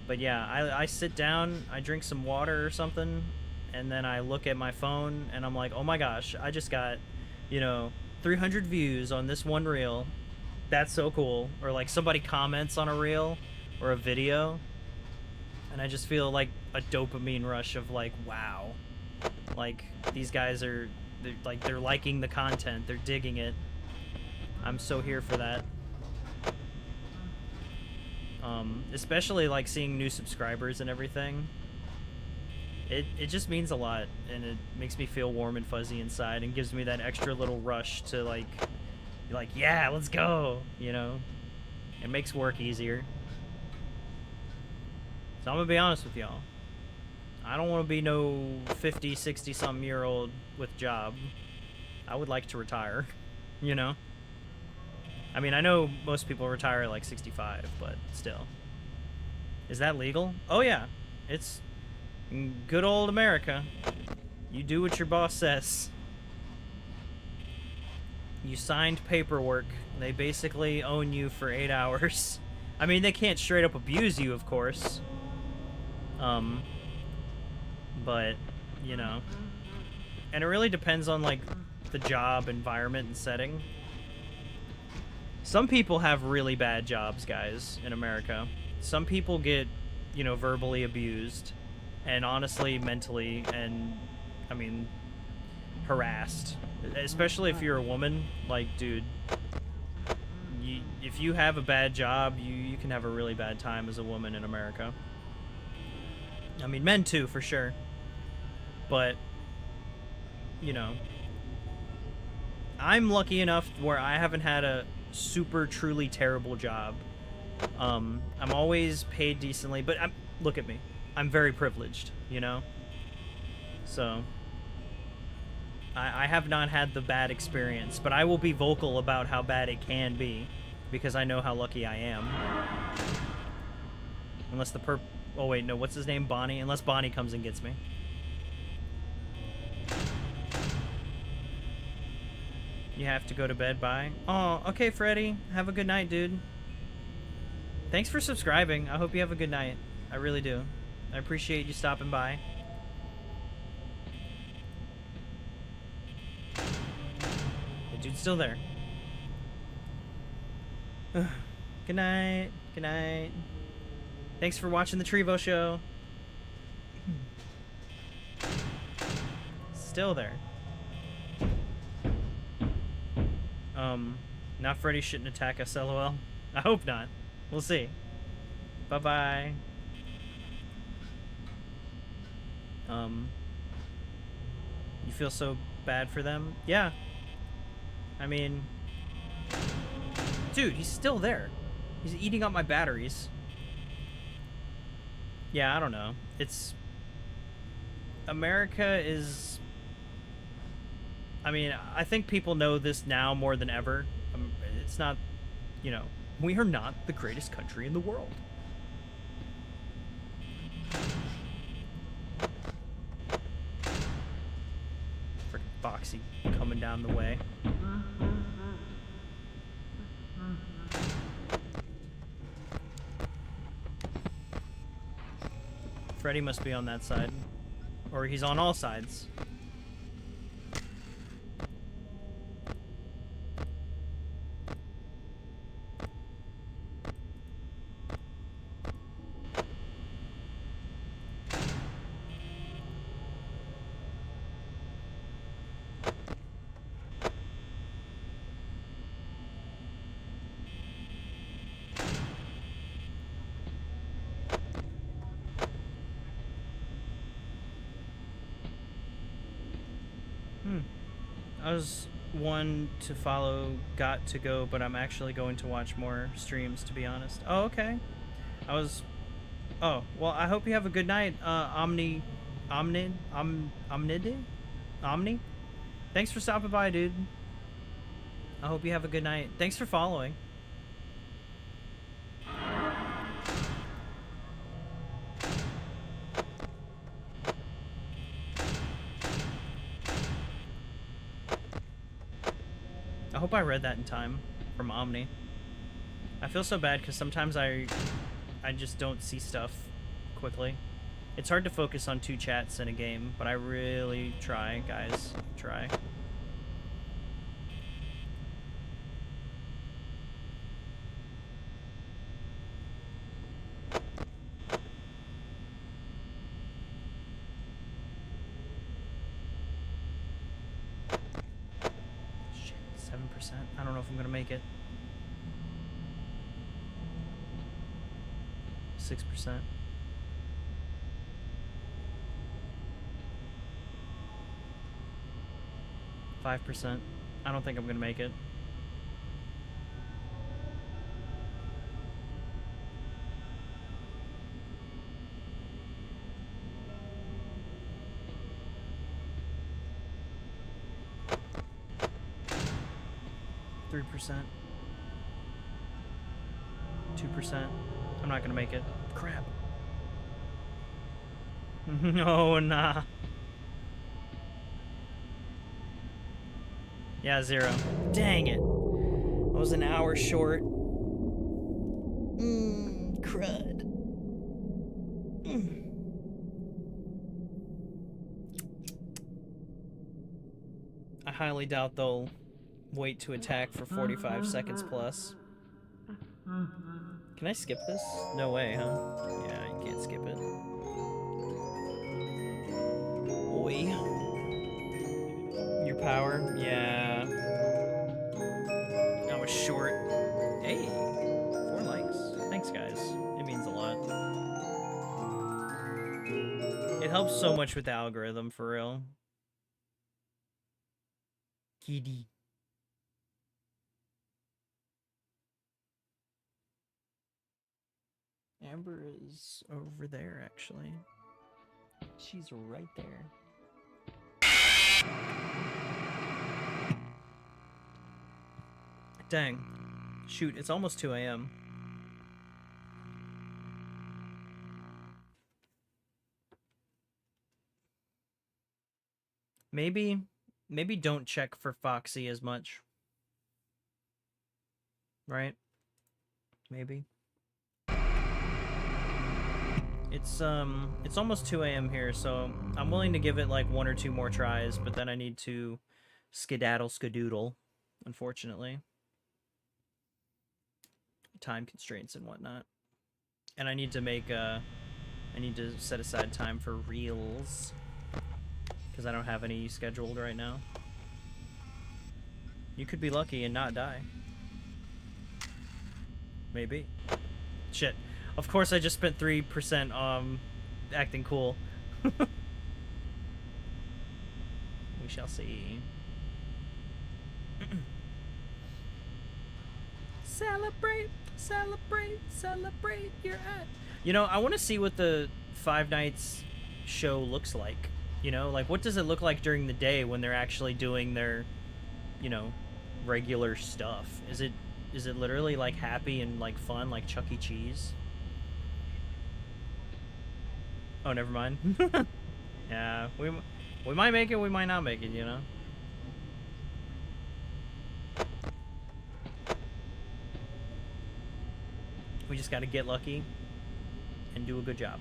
But yeah, I sit down, I drink some water or something, and then I look at my phone, and I'm like, oh my gosh, I just got, 300 views on this one reel. That's so cool. Or like somebody comments on a reel or a video, and I just feel like a dopamine rush of like, wow. Like, these guys they're liking the content, they're digging it. I'm so here for that. Especially like seeing new subscribers and everything. It just means a lot, and it makes me feel warm and fuzzy inside and gives me that extra little rush to like, yeah, let's go, It makes work easier. So I'm gonna be honest with y'all. I don't want to be no 50, 60 something year old with job. I would like to retire, I mean, I know most people retire at like 65, but still. Is that legal? Oh yeah, it's in good old America. You do what your boss says. You signed paperwork. They basically own you for 8 hours. I mean, they can't straight up abuse you, of course. but, you know. And it really depends on, like, the job, environment, and setting. Some people have really bad jobs, guys, in America. Some people get, you know, verbally abused. And honestly, mentally, and, I mean, harassed. Especially if you're a woman. Like, dude, if you have a bad job, you can have a really bad time as a woman in America. I mean, men too, for sure. But, you know, I'm lucky enough where I haven't had a super truly terrible job. I'm always paid decently, but look at me. I'm very privileged, you know? So, I have not had the bad experience, but I will be vocal about how bad it can be, because I know how lucky I am. Unless the oh wait, no, what's his name? Bonnie? Unless Bonnie comes and gets me. You have to go to bed, bye. Oh, okay, Freddy. Have a good night, dude. Thanks for subscribing. I hope you have a good night. I really do. I appreciate you stopping by. The dude's still there. Good night. Good night. Thanks for watching the Trevo show. Still there. Now Freddy shouldn't attack us, lol. I hope not. We'll see. Bye-bye. You feel so bad for them? Yeah. I mean, dude, he's still there. He's eating up my batteries. Yeah, I don't know. America is... I mean, I think people know this now more than ever. It's not, you know, we are not the greatest country in the world. Frickin' Foxy coming down the way. Freddy must be on that side. Or he's on all sides. I was one to follow, got to go, but I'm actually going to watch more streams, to be honest. Oh, okay. Oh, well, I hope you have a good night, Omni? Thanks for stopping by, dude. I hope you have a good night. Thanks for following. I hope I read that in time from Omni. I feel so bad because sometimes I just don't see stuff quickly. It's hard to focus on two chats in a game, but I really try, guys. Try. I don't know if I'm gonna make it. 6%. 5%. I don't think I'm gonna make it. %, 2%. I'm not gonna make it. Crap. No, nah. Yeah, 0. Dang it. I was an hour short. Crud. highly doubt they'll wait to attack for 45 seconds plus. Can I skip this? No way, huh? Yeah, you can't skip it. Oi. Your power? Yeah. I was short. Hey, 4 likes. Thanks, guys. It means a lot. It helps so much with the algorithm, for real. Kitty. Amber is over there, actually. She's right there. Dang. Shoot, it's almost 2 a.m. Maybe don't check for Foxy as much. Right? Maybe. It's almost 2 a.m. here, so I'm willing to give it like 1 or 2 more tries, but then I need to skedaddle, unfortunately. Time constraints and whatnot. And I need to make I need to set aside time for reels, because I don't have any scheduled right now. You could be lucky and not die. Maybe. Shit. Of course I just spent 3% acting cool. We shall see. Celebrate, celebrate, celebrate your at. You know, I want to see what the Five Nights show looks like. You know, like what does it look like during the day when they're actually doing their, you know, regular stuff? Is it literally like happy and like fun, like Chuck E. Cheese? Oh, never mind. Yeah, we might make it, we might not make it, you know? We just gotta get lucky and do a good job.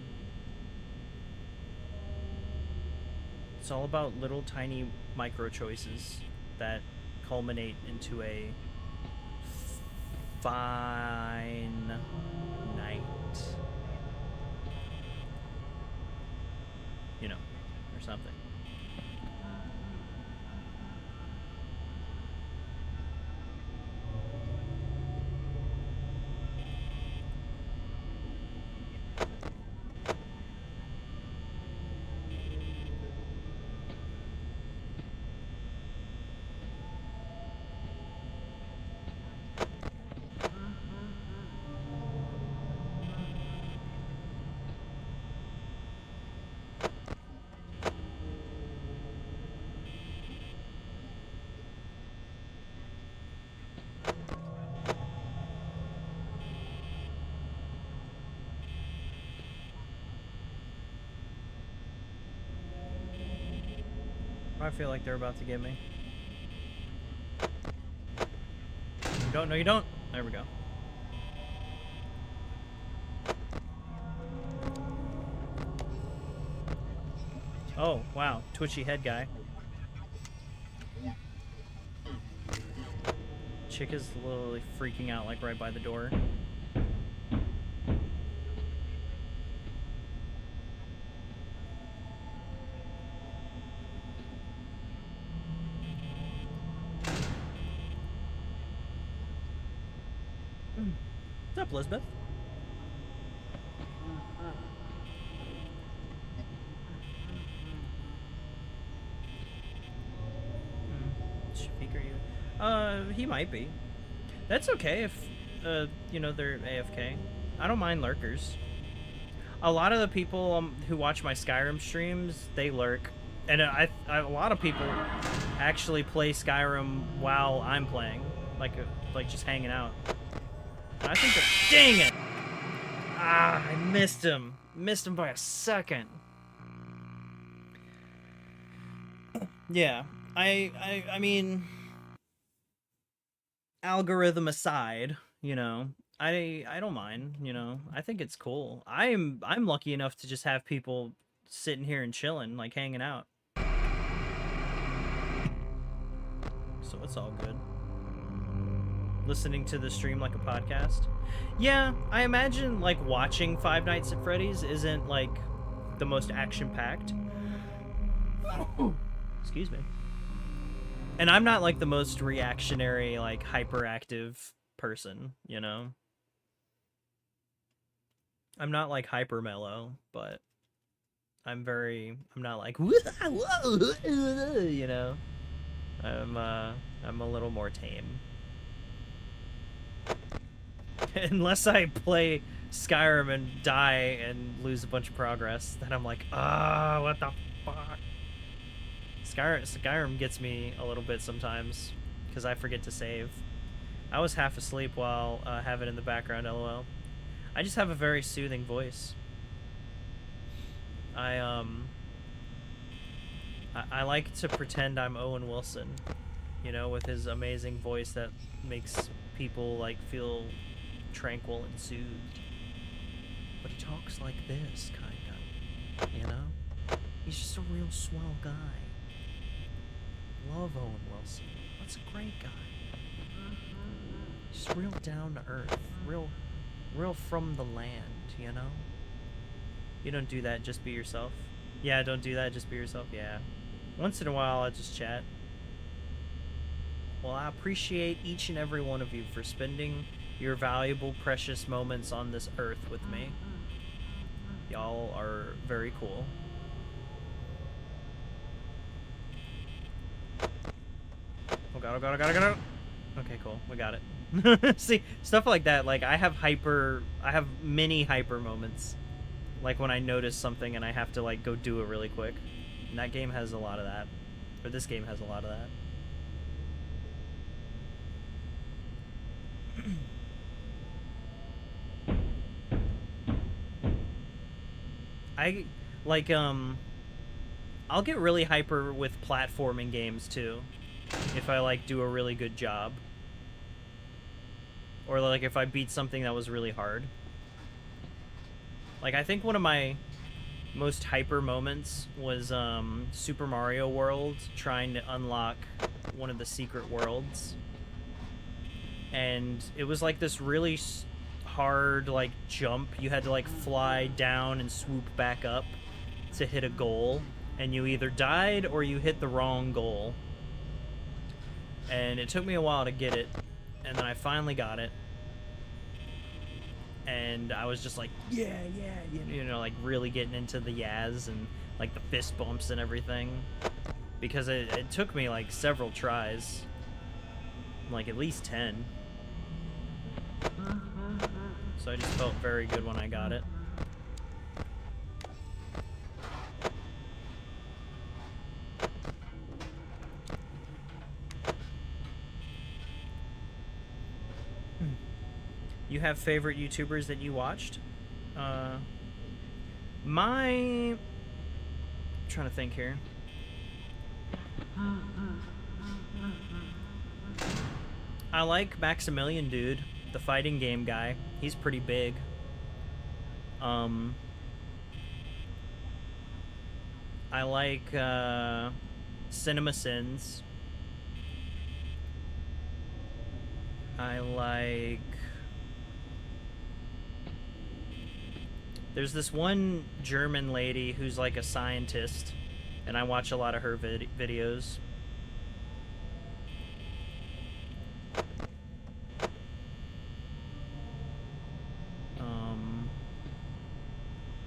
It's all about little tiny micro choices that culminate into a fine night. You know, or something. I feel like they're about to get me. You don't? No, you don't. There we go. Oh, wow. Twitchy head guy. Chick is literally freaking out, like, right by the door. What's up, Elizabeth? Shafik, are you? He might be. That's okay if, you know, they're AFK. I don't mind lurkers. A lot of the people who watch my Skyrim streams, they lurk. And a lot of people actually play Skyrim while I'm playing. Like just hanging out. I think that... Dang it! Ah, I missed him. Missed him by a second. Yeah, I mean, algorithm aside, you know, I don't mind, you know. I think it's cool. I'm lucky enough to just have people sitting here and chilling, like hanging out. so it's all good. Listening to the stream like a podcast. Yeah, I imagine like watching Five Nights at Freddy's isn't like the most action-packed. Excuse me. And I'm not like the most reactionary, like hyperactive person, you know? I'm not like hyper mellow, but I'm not like, you know? I'm a little more tame. Unless I play Skyrim and die and lose a bunch of progress, then I'm like, what the fuck? Skyrim gets me a little bit sometimes, because I forget to save. I was half asleep while having it in the background, lol. I just have a very soothing voice. I like to pretend I'm Owen Wilson, you know, with his amazing voice that makes people, like, feel tranquil and soothed. But he talks like this, kinda, you know? He's just a real swell guy. Love Owen Wilson. That's a great guy. Just real down to earth. Real from the land, you know? You don't do that, just be yourself. Yeah, don't do that, just be yourself. Yeah. Once in a while, I'll just chat. Well, I appreciate each and every one of you for spending your valuable, precious moments on this earth with me. Y'all are very cool. Oh god, oh god, oh god, oh god. Okay, cool. We got it. See, stuff like that, like, I have mini hyper moments. Like when I notice something and I have to, like, go do it really quick. And that game has a lot of that. Or this game has a lot of that. I'll get really hyper with platforming games too, if I like do a really good job, or like if I beat something that was really hard. Like I think one of my most hyper moments was Super Mario World, trying to unlock one of the secret worlds, and it was like this really hard like jump. You had to like fly down and swoop back up to hit a goal, and you either died or you hit the wrong goal, and it took me a while to get it, and then I finally got it, and I was just like, yeah, you know, like really getting into the yaz and like the fist bumps and everything, because it took me like several tries, like at least 10. So I just felt very good when I got it. You have favorite YouTubers that you watched? I'm trying to think here. I like Maximilian Dude, the fighting game guy. He's pretty big. I like Cinema Sins. I like... There's this one German lady who's like a scientist, and I watch a lot of her videos.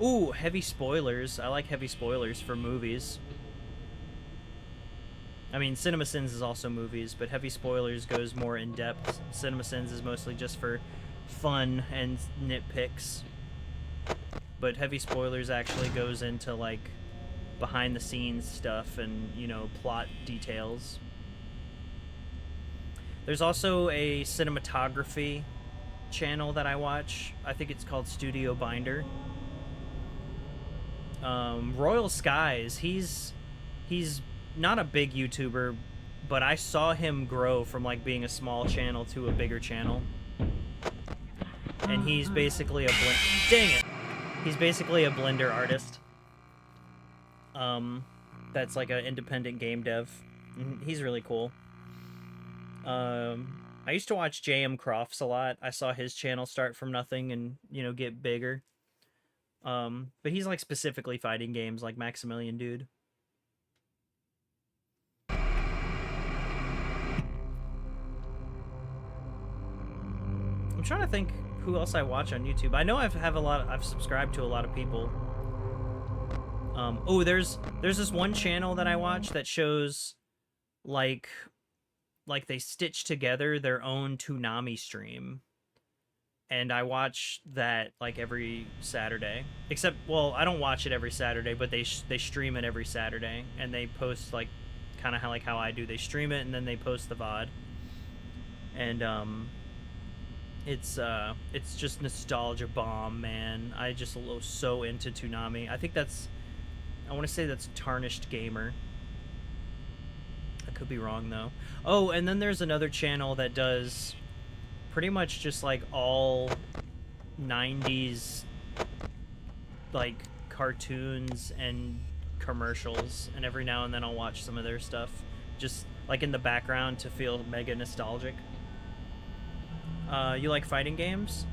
Ooh, heavy spoilers. I like heavy spoilers for movies. I mean, Cinema Sins is also movies, but heavy spoilers goes more in depth. Cinema Sins is mostly just for fun and nitpicks. But heavy spoilers actually goes into, like, behind the scenes stuff and, you know, plot details. There's also a cinematography channel that I watch. I think it's called Studio Binder. Royal Skies, he's not a big YouTuber, but I saw him grow from like being a small channel to a bigger channel. And he's basically a dang it. He's basically a Blender artist. That's like an independent game dev. He's really cool. I used to watch JM Crofts a lot. I saw his channel start from nothing and, you know, get bigger. But he's like specifically fighting games like Maximilian Dude. I'm trying to think who else I watch on YouTube. I know I've subscribed to a lot of people. Oh, there's this one channel that I watch that shows like they stitch together their own Toonami stream. And I watch that like every Saturday. Except, well, I don't watch it every Saturday, but they stream it every Saturday, and they post like kind of how I do. They stream it and then they post the VOD. And it's just nostalgia bomb, man. I just so into Toonami. I think I want to say that's Tarnished Gamer. I could be wrong though. Oh, and then there's another channel that does pretty much just like all 90s like cartoons and commercials, and every now and then I'll watch some of their stuff just like in the background to feel mega nostalgic. You like fighting games?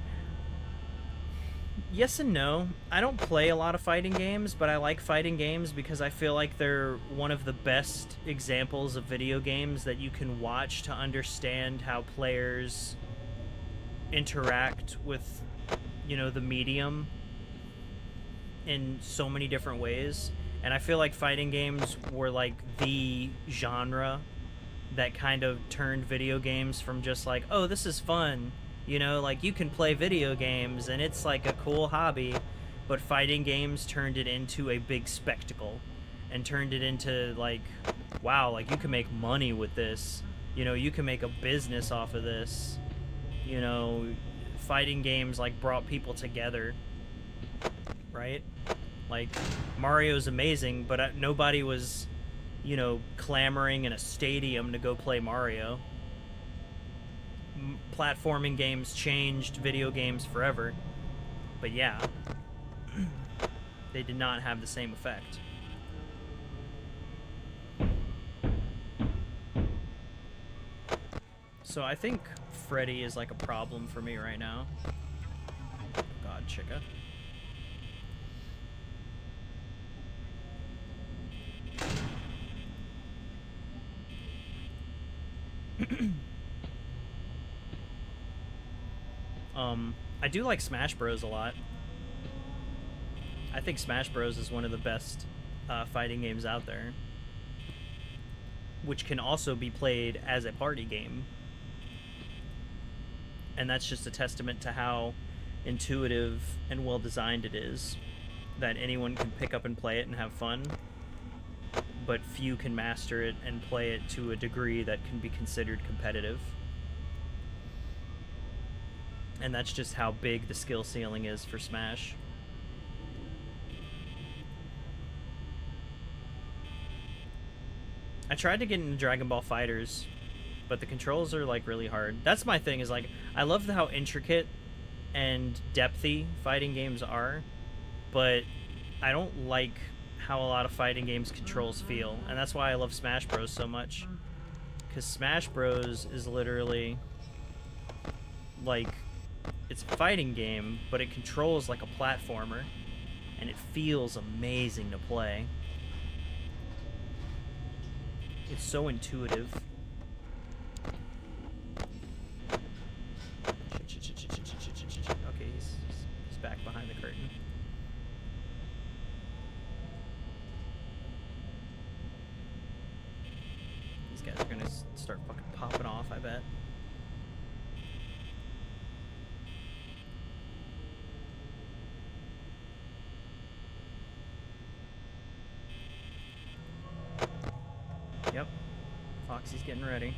Yes and no. I don't play a lot of fighting games, but I like fighting games because I feel like they're one of the best examples of video games that you can watch to understand how players interact with, you know, the medium in so many different ways. And I feel like fighting games were like the genre that kind of turned video games from just like, oh, this is fun, you know, like you can play video games and it's like a cool hobby, but fighting games turned it into a big spectacle and turned it into like, wow, like you can make money with this, you know, you can make a business off of this, you know. Fighting games like brought people together, right? Like Mario's amazing, but nobody was, you know, clamoring in a stadium to go play Mario. Platforming games changed video games forever, but yeah, they did not have the same effect. So I think Freddy is like a problem for me right now. God, Chica. I do like Smash Bros a lot. I think Smash Bros is one of the best fighting games out there, which can also be played as a party game. And that's just a testament to how intuitive and well designed it is, that anyone can pick up and play it and have fun, but few can master it and play it to a degree that can be considered competitive. And that's just how big the skill ceiling is for Smash. I tried to get into Dragon Ball FighterZ, but the controls are like really hard. That's my thing, is like, I love how intricate and depthy fighting games are, but I don't like how a lot of fighting games controls feel. And that's why I love Smash Bros so much. Because Smash Bros is literally like, it's a fighting game, but it controls like a platformer, and it feels amazing to play. It's so intuitive. Okay, he's back behind the curtain. These guys are gonna start fucking popping off, I bet. Yep. Foxy's getting ready.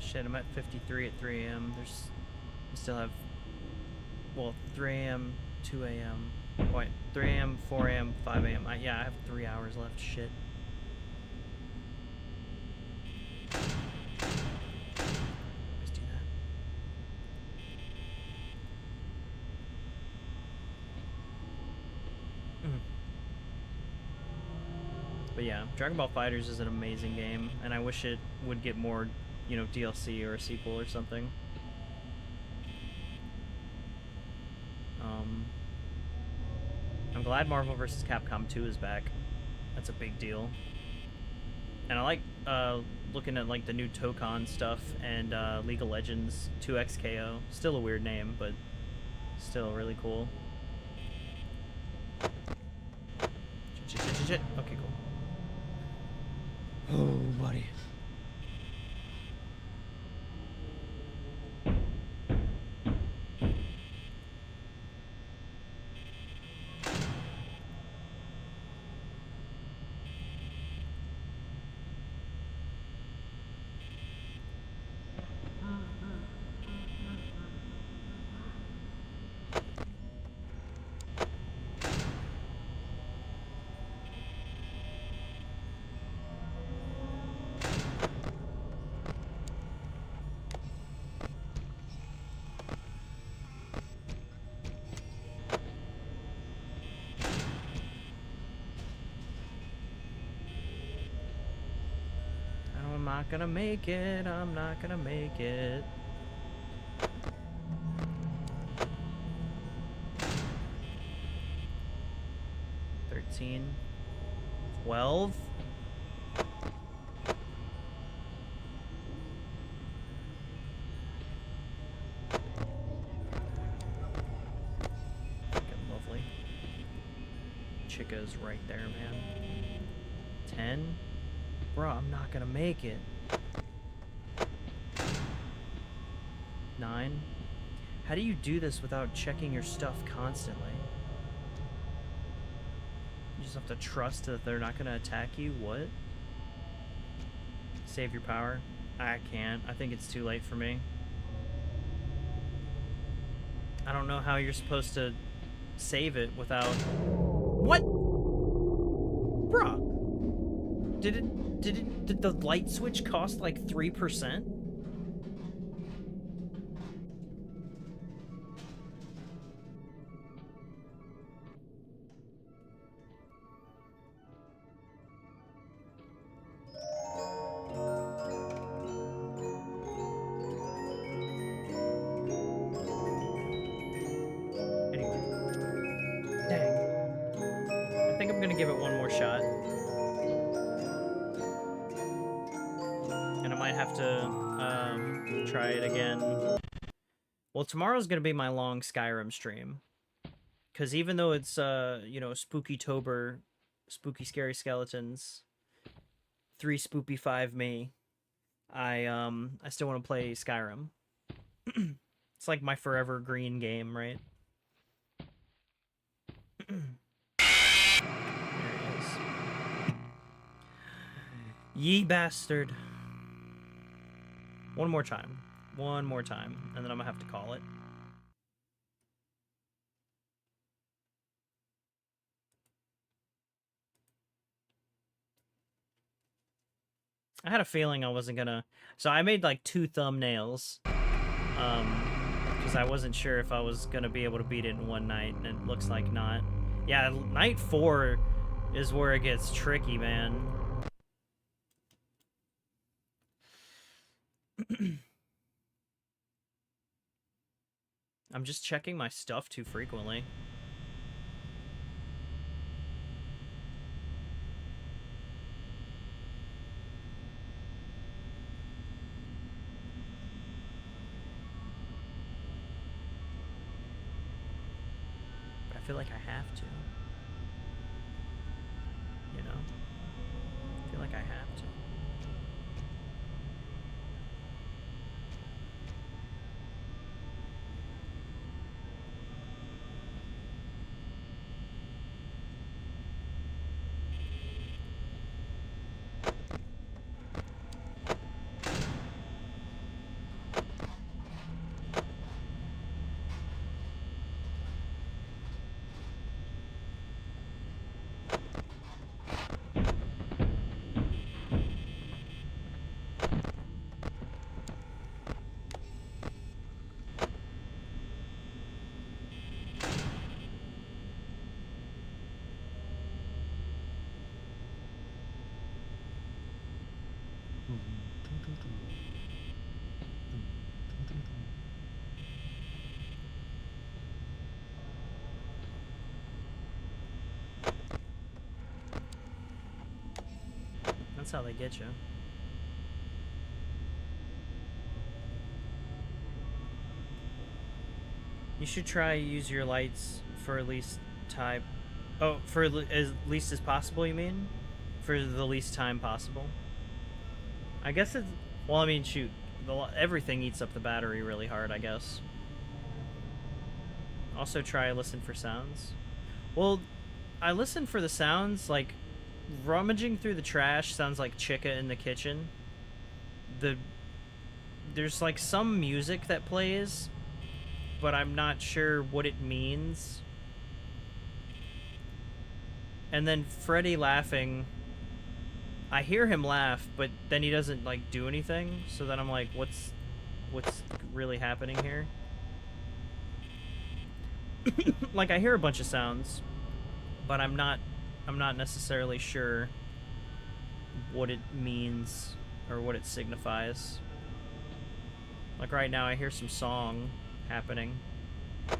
Shit, I'm at 53 at 3 a.m. I still have, well, 3 a.m., 2 a.m. Wait, 3 a.m., 4 a.m., 5 a.m. Yeah, I have 3 hours left. Shit. Let's do that. But yeah, Dragon Ball FighterZ is an amazing game, and I wish it would get more, you know, DLC or a sequel or something. I'm glad Marvel vs. Capcom 2 is back. That's a big deal. And I like looking at like the new Tokon stuff and League of Legends 2XKO. Still a weird name, but still really cool. Okay, cool. Oh, buddy. I'm not gonna make it. I'm not gonna make it. $13, $12. Fucking lovely. Chica's right there, man. 10. Bro, I'm not gonna make it. 9. How do you do this without checking your stuff constantly? You just have to trust that they're not gonna attack you? What? Save your power? I can't. I think it's too late for me. I don't know how you're supposed to save it without... What? Bruh. Did the light switch cost like 3%? Anyway. Dang. I think I'm gonna give it one more shot. And I might have to try it again. Well, tomorrow's gonna be my long Skyrim stream. Because even though it's, you know, Spooky-tober, spooky scary skeletons, 3 spoopy 5 me, I still want to play Skyrim. It's like my forever green game, right? There he is. Ye bastard. One more time. One more time. And then I'm gonna have to call it. I had a feeling I wasn't gonna... So I made like 2 thumbnails. Because I wasn't sure if I was gonna be able to beat it in one night, and it looks like not. Yeah, night 4 is where it gets tricky, man. I'm just checking my stuff too frequently. But I feel like I have to. You know? I feel like I have to. That's how they get you. You should try use your lights for at least time. Oh, for as least as possible, you mean? For the least time possible. I guess it's... Well, I mean, shoot. Everything eats up the battery really hard, I guess. Also try listen for sounds. Well, I listen for the sounds, like... Rummaging through the trash sounds like Chica in the kitchen. There's, like, some music that plays, but I'm not sure what it means. And then Freddy laughing, I hear him laugh, but then he doesn't like do anything, so then I'm like, what's really happening here? Like, I hear a bunch of sounds, but I'm not necessarily sure what it means or what it signifies. Like right now I hear some song happening, but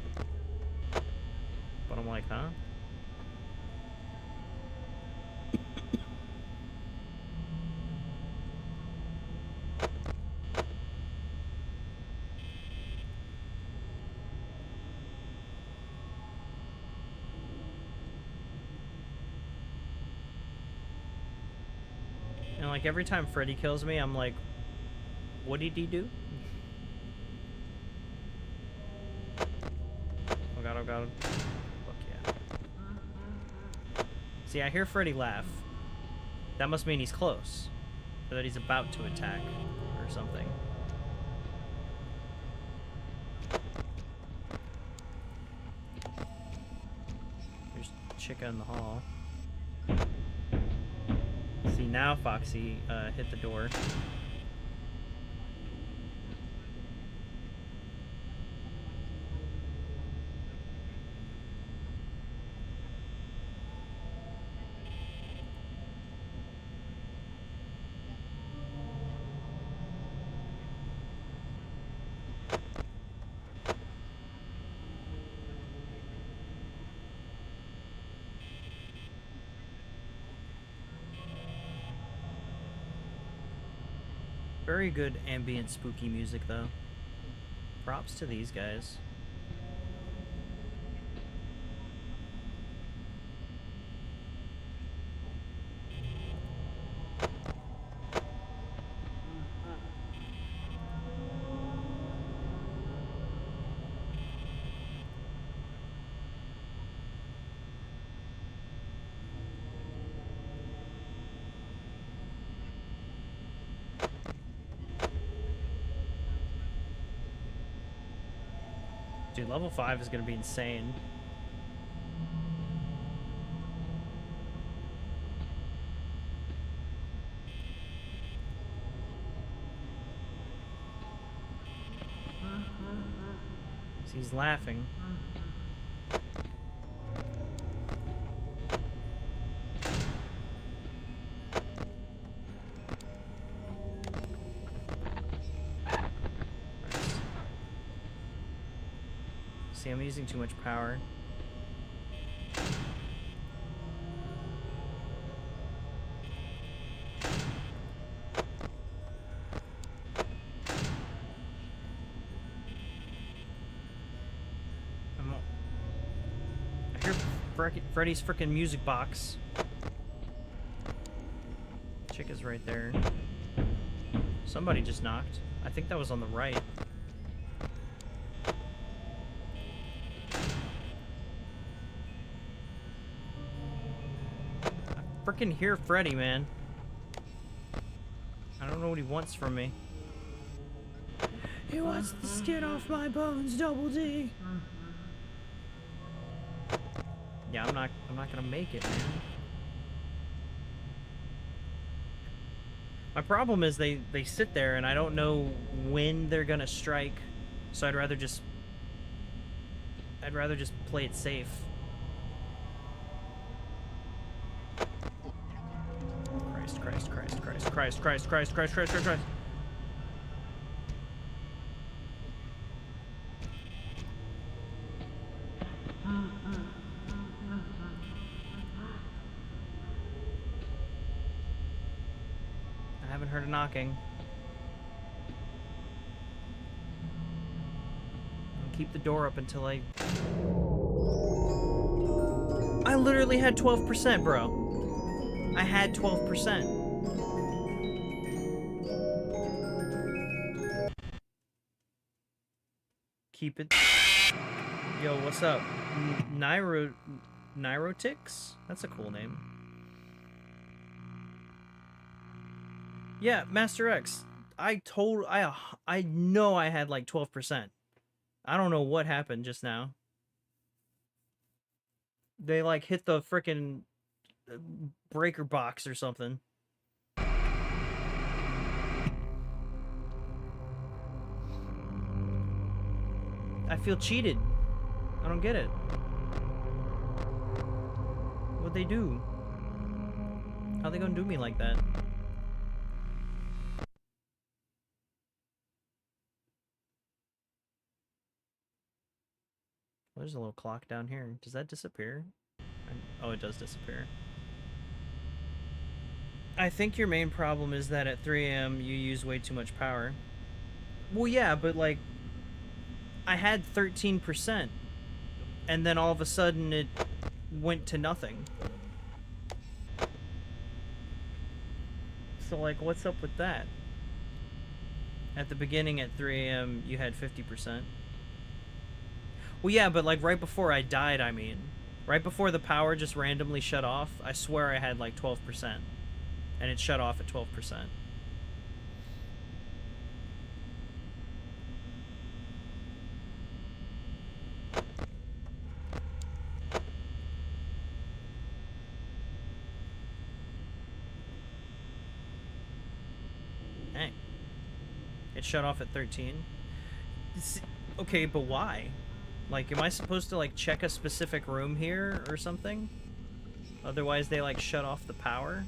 I'm like, huh? And like every time Freddy kills me, I'm like, what did he do? Oh god, oh god. Fuck yeah. See, I hear Freddy laugh. That must mean he's close. Or that he's about to attack or something. There's Chica in the hall. See, now Foxy hit the door. Very good ambient spooky music though. Props to these guys. Dude, level 5 is gonna be insane. So he's laughing. See, I'm using too much power. I hear Freddy's frickin' music box. Chica's right there. Somebody just knocked. I think that was on the right. Frickin' hear Freddy, man. I don't know what he wants from me. He wants the skin off my bones, Double D. Yeah, I'm not gonna make it, man. My problem is they sit there and I don't know when they're gonna strike, so I'd rather just play it safe. Christ. Haven't heard a knocking. I'll keep the door up until I literally had 12%, bro. I had 12%. Keep it. Yo, what's up? Nyrotix? That's a cool name. Yeah, Master X. I know I had like 12%. I don't know what happened just now. They like hit the frickin' breaker box or something. I feel cheated. I don't get it. What'd they do? How they gonna do me like that? Well, there's a little clock down here. Does that disappear? Oh, it does disappear. I think your main problem is that at 3 a.m. you use way too much power. Well, yeah, but like, I had 13%, and then all of a sudden it went to nothing. So like, what's up with that? At the beginning at 3 a.m. you had 50%. Well, yeah, but like right before I died, I mean. Right before the power just randomly shut off, I swear I had like 12%. And it shut off at 12%. Dang. It shut off at 13. Okay, but why? Like, am I supposed to, like, check a specific room here or something? Otherwise they, like, shut off the power?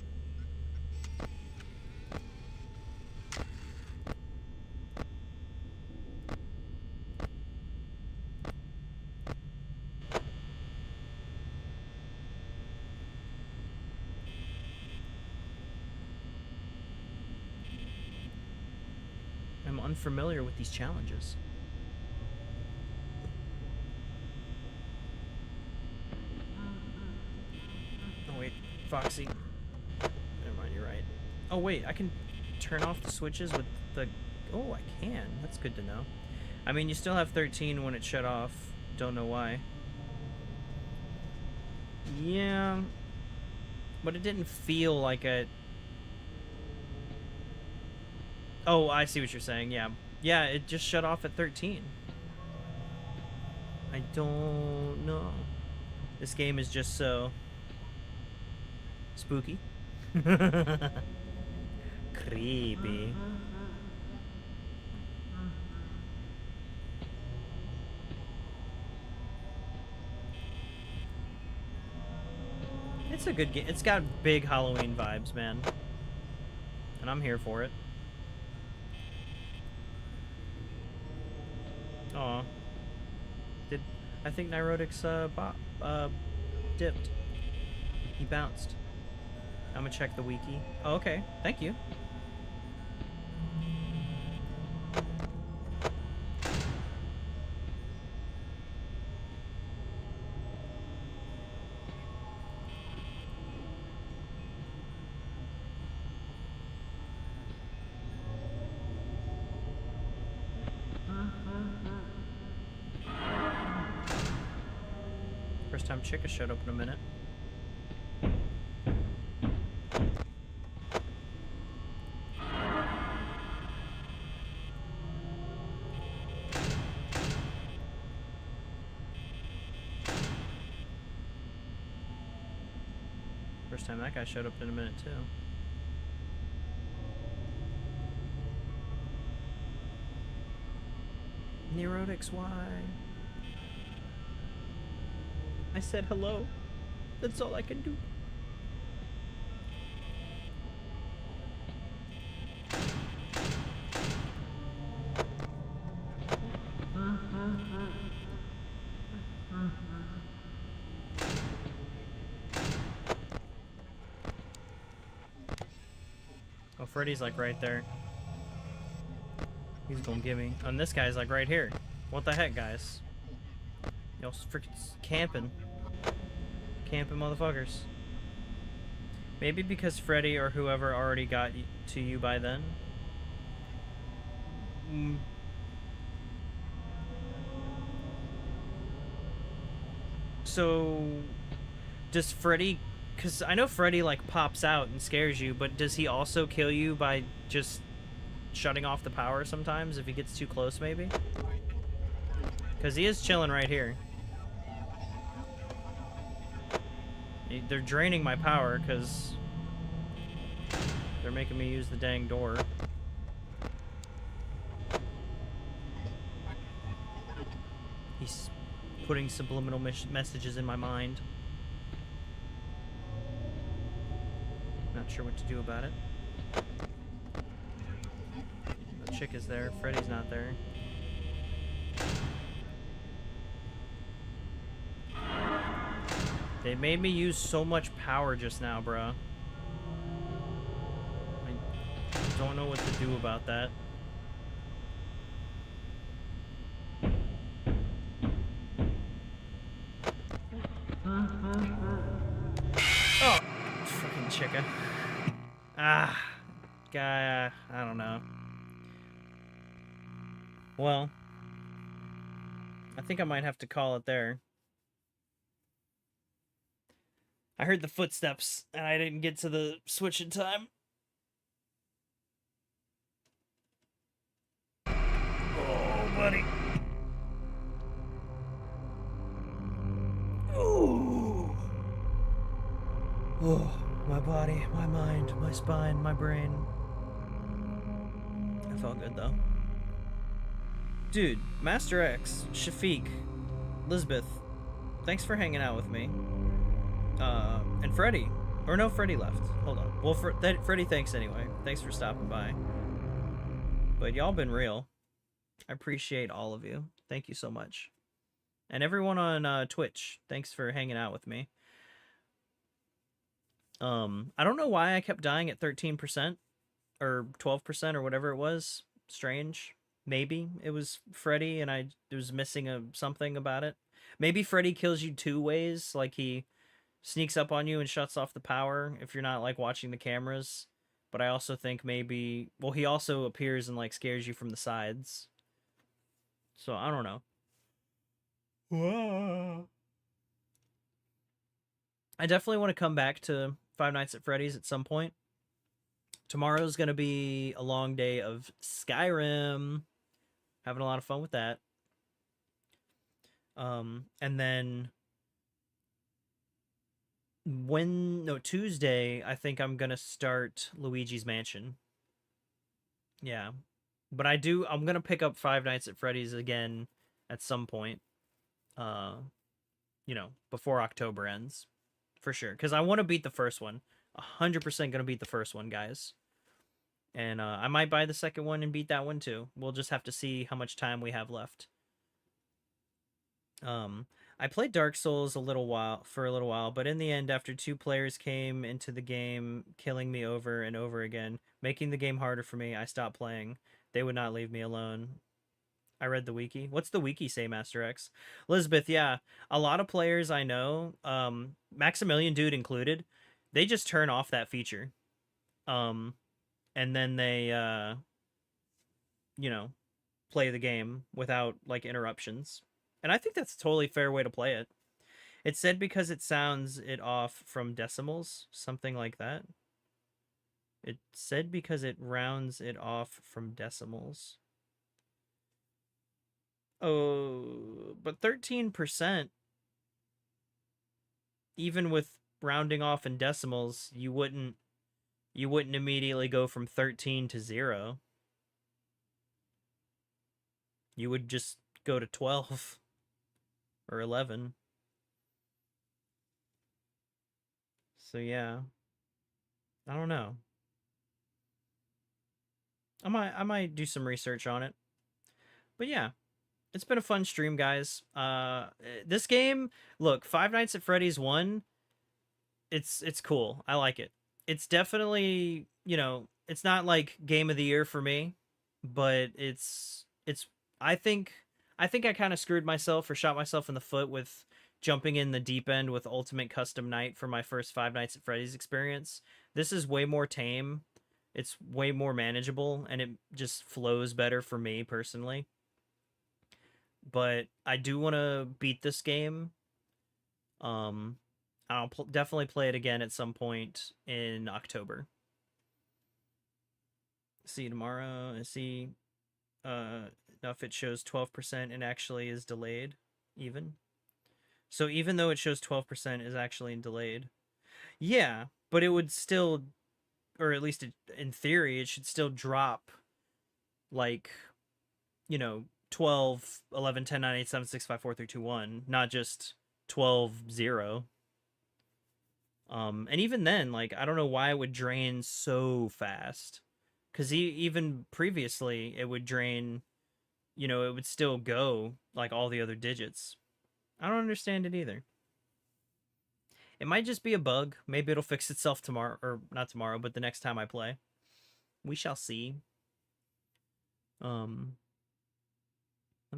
I'm unfamiliar with these challenges. Foxy. Never mind, you're right. Oh, wait, I can turn off the switches with the... Oh, I can. That's good to know. I mean, you still have 13 when it shut off. Don't know why. Yeah. But it didn't feel like a... Oh, I see what you're saying, yeah. Yeah, it just shut off at 13. I don't know. This game is just so... spooky. Creepy. It's a good game. It's got big Halloween vibes, man. And I'm here for it. Aw. I think Nyrotix dipped. He bounced. I'm gonna check the wiki. Oh, okay. Thank you. First time Chica showed up in a minute. First time that guy showed up in a minute too. Neurotics, why? I said hello. That's all I can do. Oh, Freddy's like right there. He's gonna get me. And this guy's like right here. What the heck, guys? Y'all freaking camping. Camping motherfuckers. Maybe because Freddy or whoever already got to you by then. So, does Freddy... Because I know Freddy, like, pops out and scares you, but does he also kill you by just shutting off the power sometimes if he gets too close, maybe? Because he is chilling right here. They're draining my power because they're making me use the dang door. He's putting subliminal messages in my mind. Not sure what to do about it. The chick is there. Freddy's not there. They made me use so much power just now, bro. I don't know what to do about that. Oh, fucking chicken. Ah, guy, I don't know. Well, I think I might have to call it there. I heard the footsteps, and I didn't get to the switch in time. Oh, buddy. Ooh. Oh, my body, my mind, my spine, my brain. I felt good, though. Dude, Master X, Shafiq, Lisbeth, thanks for hanging out with me. And Freddy. Or no, Freddy left. Hold on. Well, Freddy, thanks anyway. Thanks for stopping by. But y'all been real. I appreciate all of you. Thank you so much. And everyone on Twitch, thanks for hanging out with me. I don't know why I kept dying at 13% or 12% or whatever it was. Strange. Maybe it was Freddy and I was missing something about it. Maybe Freddy kills you two ways, like he sneaks up on you and shuts off the power if you're not like watching the cameras. But I also think maybe, well, he also appears and like scares you from the sides. So I don't know. Whoa. I definitely want to come back to Five Nights at Freddy's at some point. Tomorrow's going to be a long day of Skyrim. Having a lot of fun with that. And then Tuesday, I think I'm gonna start Luigi's Mansion. Yeah. But I'm gonna pick up Five Nights at Freddy's again at some point. You know, before October ends. For sure. Because I want to beat the first one. 100% gonna beat the first one, guys. And I might buy the second one and beat that one too. We'll just have to see how much time we have left. I played Dark Souls for a little while, but in the end, after 2 players came into the game, killing me over and over again, making the game harder for me, I stopped playing. They would not leave me alone. I read the wiki. What's the wiki say, Master X? Elizabeth, yeah. A lot of players I know, Maximilian Dude included, they just turn off that feature. And then they, you know, play the game without, like, interruptions. And I think that's a totally fair way to play it. It said because it sounds it off from decimals, something like that. It said because it rounds it off from decimals. Oh, but 13%, even with rounding off in decimals, you wouldn't immediately go from 13 to 0. You would just go to 12 or 11. So yeah, I don't know. I might do some research on it. But yeah, it's been a fun stream, guys. This game, look, Five Nights at Freddy's 1, it's cool. I like it. it's definitely, you know, it's not like game of the year for me, but it's I think I kind of screwed myself or shot myself in the foot with jumping in the deep end with Ultimate Custom Night for my first Five Nights at Freddy's experience. This is way more tame. It's way more manageable and it just flows better for me personally. But I do want to beat this game. I'll definitely play it again at some point in October. See you tomorrow. I see if it shows 12% and actually is delayed even. So even though it shows 12% is actually delayed. Yeah, but it would still, or at least in theory, it should still drop like, you know, 12, 11, 10, 9, 8, 7, 6, 5, 4, 3, 2, 1, not just 12, 0. And even then, like, I don't know why it would drain so fast. Because even previously, it would drain, you know, it would still go like all the other digits. I don't understand it either. It might just be a bug. Maybe it'll fix itself tomorrow, or not tomorrow, but the next time I play. We shall see. Let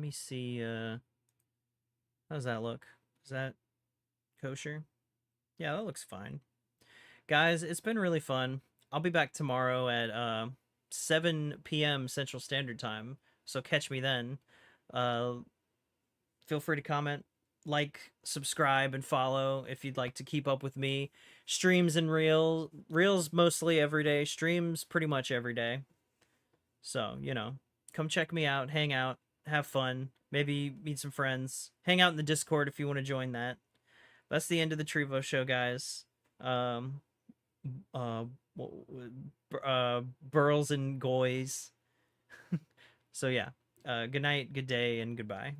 me see, how does that look? Is that kosher? Yeah, that looks fine. Guys, it's been really fun. I'll be back tomorrow at 7 p.m. Central Standard Time, so catch me then. Feel free to comment, like, subscribe, and follow if you'd like to keep up with me. Streams and reels mostly every day, streams pretty much every day. So, you know, come check me out, hang out, have fun, maybe meet some friends, hang out in the Discord if you want to join that. That's the end of the Trevo show, guys. Burls and goys. So yeah, good night, good day, and goodbye.